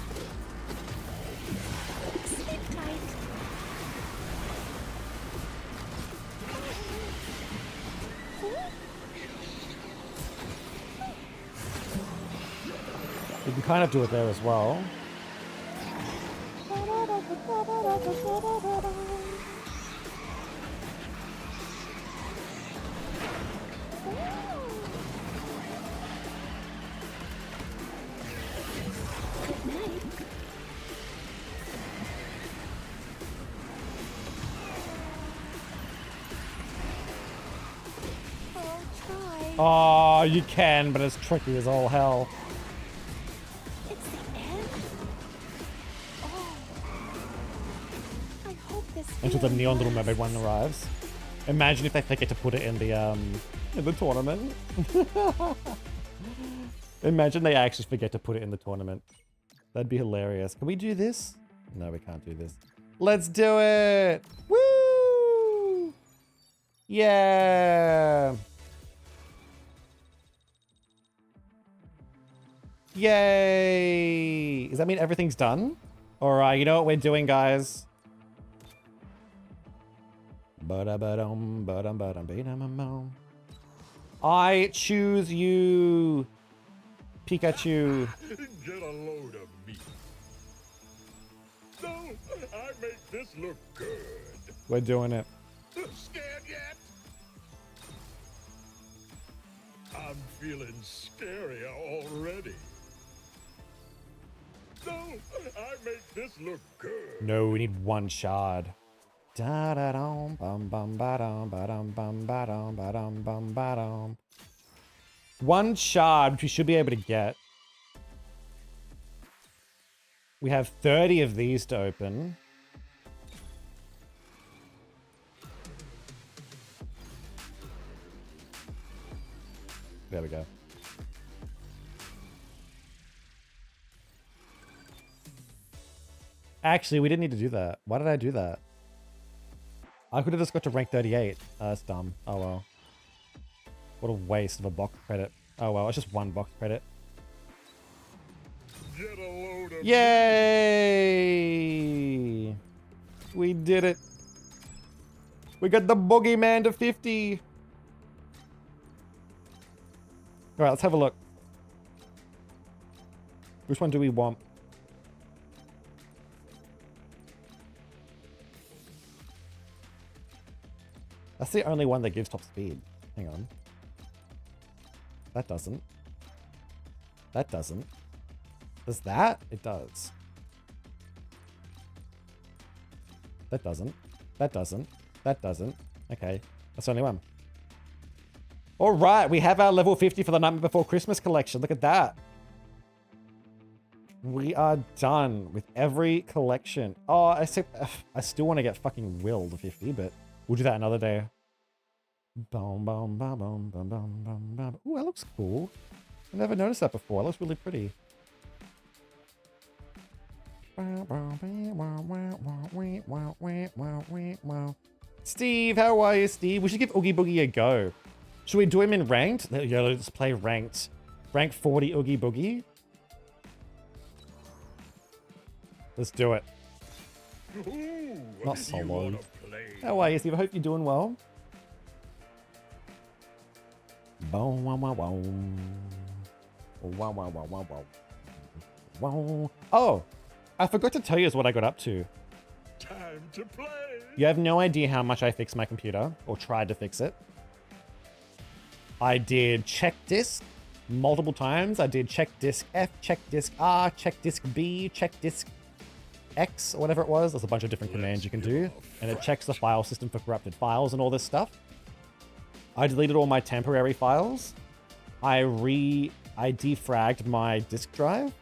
Sleep tight. You can kind of do it there as well. Oh, you can, but it's tricky as all hell. It's the end. Oh. I hope this Until the feeling Neon Little lasts. Mermaid one arrives. Imagine if they forget to put it in the tournament. Imagine they actually forget to put it in the tournament. That'd be hilarious. Can we do this? No, we can't do this. Let's do it! Woo! Yeah! Yay! Does that mean everything's done? Or, you know what we're doing, guys? I choose you, Pikachu. Get a load of me. So, I make this look good. We're doing it. Scared yet? I'm feeling scarier already. So, I make this look good. No, we need one shard. Da da dum bum bum ba dum ba dum bum ba dum ba dum bum ba dum. One shard, which we should be able to get. We have 30 of these to open. There we go. Actually, we didn't need to do that. Why did I do that? I could have just got to rank 38. That's dumb. Oh well. What a waste of a box credit. Oh well, it's just one box credit. Get a load of Yay! We did it. We got the boogeyman to 50. All right, let's have a look. Which one do we want? That's the only one that gives top speed. Hang on. That doesn't. That doesn't. Does that? It does. That doesn't. That doesn't. That doesn't. Okay. That's the only one. All right. We have our level 50 for the Nightmare Before Christmas collection. Look at that. We are done with every collection. Oh, except I still want to get fucking Will to 50, but we'll do that another day. Boom, boom, boom, boom, boom, boom, boom, boom. Ooh, that looks cool. I never noticed that before. It looks really pretty. Steve, how are you, Steve? We should give Oogie Boogie a go. Should we do him in ranked? Yeah, let's play ranked. Rank 40 Oogie Boogie. Let's do it. Ooh, Not solo. How are you, Steve? I hope you're doing well. Boom, wow, wow, wow. Wow, wow, wow, wow, wow. Wow. Oh, I forgot to tell you what I got up to. Time to play. You have no idea how much I fixed my computer, or tried to fix it. I did check disk multiple times. I did check disk F, check disk R, check disk B, check disk X, or whatever it was. There's a bunch of different commands you can do, and it checks the file system for corrupted files and all this stuff. I deleted all my temporary files. I defragged my disk drive.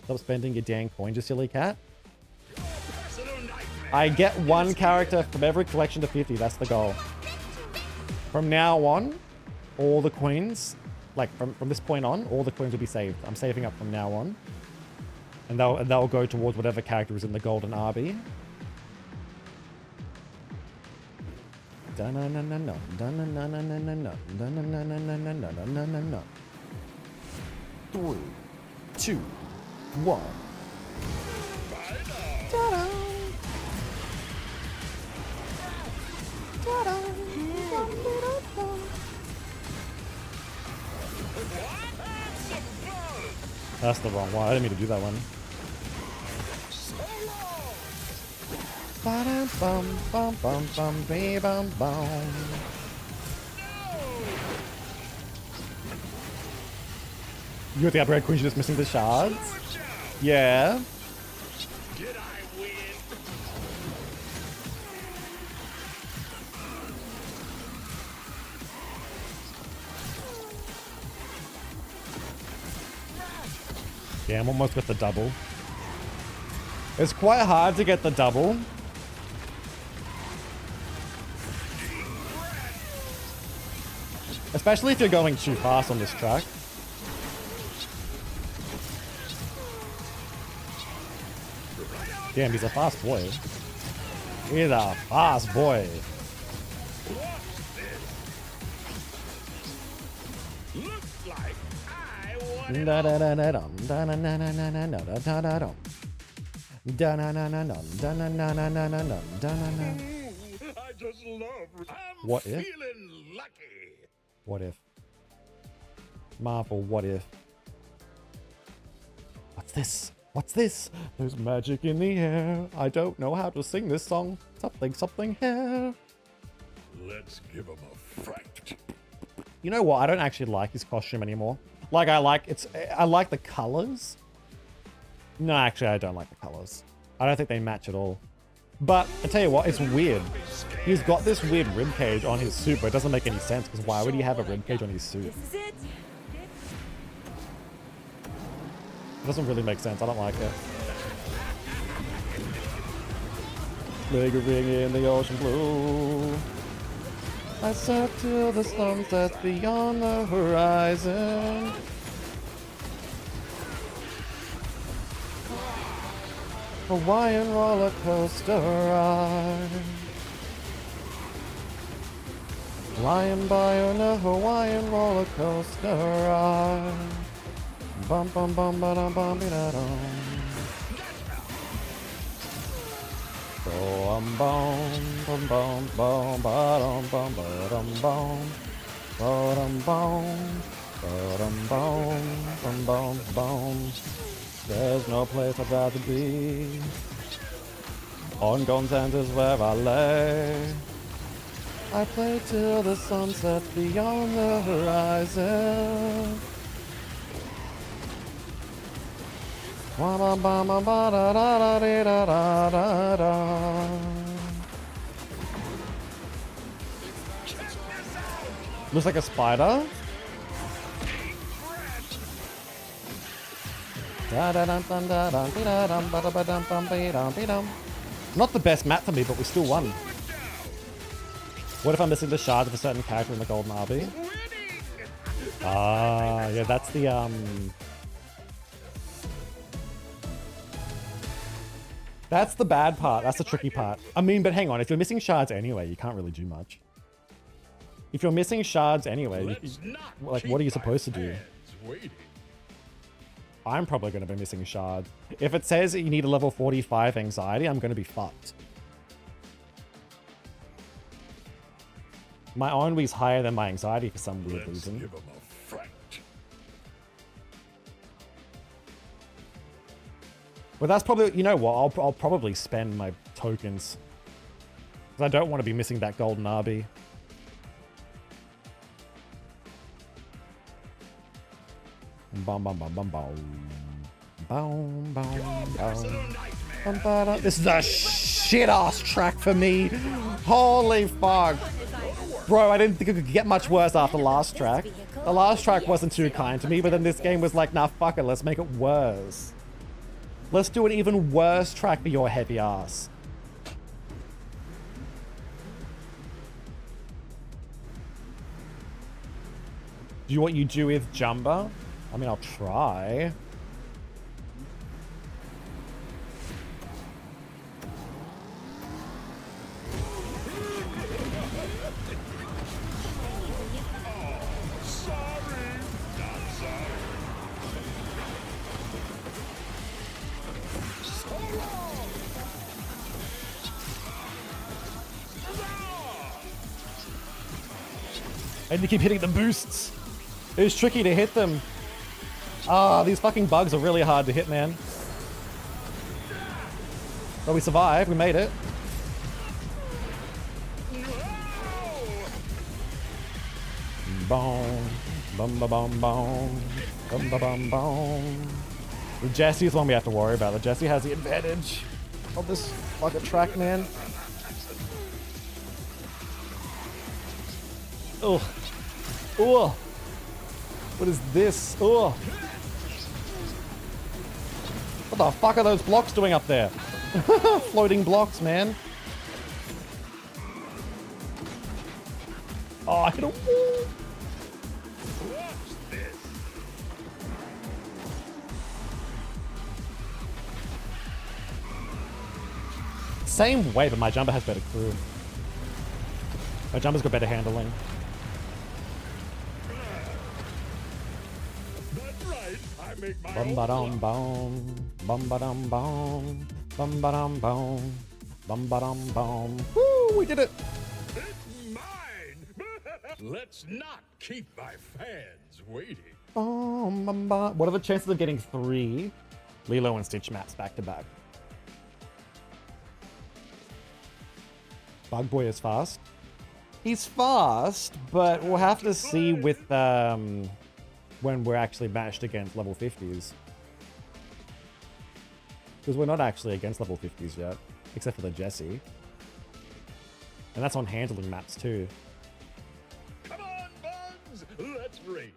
Stop spending your dang coins, you silly cat. I get one character from every collection to 50. That's the goal. From now on, all the coins, like from this point on, all the coins will be saved. I'm saving up from now on. And they'll go towards whatever character is in the golden RB. Three, two, one. Ta-da! Ta-da! That's the wrong one. I didn't mean to do that one. Ba-dum, bum, bum, bum, bum, bee, bum, bum. You got the upgrade queen, you're just missing the shards? Yeah. Did I win? Damn, almost got the double. It's quite hard to get the double. Especially if you're going too fast on this track. Damn, he's a fast boy. He's a fast boy. Looks like I won. Da da da da dum da na na na na na na da da da dum. Da na na na na da na na na na na na da na na. I just love. I'm What if? feeling lucky. What if? Marvel, what if? What's this? What's this? There's magic in the air. I don't know how to sing this song. Something, something here. Let's give him a fright. You know what? I don't actually like his costume anymore. Like, I like the colors. No, actually, I don't like the colors. I don't think they match at all. But I tell you what, it's weird. He's got this weird ribcage on his suit, but it doesn't make any sense because why would he have a ribcage on his suit? This is it. It doesn't really make sense. I don't like it. Lingering in the ocean blue. I surf till the sun sets beyond the horizon. Hawaiian roller coaster ride. Flying by on a Hawaiian roller coaster ride. Bum bum bum ba dum bum da dum. Bum bum bum bum ba dum bum ba dum bum ba dum bum bum. There's no place I'd rather be. On Gonzans is where I lay. I play till the sun sets beyond the horizon. Looks like a spider. Not the best map for me, but we still won. What if I'm missing the shards of a certain character in the Golden RB? Ah, yeah, that's the that's the bad part. That's the tricky part. I mean, but hang on. If you're missing shards anyway, you can't really do much. If you're missing shards anyway, like, what are you supposed to do? I'm probably going to be missing shards. If it says that you need a level 45 anxiety, I'm going to be fucked. My envy's higher than my anxiety for some weird reason. Give him a fright. Well, that's probably, you know what, I'll probably spend my tokens. Because I don't want to be missing that golden RB. Bum bum bum bum bum. Boom, boom, boom. This is a shit-ass track for me. Holy fuck. Bro, I didn't think it could get much worse after the last track. The last track wasn't too kind to me, but then this game was like, nah, fuck it, let's make it worse. Let's do an even worse track for your heavy ass. Do what you do with Jumba? I mean, I'll try. And you keep hitting the boosts. It was tricky to hit them. Ah, these fucking bugs are really hard to hit, man. But we survived. We made it. Boom. Bum ba bum bum. Bum ba bum bum. The Jessie is the one we have to worry about. The Jessie has the advantage of this fucking track, man. Ugh. Ugh. What is this? Ugh. What the fuck are those blocks doing up there? Floating blocks, man. Oh, I hit a wall. Same way, but my jumper has better crew. My jumper's got better handling. Bum ba dum bum, bum ba dum bum, bum ba dum bum, bum ba dum bum. Woo! We did it. It's mine. Let's not keep my fans waiting. Bum, bum, bum. What are the chances of getting 3 Lilo and Stitch maps back to back? Bug Boy is fast. He's fast, but we'll have to see with when we're actually matched against level 50s. Because we're not actually against level 50s yet, except for the Jessie. And that's on handling maps too. Come on, bugs, let's race.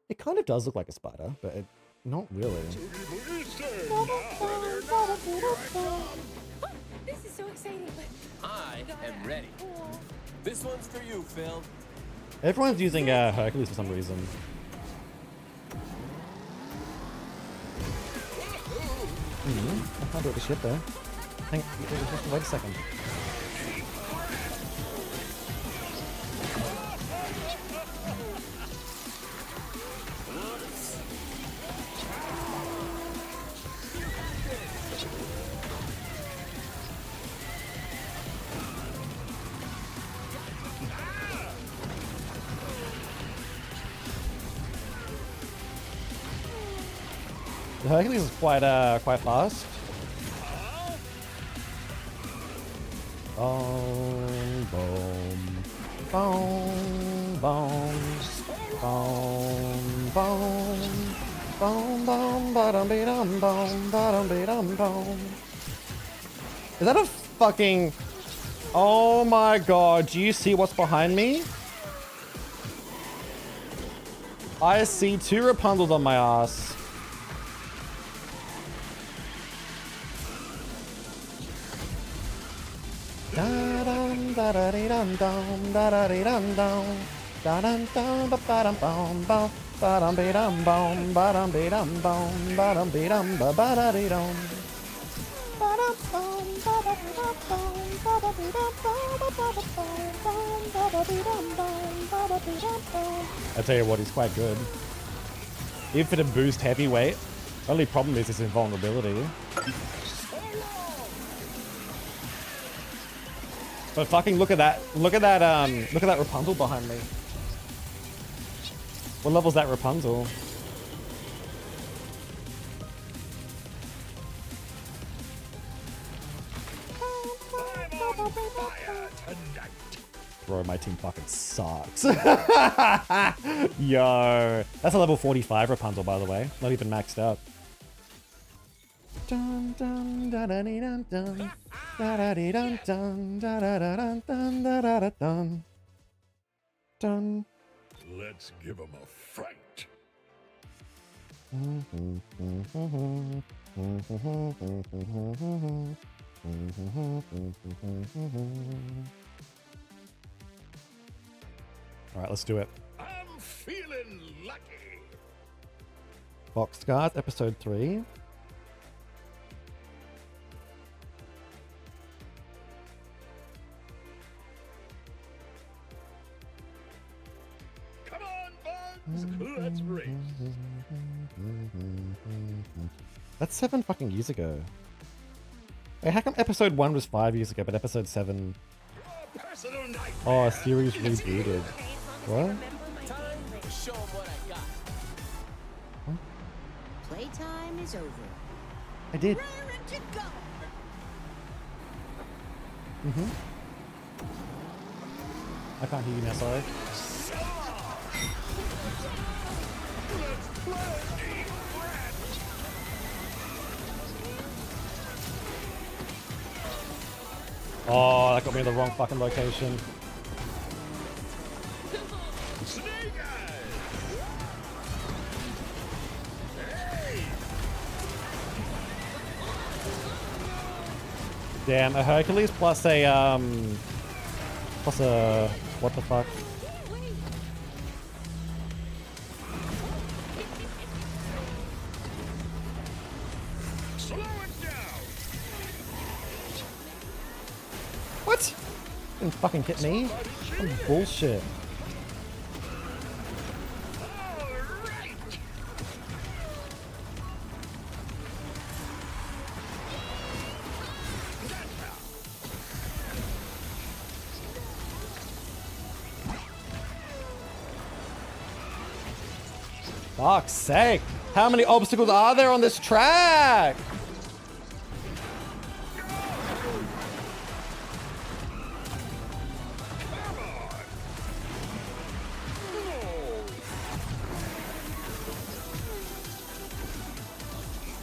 It kind of does look like a spider, but not really. This is so exciting, but I am ready. This one's for you, Phil. Everyone's using Hercules for some reason. I can't do it with shit though. Wait a second. The Hercules is quite fast. Boom, boom, boom, boom, boom, boom, boom, boom, ba-dum, be-dum, boom, ba-dum, be-dum, boom. Is that a fucking... Oh my god, do you see what's behind me? I see 2 Rapunzels on my ass. Da-dum, da-da-dee-dum-dum, da-da-dee-dum-dum, da-dum-dum, ba-ba-dum-bum-bum, ba-dum-be-dum-bum, ba-dum-be-dum-bum, ba-dum-be-dum, ba-ba-da-dee-dum. Ba-dum-bum, ba-da-dee-dum-bum, ba-da-dee-dum-bum, ba-ba-dum-bum, ba-da-dee-dum-bum, ba-da-dee-dum-bum. I tell you what, he's quite good. If it'd boost heavyweight, only problem is his invulnerability. But fucking look at that Rapunzel behind me. What level's that Rapunzel? Bro, my team fucking sucks. Yo. That's a level 45 Rapunzel, by the way. Not even maxed out. Dun dun da da dee dun dun da da dee dun dun da da da dun dun da da da dun dun. Let's give him a fright. All right, let's do it. I'm feeling lucky. Boxcars, episode 3. Come on, Bugs. Let's race. That's 7 fucking years ago. Wait, how come episode 1 was 5 years ago, but episode 7... Oh, a series rebooted. What? Time to show 'em what I got. What? Playtime is over. I did. Raring to go. I can't hear you now, sorry. Oh, that got me in the wrong fucking location. Damn, a Hercules plus a what the fuck? Slow it down. What? Didn't fucking hit me. Some bullshit. Fuck's sake! How many obstacles are there on this track?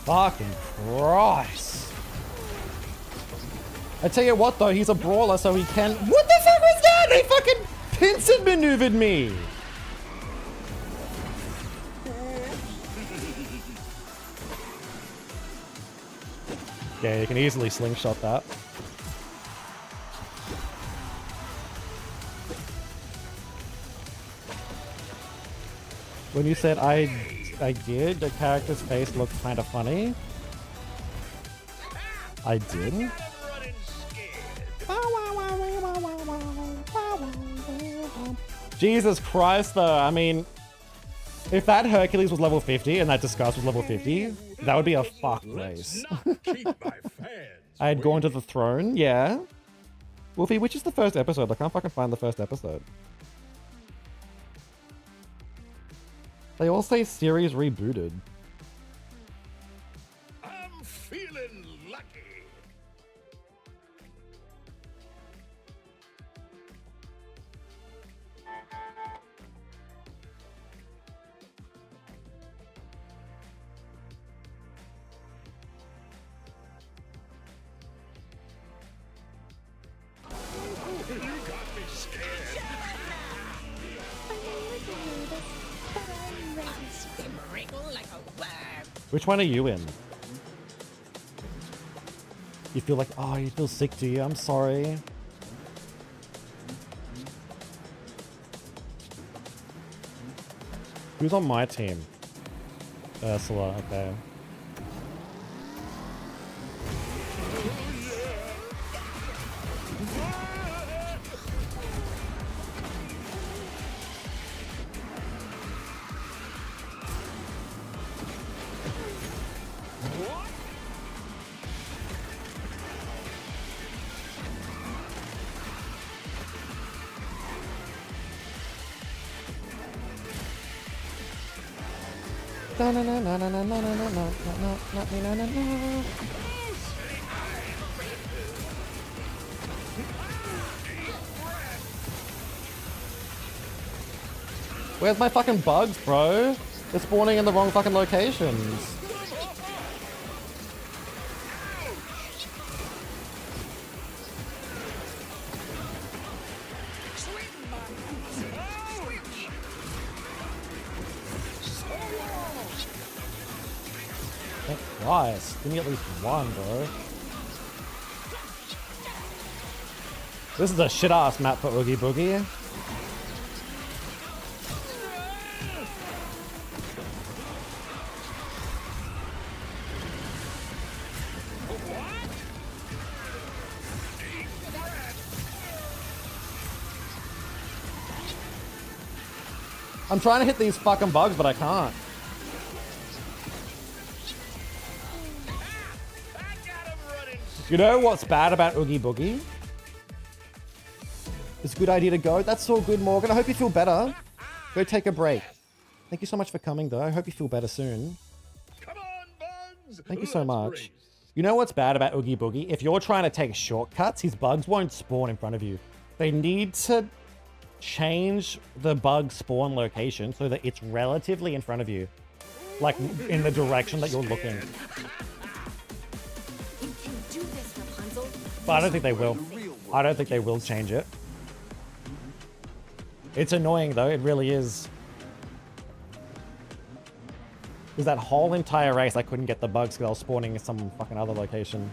Fucking Christ. I tell you what though, he's a brawler so he can... What the fuck was that? They fucking pincer maneuvered me! Yeah, you can easily slingshot that. When you said I did, the character's face looked kind of funny. I did? Jesus Christ, though. I mean, if that Hercules was level 50 and that Disgust was level 50, that would be a fuck race. I had gone to the throne, yeah. Wolfie, which is the first episode? I can't fucking find the first episode. They all say series rebooted. I'm feeling lucky. You got me scared. Which one are you in? You feel like, oh, you feel sick, do you? I'm sorry. Who's on my team? Ursula, okay. Where's my fucking bugs, bro? They're spawning in the wrong fucking locations. Christ, give me at least one, bro. This is a shit-ass map for Oogie Boogie. I'm trying to hit these fucking bugs, but I can't. You know what's bad about Oogie Boogie? It's a good idea to go. That's all good, Morgan. I hope you feel better. Go take a break. Thank you so much for coming, though. I hope you feel better soon. Come on, bugs. Thank you so much. You know what's bad about Oogie Boogie? If you're trying to take shortcuts, his bugs won't spawn in front of you. They need to change the bug spawn location so that it's relatively in front of you. Like, in the direction that you're looking. But I don't think they will. I don't think they will change it. It's annoying though, it really is. Because that whole entire race I couldn't get the bugs because I was spawning in some fucking other location.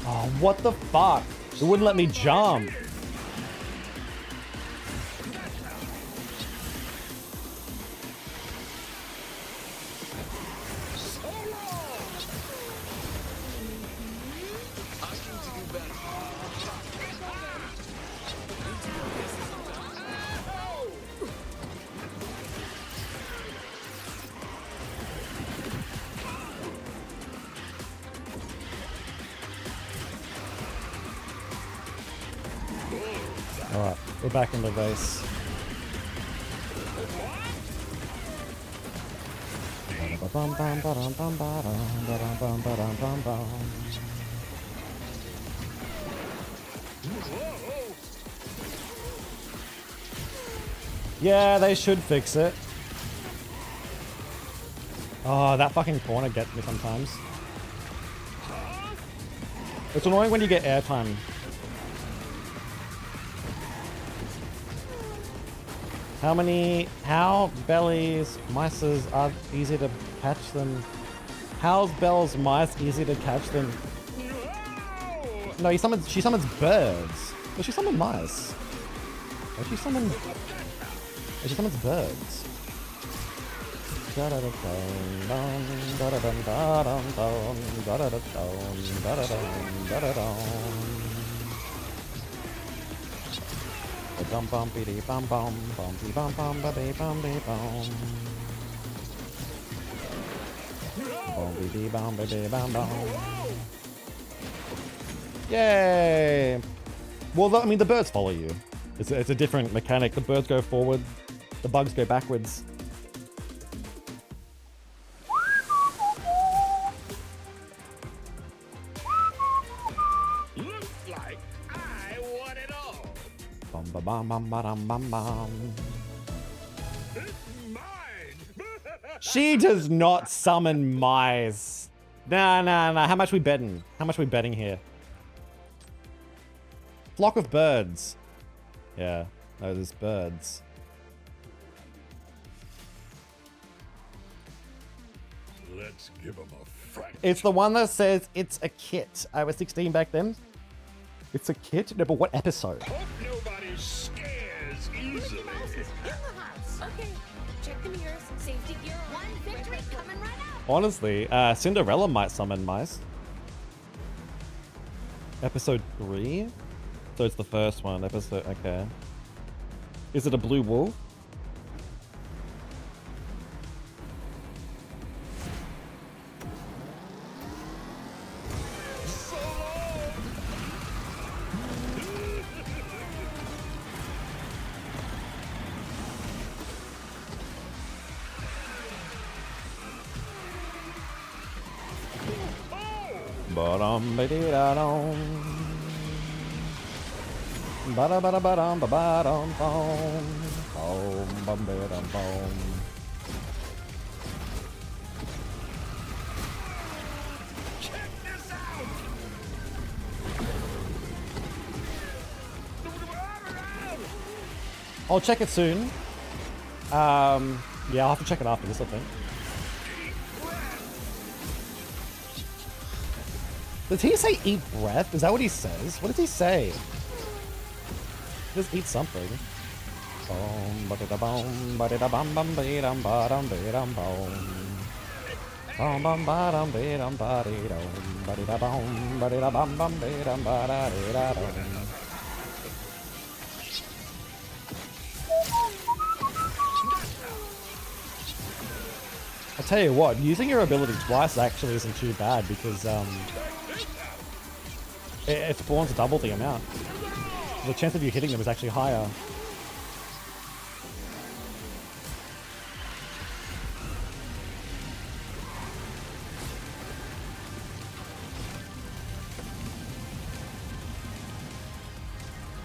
Oh, what the fuck? It wouldn't let me jump. Alright, we're back in the race. Yeah, they should fix it. Oh, that fucking corner gets me sometimes. It's annoying when you get airtime. How bellies mices are easy to catch them? How's Belle's mice easy to catch them? No, she summons birds. But she summoned mice. Oh, she summons birds. Bum bum biddy bum bum bum bum bum ba bum bum bum bum bum. Yay! Well, I mean, the birds follow you. It's a different mechanic. The birds go forward, the bugs go backwards. Looks like I want it all. Bum ba bum bum ba dum bum bum. It's mine. She does not summon mice. Nah. How much we betting? How much we betting here? Flock of birds. Yeah, no, there's birds. Let's give him a fright. It's the one that says it's a kit. I was 16 back then. It's a kit? No, but what episode? Hope nobody scares easily. In the house. Okay, check the mirrors. Safety gear on. One victory coming right up. Honestly, Cinderella might summon mice. Episode 3? So it's the first one. Episode, okay. Is it a blue wolf? Ba-dum-ba-dee-da-dum. Ba-da-ba-da-ba-dum-ba-ba-dum-bum. Bum-bum-ba-dum-bum. Check this out. I'll check it soon. Yeah, I'll have to check it after this, I think. Does he say eat breath? Is that what he says? What does he say? Just eat something. Boom, ba-da-da-boom, ba-da-da-bum-bum, ba-dum, ba-dum, ba-dum, boom. Bum, bum, ba-dum, ba-dum, ba-dee-dum, ba-dee-da-bum, ba-dee-da-bum-bum, ba-dum, ba-da-dee-da-dum. I tell you what, using your ability twice actually isn't too bad because it spawns double the amount. The chance of you hitting them is actually higher.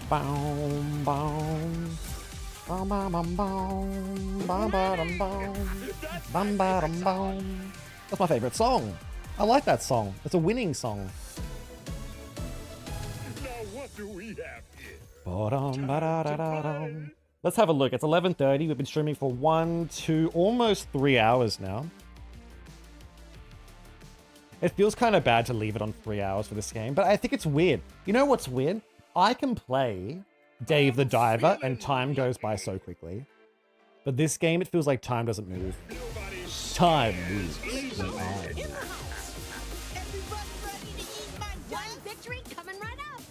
Boom, boom. Bum, bum, bum, bum. Bum, ba-dum, bum. Bum, ba-dum, bum. That's my favorite song. I like that song. It's a winning song. Now what do we have here? Ba-dum, ba-da-da-da-dum. Let's have a look. It's 11:30. We've been streaming for 1, 2, almost 3 hours now. It feels kind of bad to leave it on 3 hours for this game, but I think it's weird. You know what's weird? I can play Dave the Diver and time goes by so quickly. But this game, it feels like time doesn't move. Time moves. In the house. Everybody ready to eat my one victory coming right up.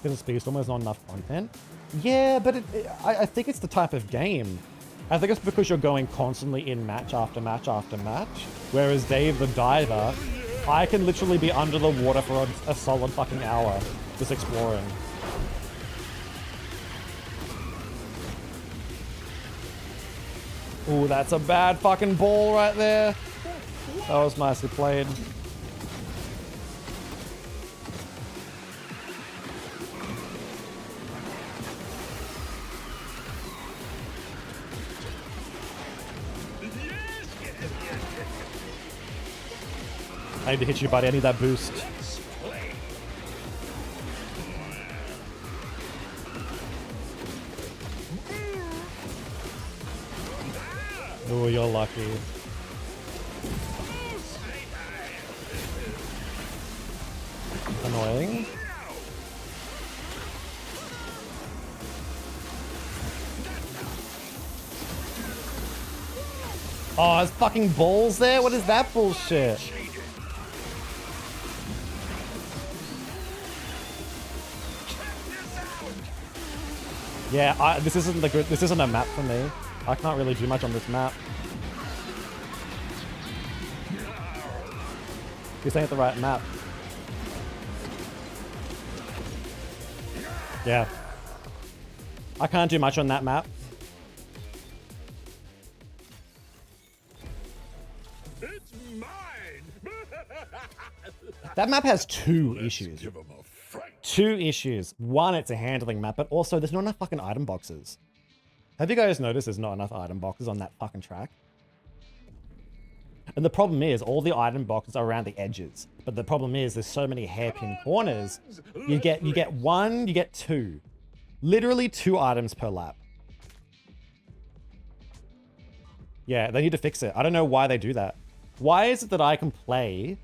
Because it's almost not enough content. Yeah, but I think it's the type of game. I think it's because you're going constantly in match after match after match. Whereas Dave the Diver, I can literally be under the water for a solid fucking hour just exploring. Ooh, that's a bad fucking ball right there. That was nicely played. I need to hit you, buddy. I need that boost. Oh, you're lucky. Annoying. Oh, there's fucking balls there? What is that bullshit? Yeah, this isn't a map for me. I can't really do much on this map. This ain't the right map. Yeah. I can't do much on that map. It's mine. That map has two issues. Two issues. One, it's a handling map, but also there's not enough fucking item boxes. Have you guys noticed there's not enough item boxes on that fucking track? And the problem is all the item boxes are around the edges. But the problem is there's so many hairpin corners. You get one, you get two. Literally 2 items per lap. Yeah, they need to fix it. I don't know why they do that. Why is it that I can play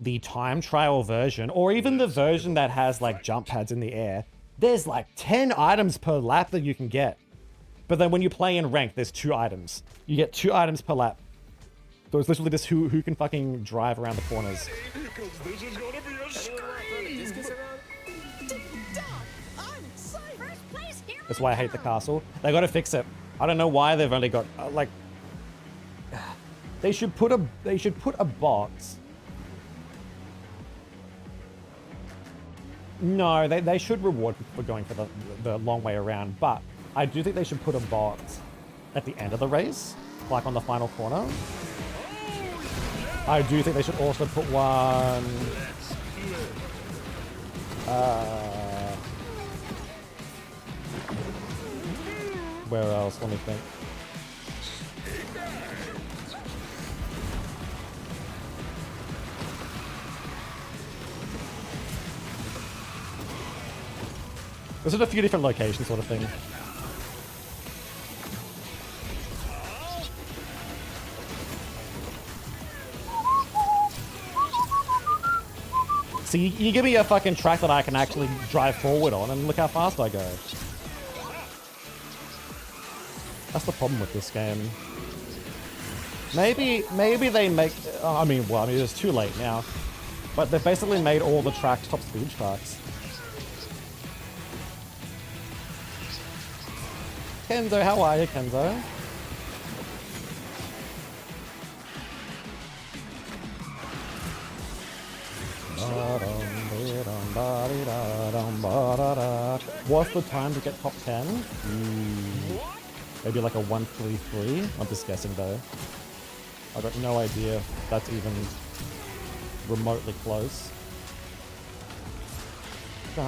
the time trial version, or even the version that has like jump pads in the air? There's like 10 items per lap that you can get. But then when you play in ranked, there's 2 items. You get 2 items per lap. So it's literally just who can fucking drive around the corners. This is gonna be a scream. That's why I hate the castle. They gotta fix it. I don't know why they've only got like. They should put a box. No, they should reward people for going for the long way around, but I do think they should put a box at the end of the race, like on the final corner. I do think they should also put one. Where else? Let me think. There's a few different locations, sort of thing. So you give me a fucking track that I can actually drive forward on, and look how fast I go. That's the problem with this game. Maybe they make. I mean, it's too late now. But they've basically made all the tracks top speed tracks. Kenzo, how are you, Kenzo? What's the time to get top 10? Maybe like a 133? I'm just guessing though. I've got no idea if that's even remotely close. You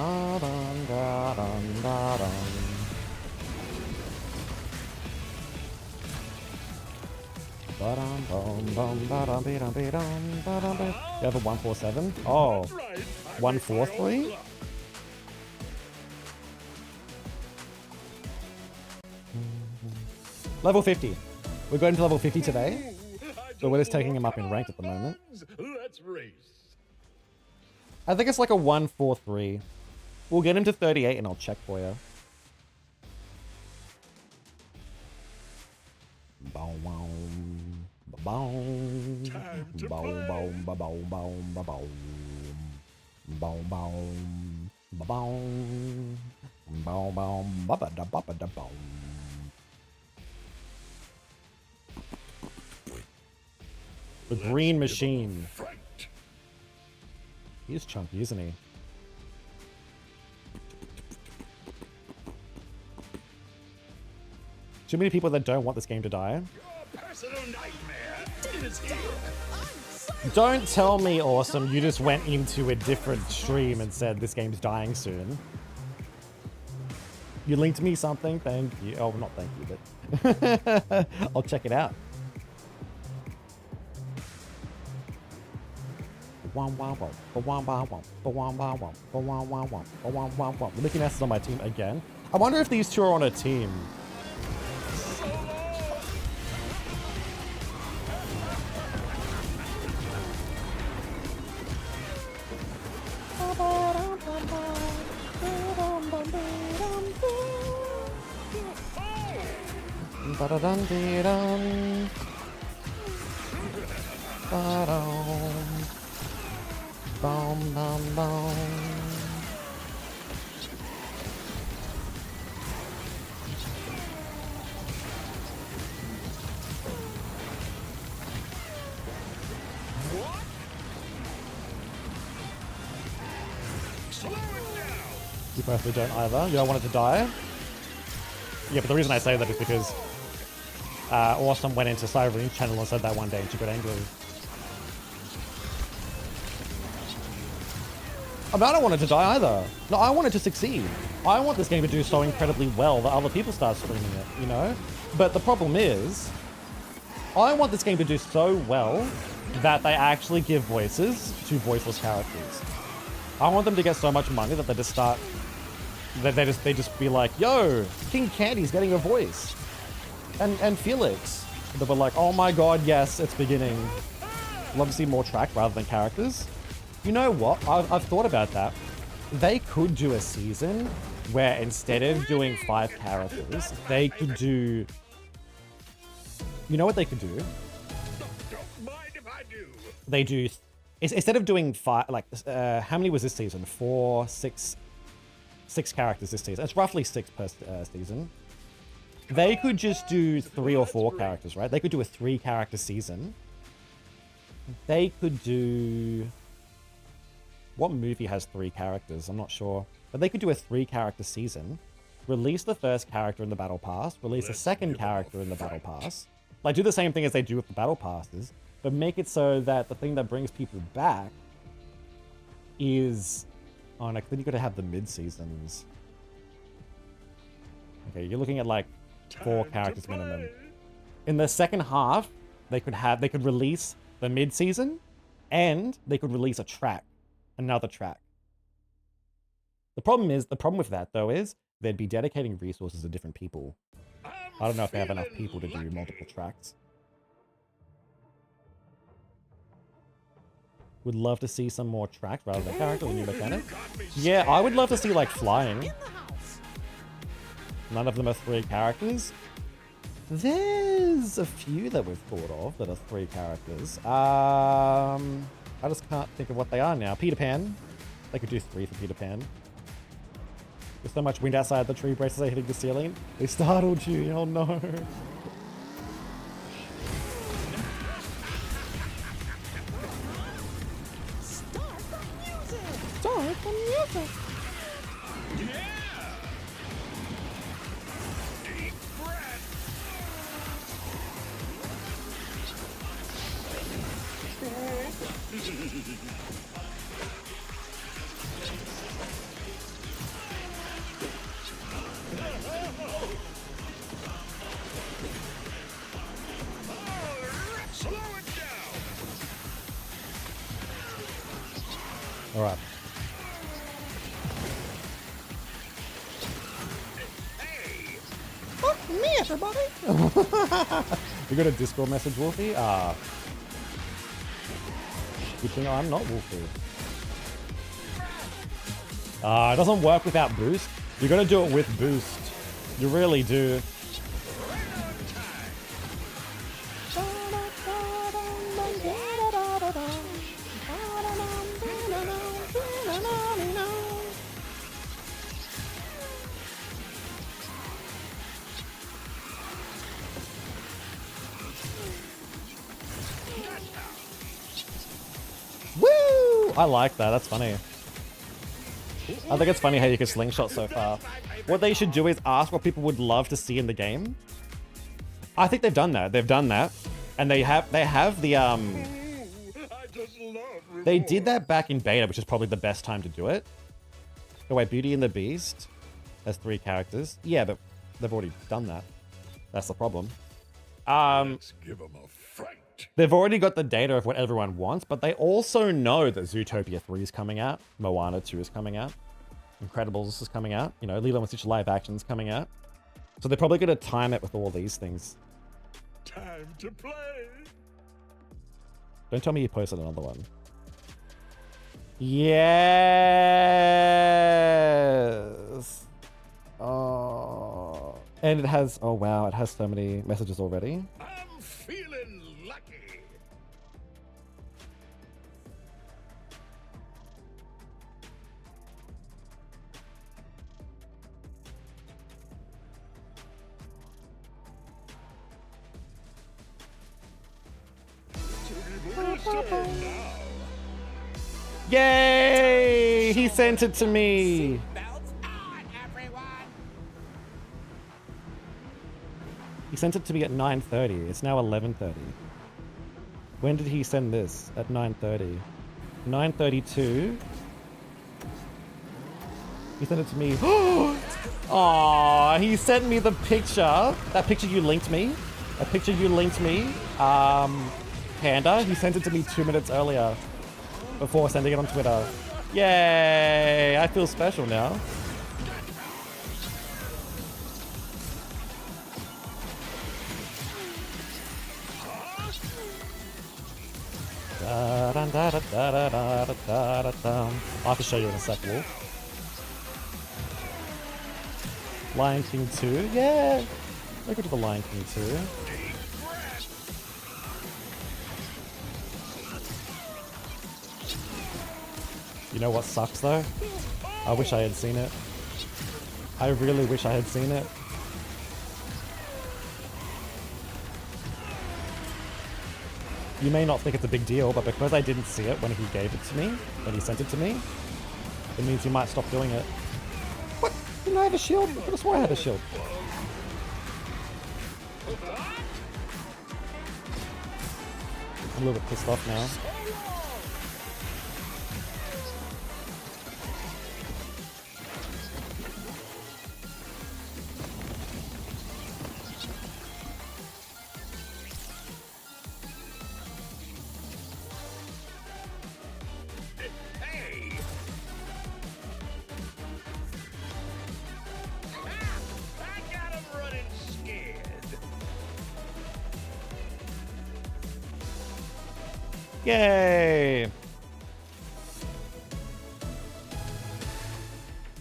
have a 147? Oh, 143? Level 50. We're going to level 50 today. So we're just taking him up in rank at the moment. Let's race. I think it's like a 143. We'll get him to 38 and I'll check for you. Boom, boom, boom, boom, boom, boom, boom, boom, boom, boom, boom, boom. The green machine. He's chunky, isn't he? Too many people that don't want this game to die. Don't tell me, Awesome, you just went into a different stream and said this game's dying soon. You linked me something? Thank you. Oh, not thank you, but I'll check it out. Mickey Mouse is on my team again. I wonder if these two are on a team. Ba-da-dum-dee-dum. Ba-dum. Bum, bum, bum. You both don't either. You don't want it to die? Yeah, but the reason I say that is because Awesome went into Cyber's channel and said that one day and she got angry. I don't want it to die either. No, I want it to succeed. I want this game to do so incredibly well that other people start streaming it, you know? But the problem is, I want this game to do so well that they actually give voices to voiceless characters. I want them to get so much money that they just start... They just be like, yo, King Candy's getting a voice. And Felix. They were like, oh my god, yes, it's beginning. Love to see more track rather than characters. You know what? I've thought about that. They could do a season where instead of doing 5 characters, they could do... You know what they could do? Don't mind if I do. They do... Instead of doing 5... Like, how many was this season? 4, 6 characters this season. It's roughly 6 per season. They could just do 3 or 4 characters, right? They could do a 3-character season. They could do... What movie has 3 characters? I'm not sure. But they could do a 3-character season. Release the first character in the Battle Pass. Release a second character in the Battle Pass. Like, do the same thing as they do with the Battle Passes. But make it so that the thing that brings people back is... Oh, no, then you got to have the mid-seasons. Okay, you're looking at, like, 4 characters minimum. In the second half, they could release the mid-season, and they could release a track, another track. The problem with that though is they'd be dedicating resources to different people. I don't know if they have enough people to do multiple tracks. Would love to see some more tracks rather than characters, a new mechanic. Yeah, I would love to see like flying. None of them are 3 characters. There's a few that we've thought of that are 3 characters. I just can't think of what they are now. Peter Pan. They could do 3 for Peter Pan. There's so much wind outside the tree braces are hitting the ceiling. They startled you. Oh no. Start the music. Yeah. Deep breath. Slow it down. All right. Hey. Fuck me, everybody. You got a Discord message, Wolfie? Good thing I'm not Wolfie. It doesn't work without boost. You gotta do it with boost. You really do. Woo! I like that. That's funny. I think it's funny how you can slingshot so far. What they should do is ask what people would love to see in the game. I think they've done that. They've done that. And they have the They did that back in beta, which is probably the best time to do it. Oh wait, Beauty and the Beast has 3 characters. Yeah, but they've already done that. That's the problem. Let's give them a fright. They've already got the data of what everyone wants, but they also know that Zootopia 3 is coming out, Moana 2 is coming out, Incredibles is coming out, you know, Lilo and Stitch live action is coming out. So they're probably going to time it with all these things. Time to play. Don't tell me you posted another one. Yes. Oh. And it has, oh wow, it has so many messages already. I'm feeling lucky. Yay! He sent it to me. Belts on, everyone! He sent it to me at 9:30. It's now 11:30. When did he send this? At 9:30. 9:32. He sent it to me. Aw, he sent me the picture. That picture you linked me. That picture you linked me. Panda. He sent it to me 2 minutes earlier. Before sending it on Twitter. Yay! I feel special now. I'll have to show you in a sec, Wolf. Lion King 2, yeah! Look at the Lion King 2. You know what sucks though? I wish I had seen it. I really wish I had seen it. You may not think it's a big deal, but because I didn't see it when he gave it to me, when he sent it to me, it means he might stop doing it. What? Didn't I have a shield? I could have swore I had a shield. I'm a little bit pissed off now. Yay!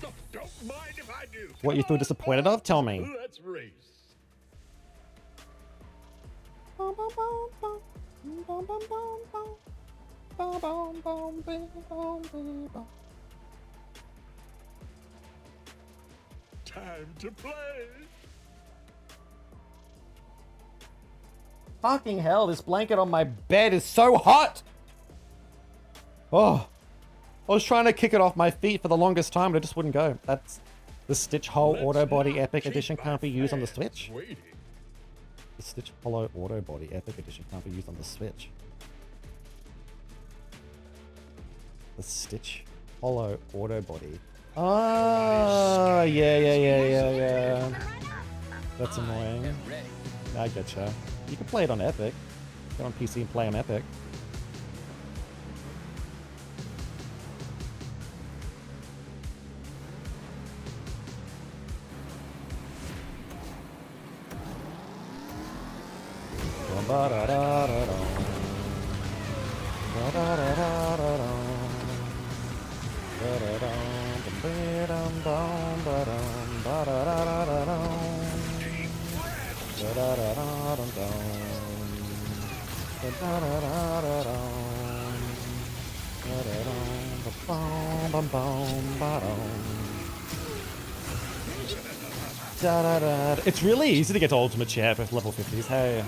Don't mind if I do. What you feel disappointed of? Tell me. Let's race. Time to play. Fucking hell, this blanket on my bed is so hot! Oh. I was trying to kick it off my feet for the longest time, but it just wouldn't go. That's the Stitch Hole Auto Body Epic Edition can't be used on the Switch. The Stitch Hollow Auto Body Epic Edition can't be used on the Switch. The Stitch Hollow Auto Body. Ah, yeah. That's annoying. I getcha. You can play it on Epic. Go on PC and play on Epic. It's really easy to get to Ultimate Champ with level 50s, hey.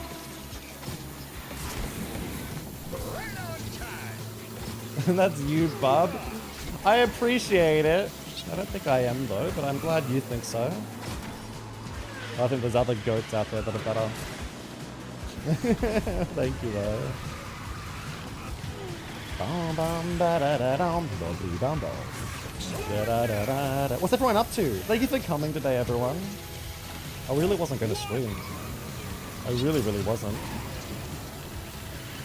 And that's you, Bub. I appreciate it. I don't think I am though, but I'm glad you think so. I think there's other goats out there that are better. Thank you though. What's everyone up to? Thank you for coming today, everyone. I really wasn't going to stream. I really wasn't.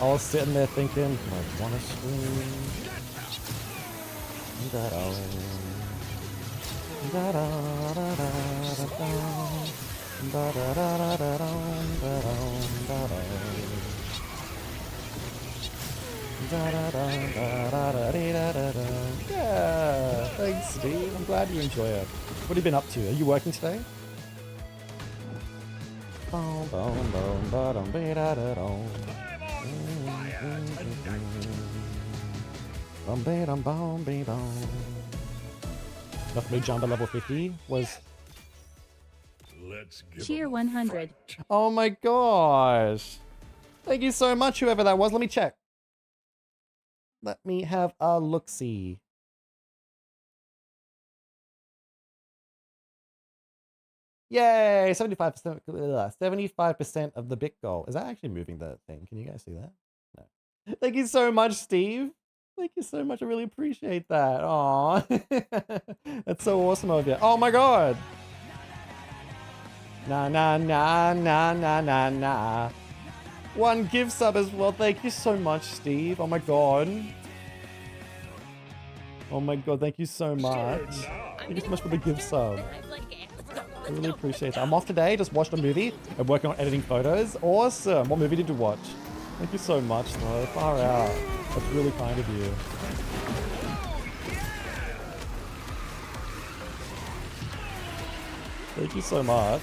I was sitting there thinking, I wanna scream. Da-da. Da-da-da-da-da-da. Da-da-da-da-da-da-da. Yeah, thanks, Steve. I'm glad you enjoy it. What have you been up to? Are you working today? Enough me jump at level 50 was... Let's give Cheer him a 100. fight. Oh my gosh. Thank you so much, whoever that was. Let me check. Let me have a look-see. Yay! 75%, 75% of the bit goal. Is that actually moving the thing? Can you guys see that? No. Thank you so much, Steve. Thank you so much. I really appreciate that. Aw. That's so awesome of you. Oh my god. Na na na na na na na. One gift sub as well. Thank you so much, Steve. Oh my god. Oh my god, thank you so much. Thank you so much for the gift sub. I really appreciate that. I'm off today, just watched a movie and working on editing photos. Awesome. What movie did you watch? Thank you so much, though. Far out. That's really kind of you. Thank you so much.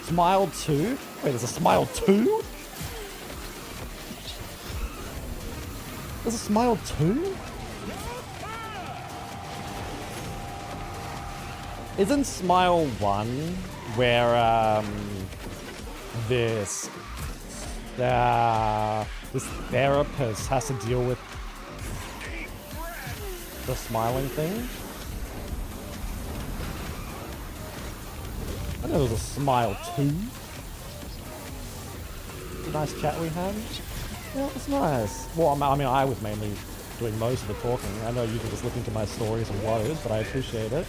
Smile 2? Wait, there's a Smile 2? There's a Smile 2? Isn't Smile 1 where this therapist has to deal with the smiling thing? I know there's a Smile 2. Nice chat we had. Yeah, it was nice. Well, I mean, I was mainly doing most of the talking. I know you were just listening to my stories and woes, but I appreciate it.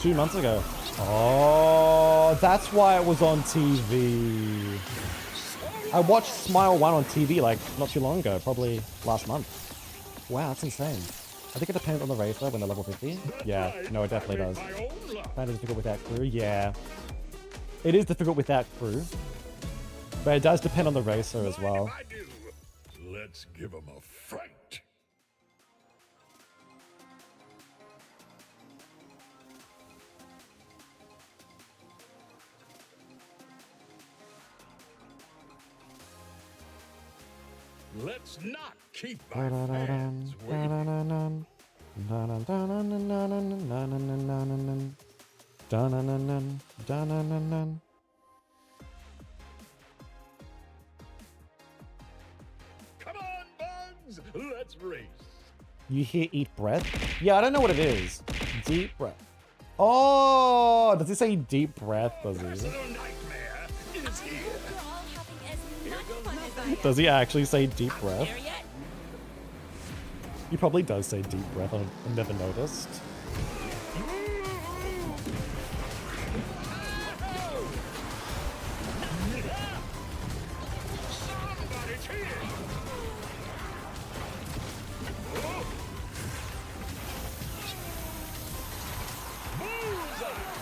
2 months ago. Oh, that's why it was on TV. I watched Smile 1 on TV like not too long ago, probably last month. Wow, that's insane. I think it depends on the racer when they're level 50. Yeah, no, it definitely does. Kind of difficult without crew, yeah. It is difficult without crew. But it does depend on the racer as well. Let's give him a fight. Let's not keep our fans waiting. Come on, Bugs! Let's race. You hear eat breath? Yeah, I don't know what it is. Deep breath. Oh, does he say deep breath, does he? Nightmare is here. Does he actually say deep breath? He probably does say deep breath. I've never noticed. Somebody's here. Bullseye.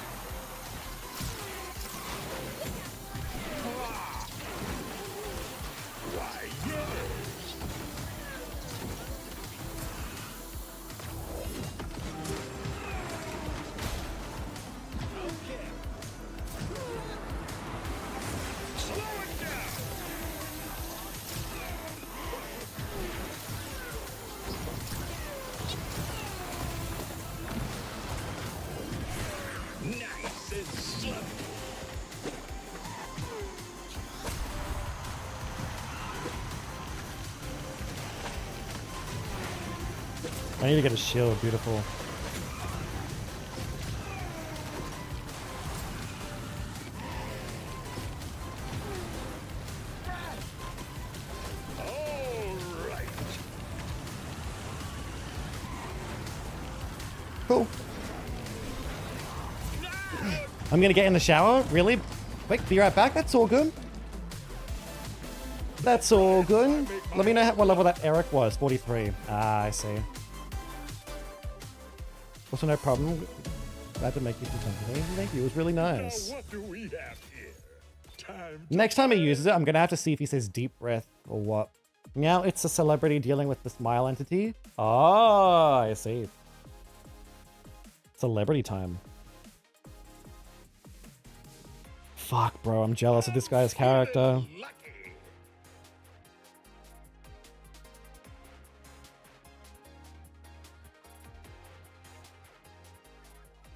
Why, yes. Okay. Slow it down. Nice and slow. I need to get a shield, beautiful. I'm gonna get in the shower? Really? Wait, be right back? That's all good. That's all good. Let me know what level that Eric was. 43. Ah, I see. Also, no problem. Glad to make you feel something. Thank you. It was really nice. Now what do we have here? Time to Next time he uses it, I'm gonna have to see if he says deep breath or what. Now it's a celebrity dealing with the smile entity. Oh, I see. Celebrity time. Fuck, bro. I'm jealous of this guy's character. lucky.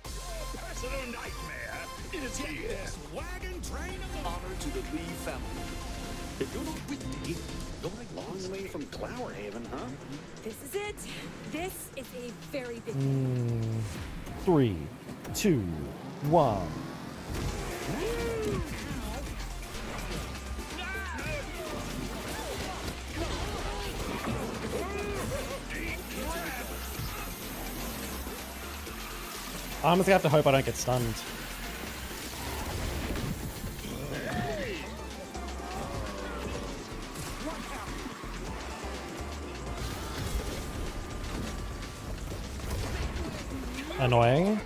Personal nightmare is here. This wagon train of honor to the Lee family. If you're not with me, you're a long way from Clowerhaven, huh? This is it. This is a very big 3, 2, 1. I'm just gonna have to hope I don't get stunned. Annoying.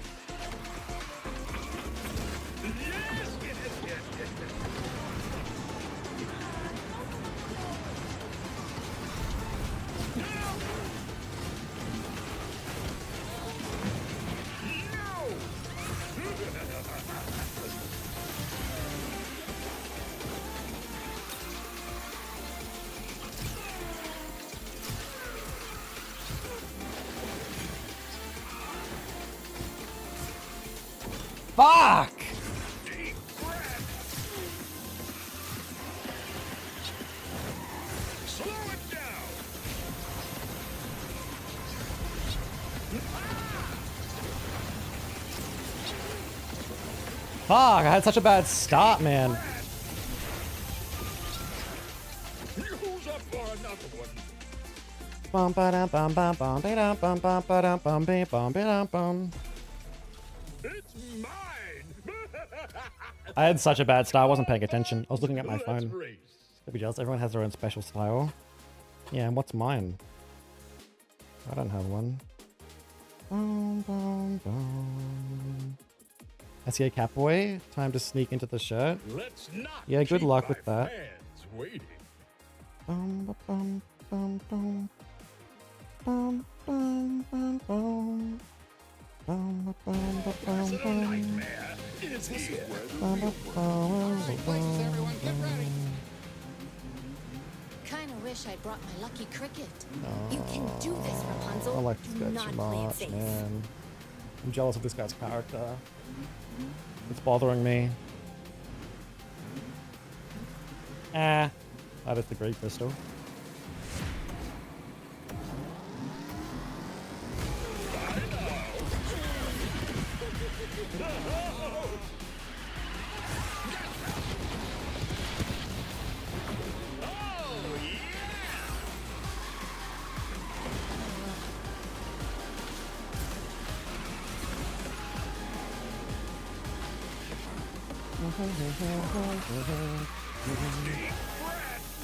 Fuck! Slow it down. Fuck, I had such a bad start, man. Who's up for another one? Bum ba dum bum bum bum ba dum bum bum ba dum bum ba bum ba dum bum. It's mine. I had such a bad start, I wasn't paying attention. I was looking at my Let's phone. race. Don't be jealous, everyone has their own special style. Yeah, and what's mine? I don't have one. Bum, bum, bum. SEA Catboy, time to sneak into the shirt. Let's not Yeah, good keep luck my with that. fans waiting. Bum, ba, bum, bum, bum. Bum, bum, bum, bum. Bum, ba, bum, ba, bum, Personal bum. nightmare is here. Bum, ba, bum, Great ba, places, everyone. Get ready. Kinda wish I brought my lucky cricket. You can do this, I Rapunzel. like this Do guy not too play it much, safe. man. I'm jealous of this guy's character. It's bothering me. Ah, that is the Great Crystal.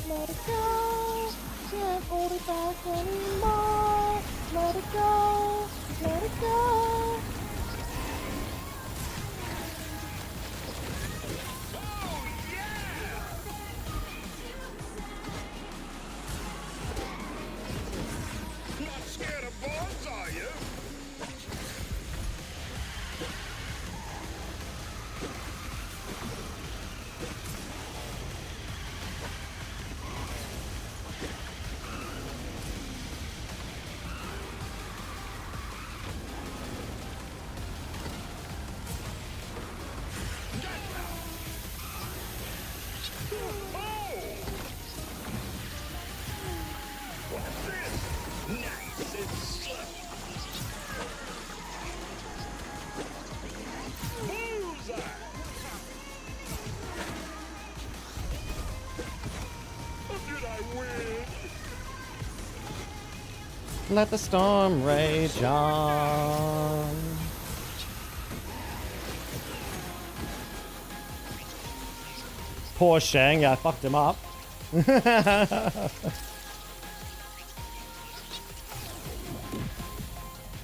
Let it go. Can't hold it back anymore. Let it go. Let it go. Not scared of bombs, are you? Let the storm rage on. Poor Shang, yeah, I fucked him up.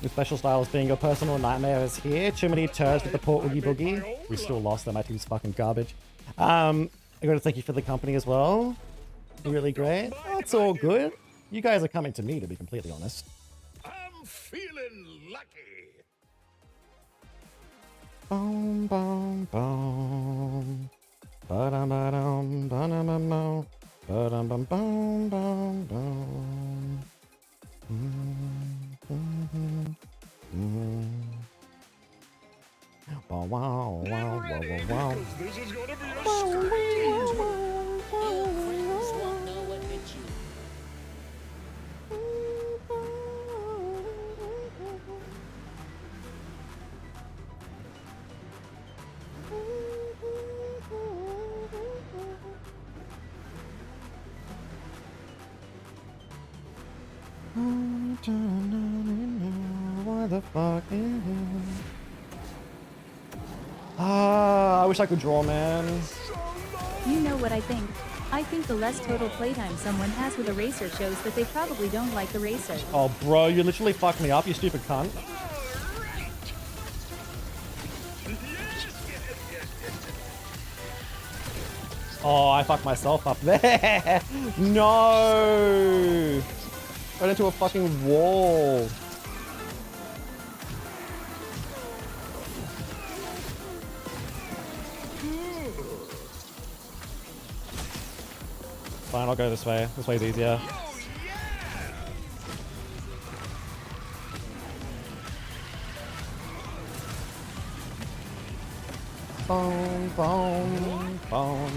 Your special style is being your personal nightmare is here. Too many turds with the poor Oogie Boogie. We still lost them. My team's fucking garbage. I gotta thank you for the company as well. Really great. Oh, it's all good. You guys are coming to me, to be completely honest. I'm feeling lucky. Boom, boom, boom. Ba-dum, ba-dum, ba-dum, ba-dum, bum, bum, bum, bum. Wow, wow, wow, wow, wow. This is gonna be a Friends won't know what hit you. What the fuck is I wish I could draw, man. You know what I think? I think the less total playtime someone has with a racer shows that they probably don't like the racer. Oh, bro, you literally fucked me up, you stupid cunt. Oh, I fucked myself up there. No. Right into a fucking wall. Fine, I'll go this way. This way's easier. Boom, boom, boom.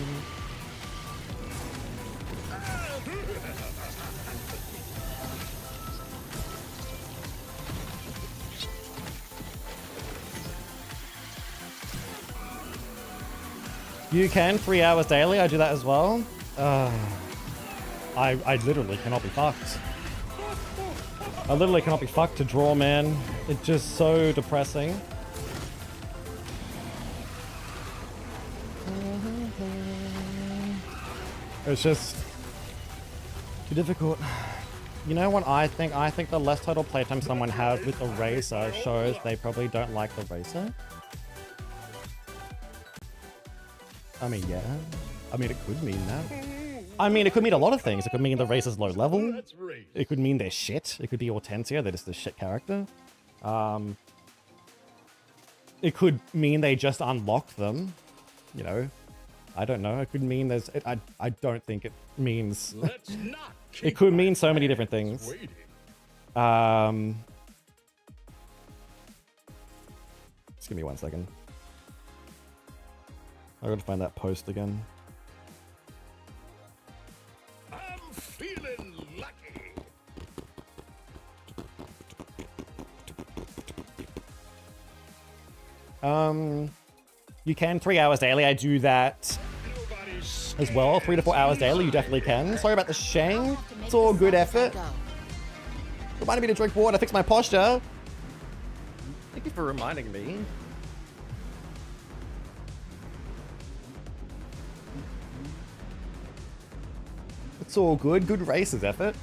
You can 3 hours daily. I do that as well. I literally cannot be fucked. I literally cannot be fucked to draw, man. It's just so depressing. It's just too difficult. You know what I think? I think the less total playtime someone has with the racer shows they probably don't like the racer. I mean, yeah. I mean, it could mean that. I mean, it could mean a lot of things. It could mean the racer's low level. It could mean they're shit. It could be Hortensia, they're just a shit character. It could mean they just unlocked them. You know, I don't know. It could mean there's... I don't think it means... It could mean so many different things. Just give me 1 second. I gotta find that post again. I'm feeling lucky. You can 3 hours daily. I do that as well. 3 to 4 hours daily. You definitely can. Sorry about the Shang. It's all good effort. Reminded me to drink water. Fix my posture. Thank you for reminding me. It's all good. Good races effort.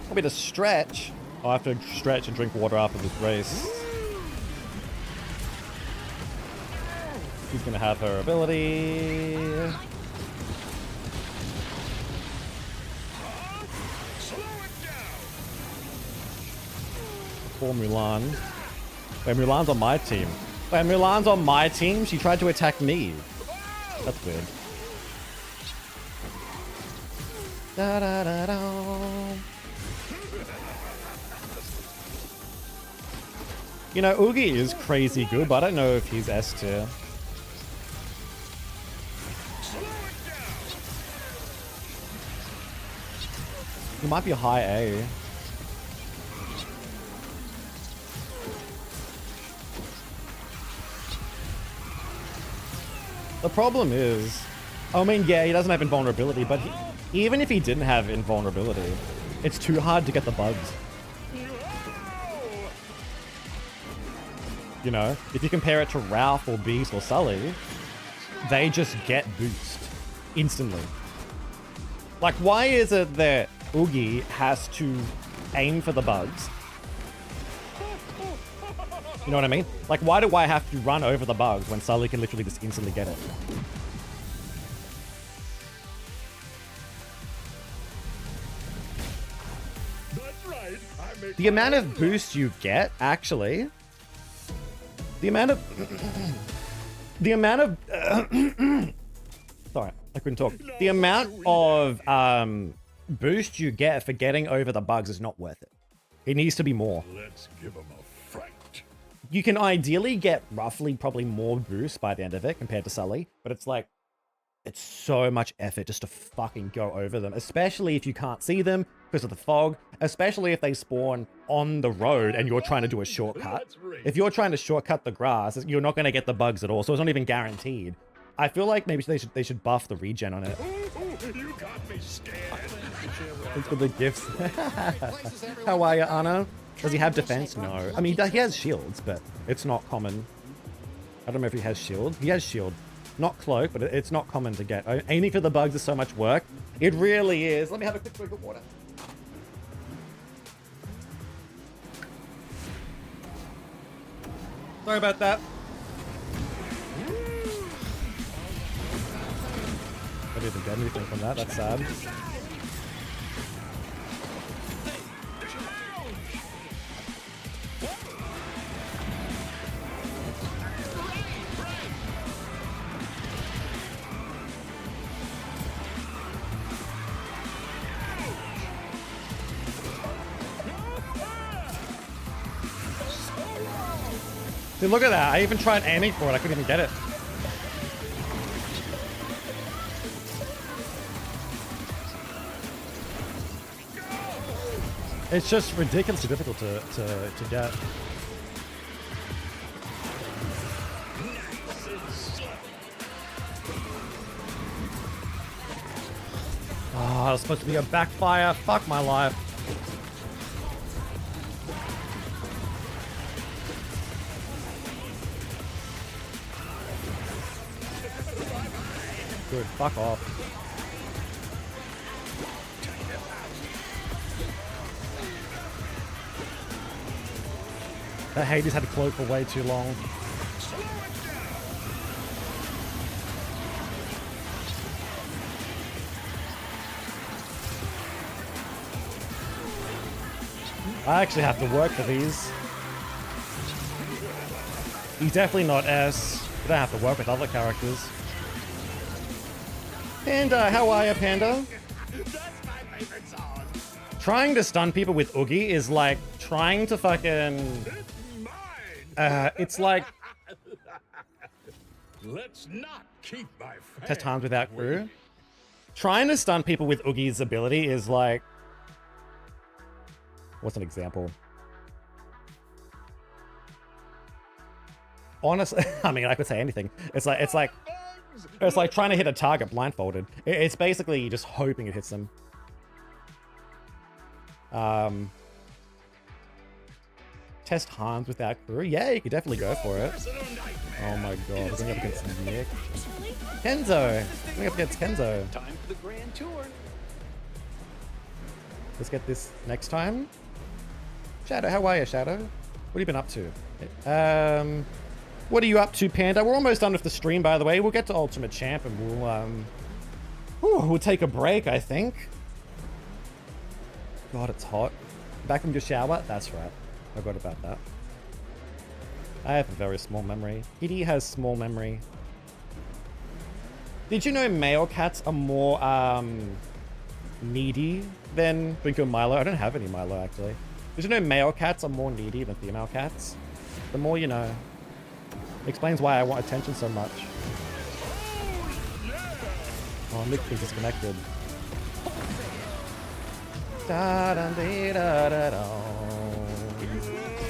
Want me to stretch? I'll have to stretch and drink water after this race. She's gonna have her ability. Poor Mulan. Wait, Mulan's on my team. Wait, Mulan's on my team? She tried to attack me. That's weird. Da da da da. You know, Oogie is crazy good, but I don't know if he's S tier. He might be high A. The problem is, I mean, yeah, he doesn't have invulnerability, but even if he didn't have invulnerability, it's too hard to get the bugs. You know, if you compare it to Ralph or Beast or Sully, they just get boost instantly. Like, why is it that Oogie has to aim for the bugs? You know what I mean? Like, why do I have to run over the bugs when Sully can literally just instantly get it? That's right. I make The amount of boost you get, actually, the amount of sorry, I couldn't talk. The amount of boost you get for getting over the bugs is not worth it. It needs to be more. Let's give him a fright. You can ideally get roughly probably more boost by the end of it compared to Sully, but it's like, it's so much effort just to fucking go over them, especially if you can't see them because of the fog, especially if they spawn on the road and you're trying to do a shortcut. If you're trying to shortcut the grass, you're not going to get the bugs at all, so it's not even guaranteed. I feel like maybe they should buff the regen on it. You got me scared. Thanks for the gifts. How are you, Anna? Does he have defense? No. I mean, he has shields, but it's not common. I don't know if he has shield. He has shield. Not cloak, but it's not common to get. Aiming for the bugs is so much work. It really is. Let me have a quick drink of water. Sorry about that. I didn't get anything from that. That's sad. Dude, look at that. I even tried aiming for it. I couldn't even get it. It's just ridiculously difficult to get. Oh, it was supposed to be a backfire. Fuck my life. Good, fuck off. That Hades had to cloak for way too long. I actually have to work for these. He's definitely not S. You don't have to work with other characters. Panda, how are you, Panda? That's my favorite song. Trying to stun people with Oogie is like trying to fucking... it's like... Let's not keep my Test times without crew. Trying to stun people with Oogie's ability is like... What's an example? Honestly, I mean, I could say anything. It's like trying to hit a target blindfolded. It's basically just hoping it hits them. Test Hans without crew. Yeah, you could definitely go for it. Oh my god, we're going up against Nick. Kenzo! Going up against Kenzo. Time for the grand tour. Let's get this next time. Shadow, how are you, Shadow? What have you been up to? What are you up to, Panda? We're almost done with the stream, by the way. We'll get to Ultimate Champ and we'll take a break, I think. God, it's hot. Back from your shower? That's right. I forgot about that. I have a very small memory. Kitty has small memory. Did you know male cats are more needy than Brinko and Milo? I don't have any Milo, actually. Did you know male cats are more needy than female cats? The more you know. Explains why I want attention so much. Oh, Nick is disconnected. Da da dee da da da.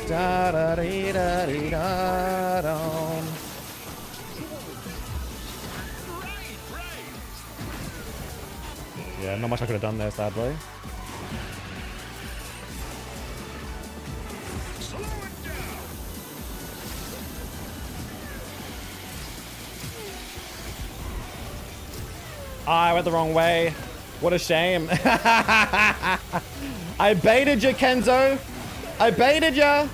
Da da dee da dee da da. Yeah, not much I could have done there, sadly. I went the wrong way. What a shame. I baited you, Kenzo. I baited ya.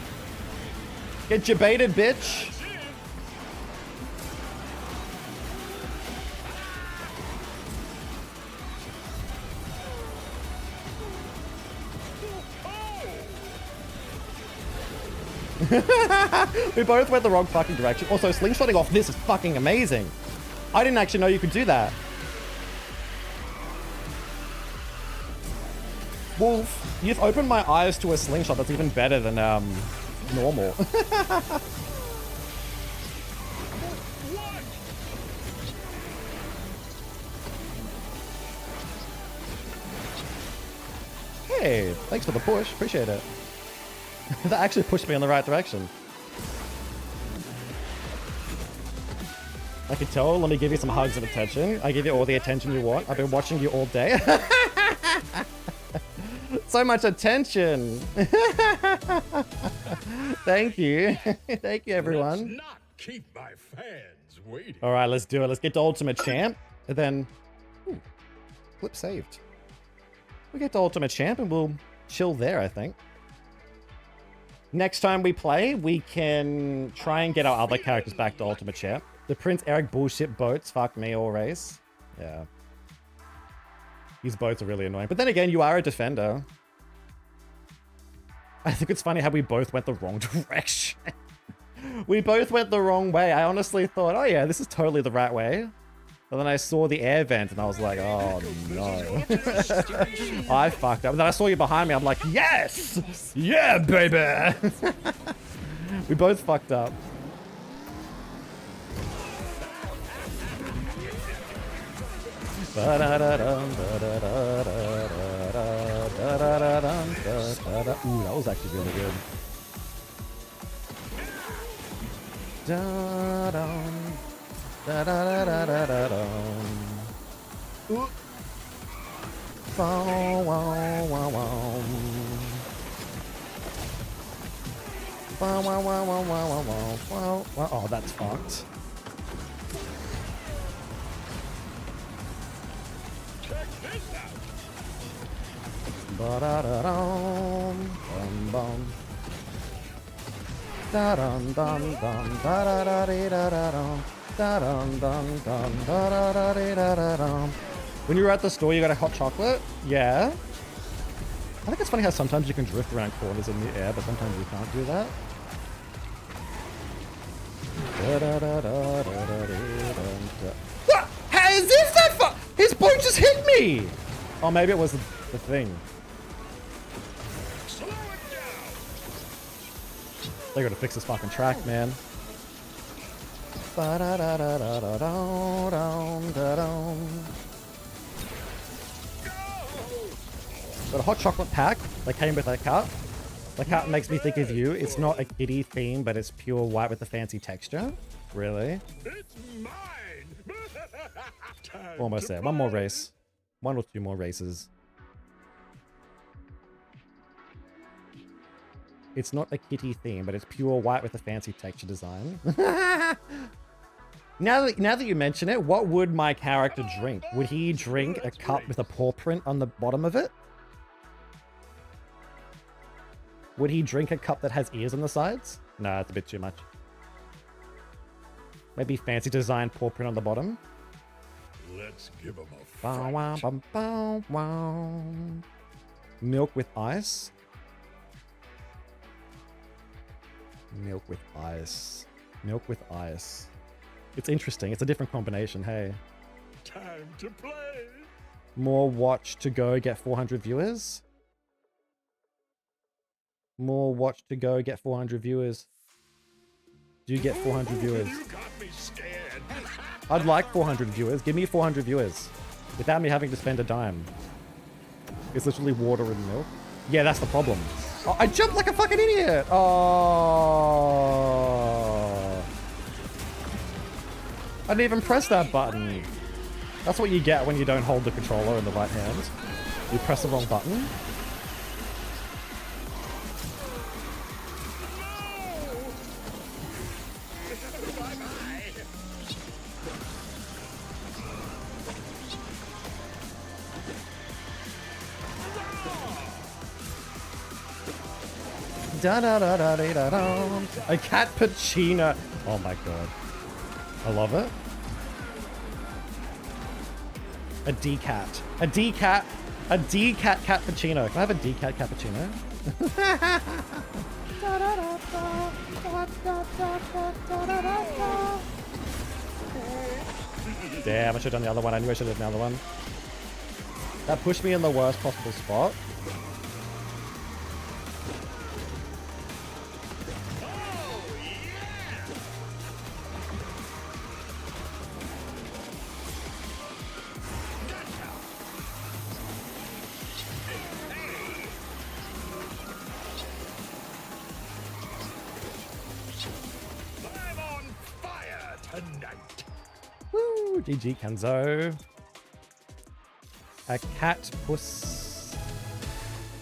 Get you baited, bitch. We both went the wrong fucking direction. Also, slingshotting off this is fucking amazing. I didn't actually know you could do that. Wolf, you've opened my eyes to a slingshot that's even better than normal. Hey, thanks for the push. Appreciate it. That actually pushed me in the right direction. I can tell. Let me give you some hugs and attention. I give you all the attention you want. I've been watching you all day. So much attention. Thank you. Thank you, everyone. Let's not keep my fans waiting. All right, let's do it. Let's get to Ultimate Champ. And then... Ooh, flip saved. We'll get to Ultimate Champ and we'll chill there, I think. Next time we play, we can try and get our other characters back to Ultimate Champ. The Prince Eric bullshit boats. Fuck me all race. Yeah. These boats are really annoying. But then again, you are a defender. I think it's funny how we both went the wrong direction. We both went the wrong way. I honestly thought, oh yeah, this is totally the right way. And then I saw the air vent and I was like, oh no. I fucked up. And then I saw you behind me. I'm like, yes! Yeah, baby! We both fucked up. Ooh, that was actually really good. Ooh. Oh, that's fucked. Check this out. Ba-da-da-dum, bum-bum. Da-dum-dum-dum, da-da-da-dee-da-da-dum, da-dum-dum-dum, da-da-da-dee-da-da-dum. When you were at the store, you got a hot chocolate? Yeah. I think it's funny how sometimes you can drift around corners in the air, but sometimes you can't do that. What? How is this that far? His boat just hit me! Oh, maybe it was the thing. Slow it down. They gotta fix this fucking track, man. Got a hot chocolate pack that came with that cup. The cup makes me think of you. It's not a kitty theme, but it's pure white with a fancy texture. Really? It's mine. Almost there. One more race. One or two more races. It's not a kitty theme, but it's pure white with a fancy texture design. Now that you mention it, what would my character drink? Would he drink a cup with a paw print on the bottom of it? Would he drink a cup that has ears on the sides? Nah, it's a bit too much. Maybe fancy design paw print on the bottom. Let's give him a Bow, wow, fight. bow, bow, wow. Milk with ice. Milk with ice. Milk with ice. It's interesting. It's a different combination, hey. Time to play. More watch to go, get 400 viewers. More watch to go, get 400 viewers. Do you get 400 viewers? You got me scared. I'd like 400 viewers. Give me 400 viewers. Without me having to spend a dime. It's literally water and milk. Yeah, that's the problem. Oh, I jumped like a fucking idiot. Oh. I didn't even press that button. That's what you get when you don't hold the controller in the right hand. You press the wrong button. Da-da-da-da-da-da. A cappuccino. Oh my god. I love it. A decat. A decat. A decat cappuccino. Can I have a decat cappuccino? Damn, I should have done the other one. I knew I should have done the other one. That pushed me in the worst possible spot. I'm on fire tonight. Woo! GG Kenzo. A cat puss.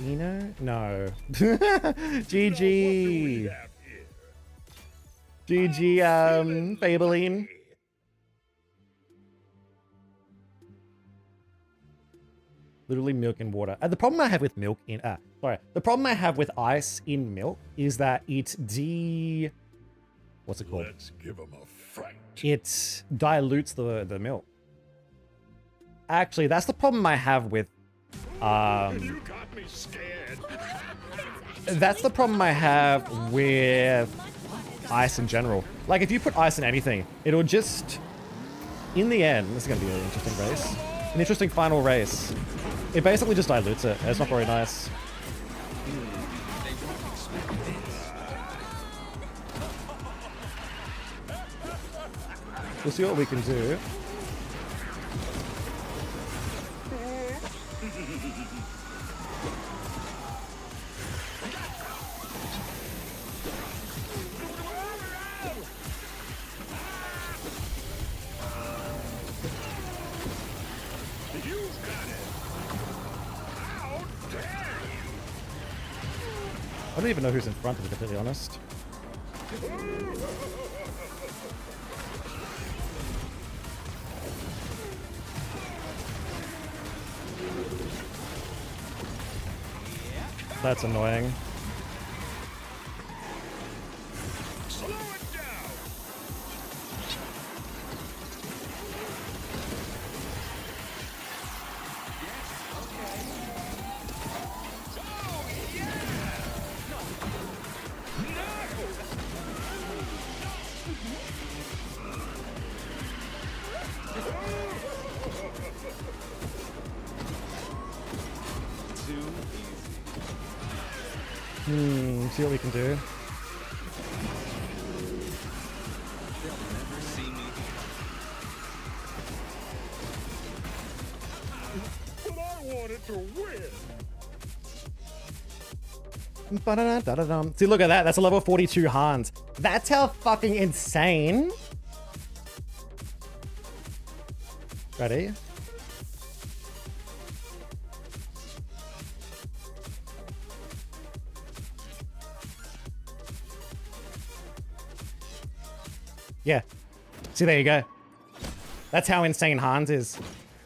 No. GG. GG, Fableine. Literally milk and water. The problem I have with milk in... the problem I have with ice in milk is that it what's it called? Let's give him a fright. It dilutes the milk. Actually, that's the problem I have with... You got me scared. That's the problem I have with ice in general. Like, if you put ice in anything, it'll just... In the end, this is going to be an interesting race. An interesting final race. It basically just dilutes it. It's not very nice. We'll see what we can do. I don't even know who's in front, to be completely honest. That's annoying. Slow it down. See what we can do. But I wanted to win. Ba-da-da-da-da-dum. See, look at that. That's a level 42 Hans. That's how fucking insane. Ready? Yeah. See, there you go. That's how insane Hans is.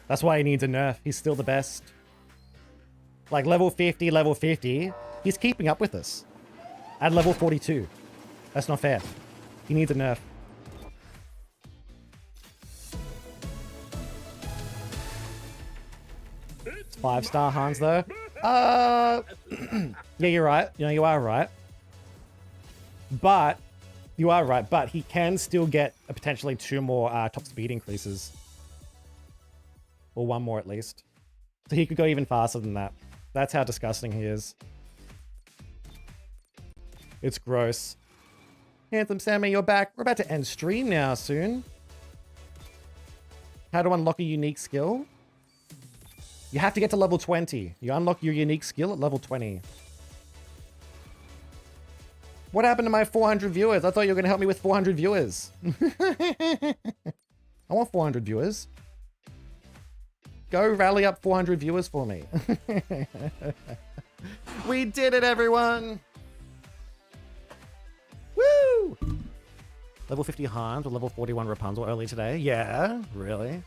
That's why he needs a nerf. He's still the best. Like, level 50, level 50. He's keeping up with us. At level 42. That's not fair. He needs a nerf. It's 5-star Hans, though. Yeah, you're right. You know, you are right. But... You are right, but he can still get potentially 2 more top speed increases. Or 1 more at least. So he could go even faster than that. That's how disgusting he is. It's gross. Handsome Sammy, you're back. We're about to end stream now soon. How to unlock a unique skill? You have to get to level 20. You unlock your unique skill at level 20. What happened to my 400 viewers? I thought you were going to help me with 400 viewers. I want 400 viewers. Go rally up 400 viewers for me. We did it, everyone. Woo! Level 50 Hans or level 41 Rapunzel early today. Yeah, really?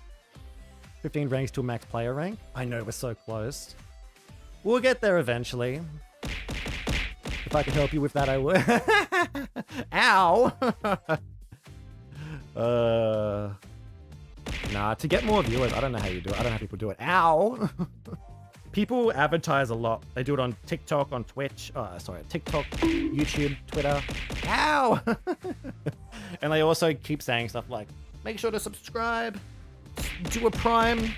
15 ranks to a max player rank. I know, we're so close. We'll get there eventually. If I can help you with that, I would. Ow! Nah, to get more viewers, I don't know how you do it. I don't know how people do it. Ow! People advertise a lot. They do it on TikTok, on Twitch. TikTok, YouTube, Twitter. Ow! And they also keep saying stuff like, make sure to subscribe, do a Prime,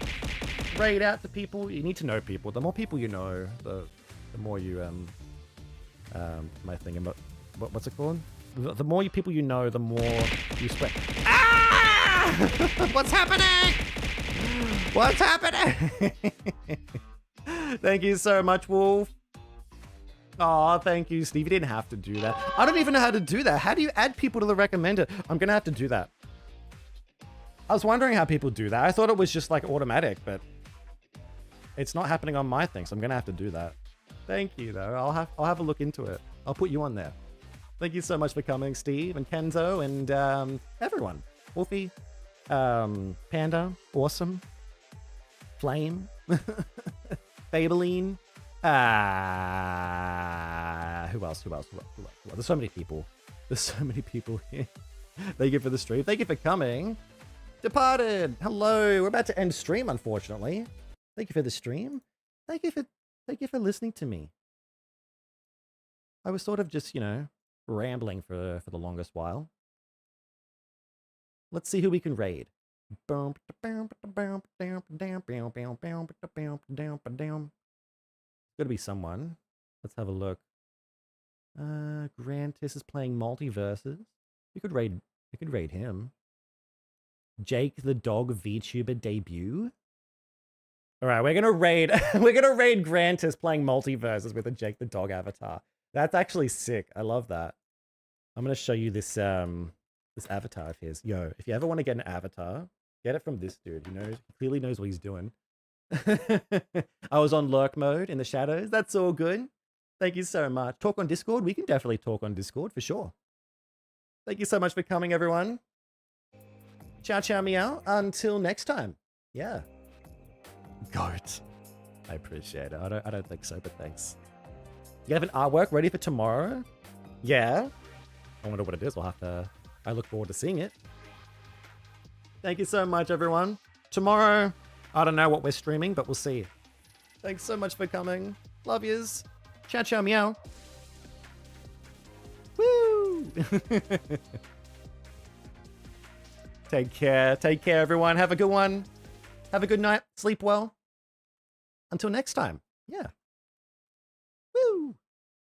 raid out to people. You need to know people. The more people you know, the more you, my thing, what's it called? The more people you know, the more you spread. Ah! What's happening? What's happening? Thank you so much, Wolf. Oh, thank you, Steve. You didn't have to do that. I don't even know how to do that. How do you add people to the recommended? I'm going to have to do that. I was wondering how people do that. I thought it was just like automatic, but it's not happening on my thing, so I'm going to have to do that. Thank you, though. I'll have a look into it. I'll put you on there. Thank you so much for coming, Steve and Kenzo and everyone. Wolfie, Panda, Awesome, Flame, Fabeline. Who else? There's so many people. There's so many people here. Thank you for the stream. Thank you for coming. Departed. Hello. We're about to end stream, unfortunately. Thank you for the stream. Thank you for listening to me. I was sort of just, rambling for the longest while. Let's see who we can raid. Gotta be someone. Let's have a look. Grantis is playing Multiverses. We could raid him. Jake the Dog VTuber debut. Alright, we're gonna raid Grantis playing Multiverses with a Jake the Dog avatar. That's actually sick. I love that. I'm gonna show you this this avatar of his. Yo, if you ever want to get an avatar, get it from this dude. He clearly knows what he's doing. I was on lurk mode in the shadows. That's all good. Thank you so much. Talk on Discord? We can definitely talk on Discord for sure. Thank you so much for coming, everyone. Ciao, ciao, meow. Until next time. Yeah. Goat. I appreciate it. I don't think so, but thanks. You have an artwork ready for tomorrow? Yeah. I wonder what it is. I look forward to seeing it. Thank you so much, everyone. Tomorrow, I don't know what we're streaming, but we'll see. Thanks so much for coming. Love yous. Ciao, ciao, meow. Woo! Take care. Take care, everyone. Have a good one. Have a good night. Sleep well. Until next time. Yeah. Woo!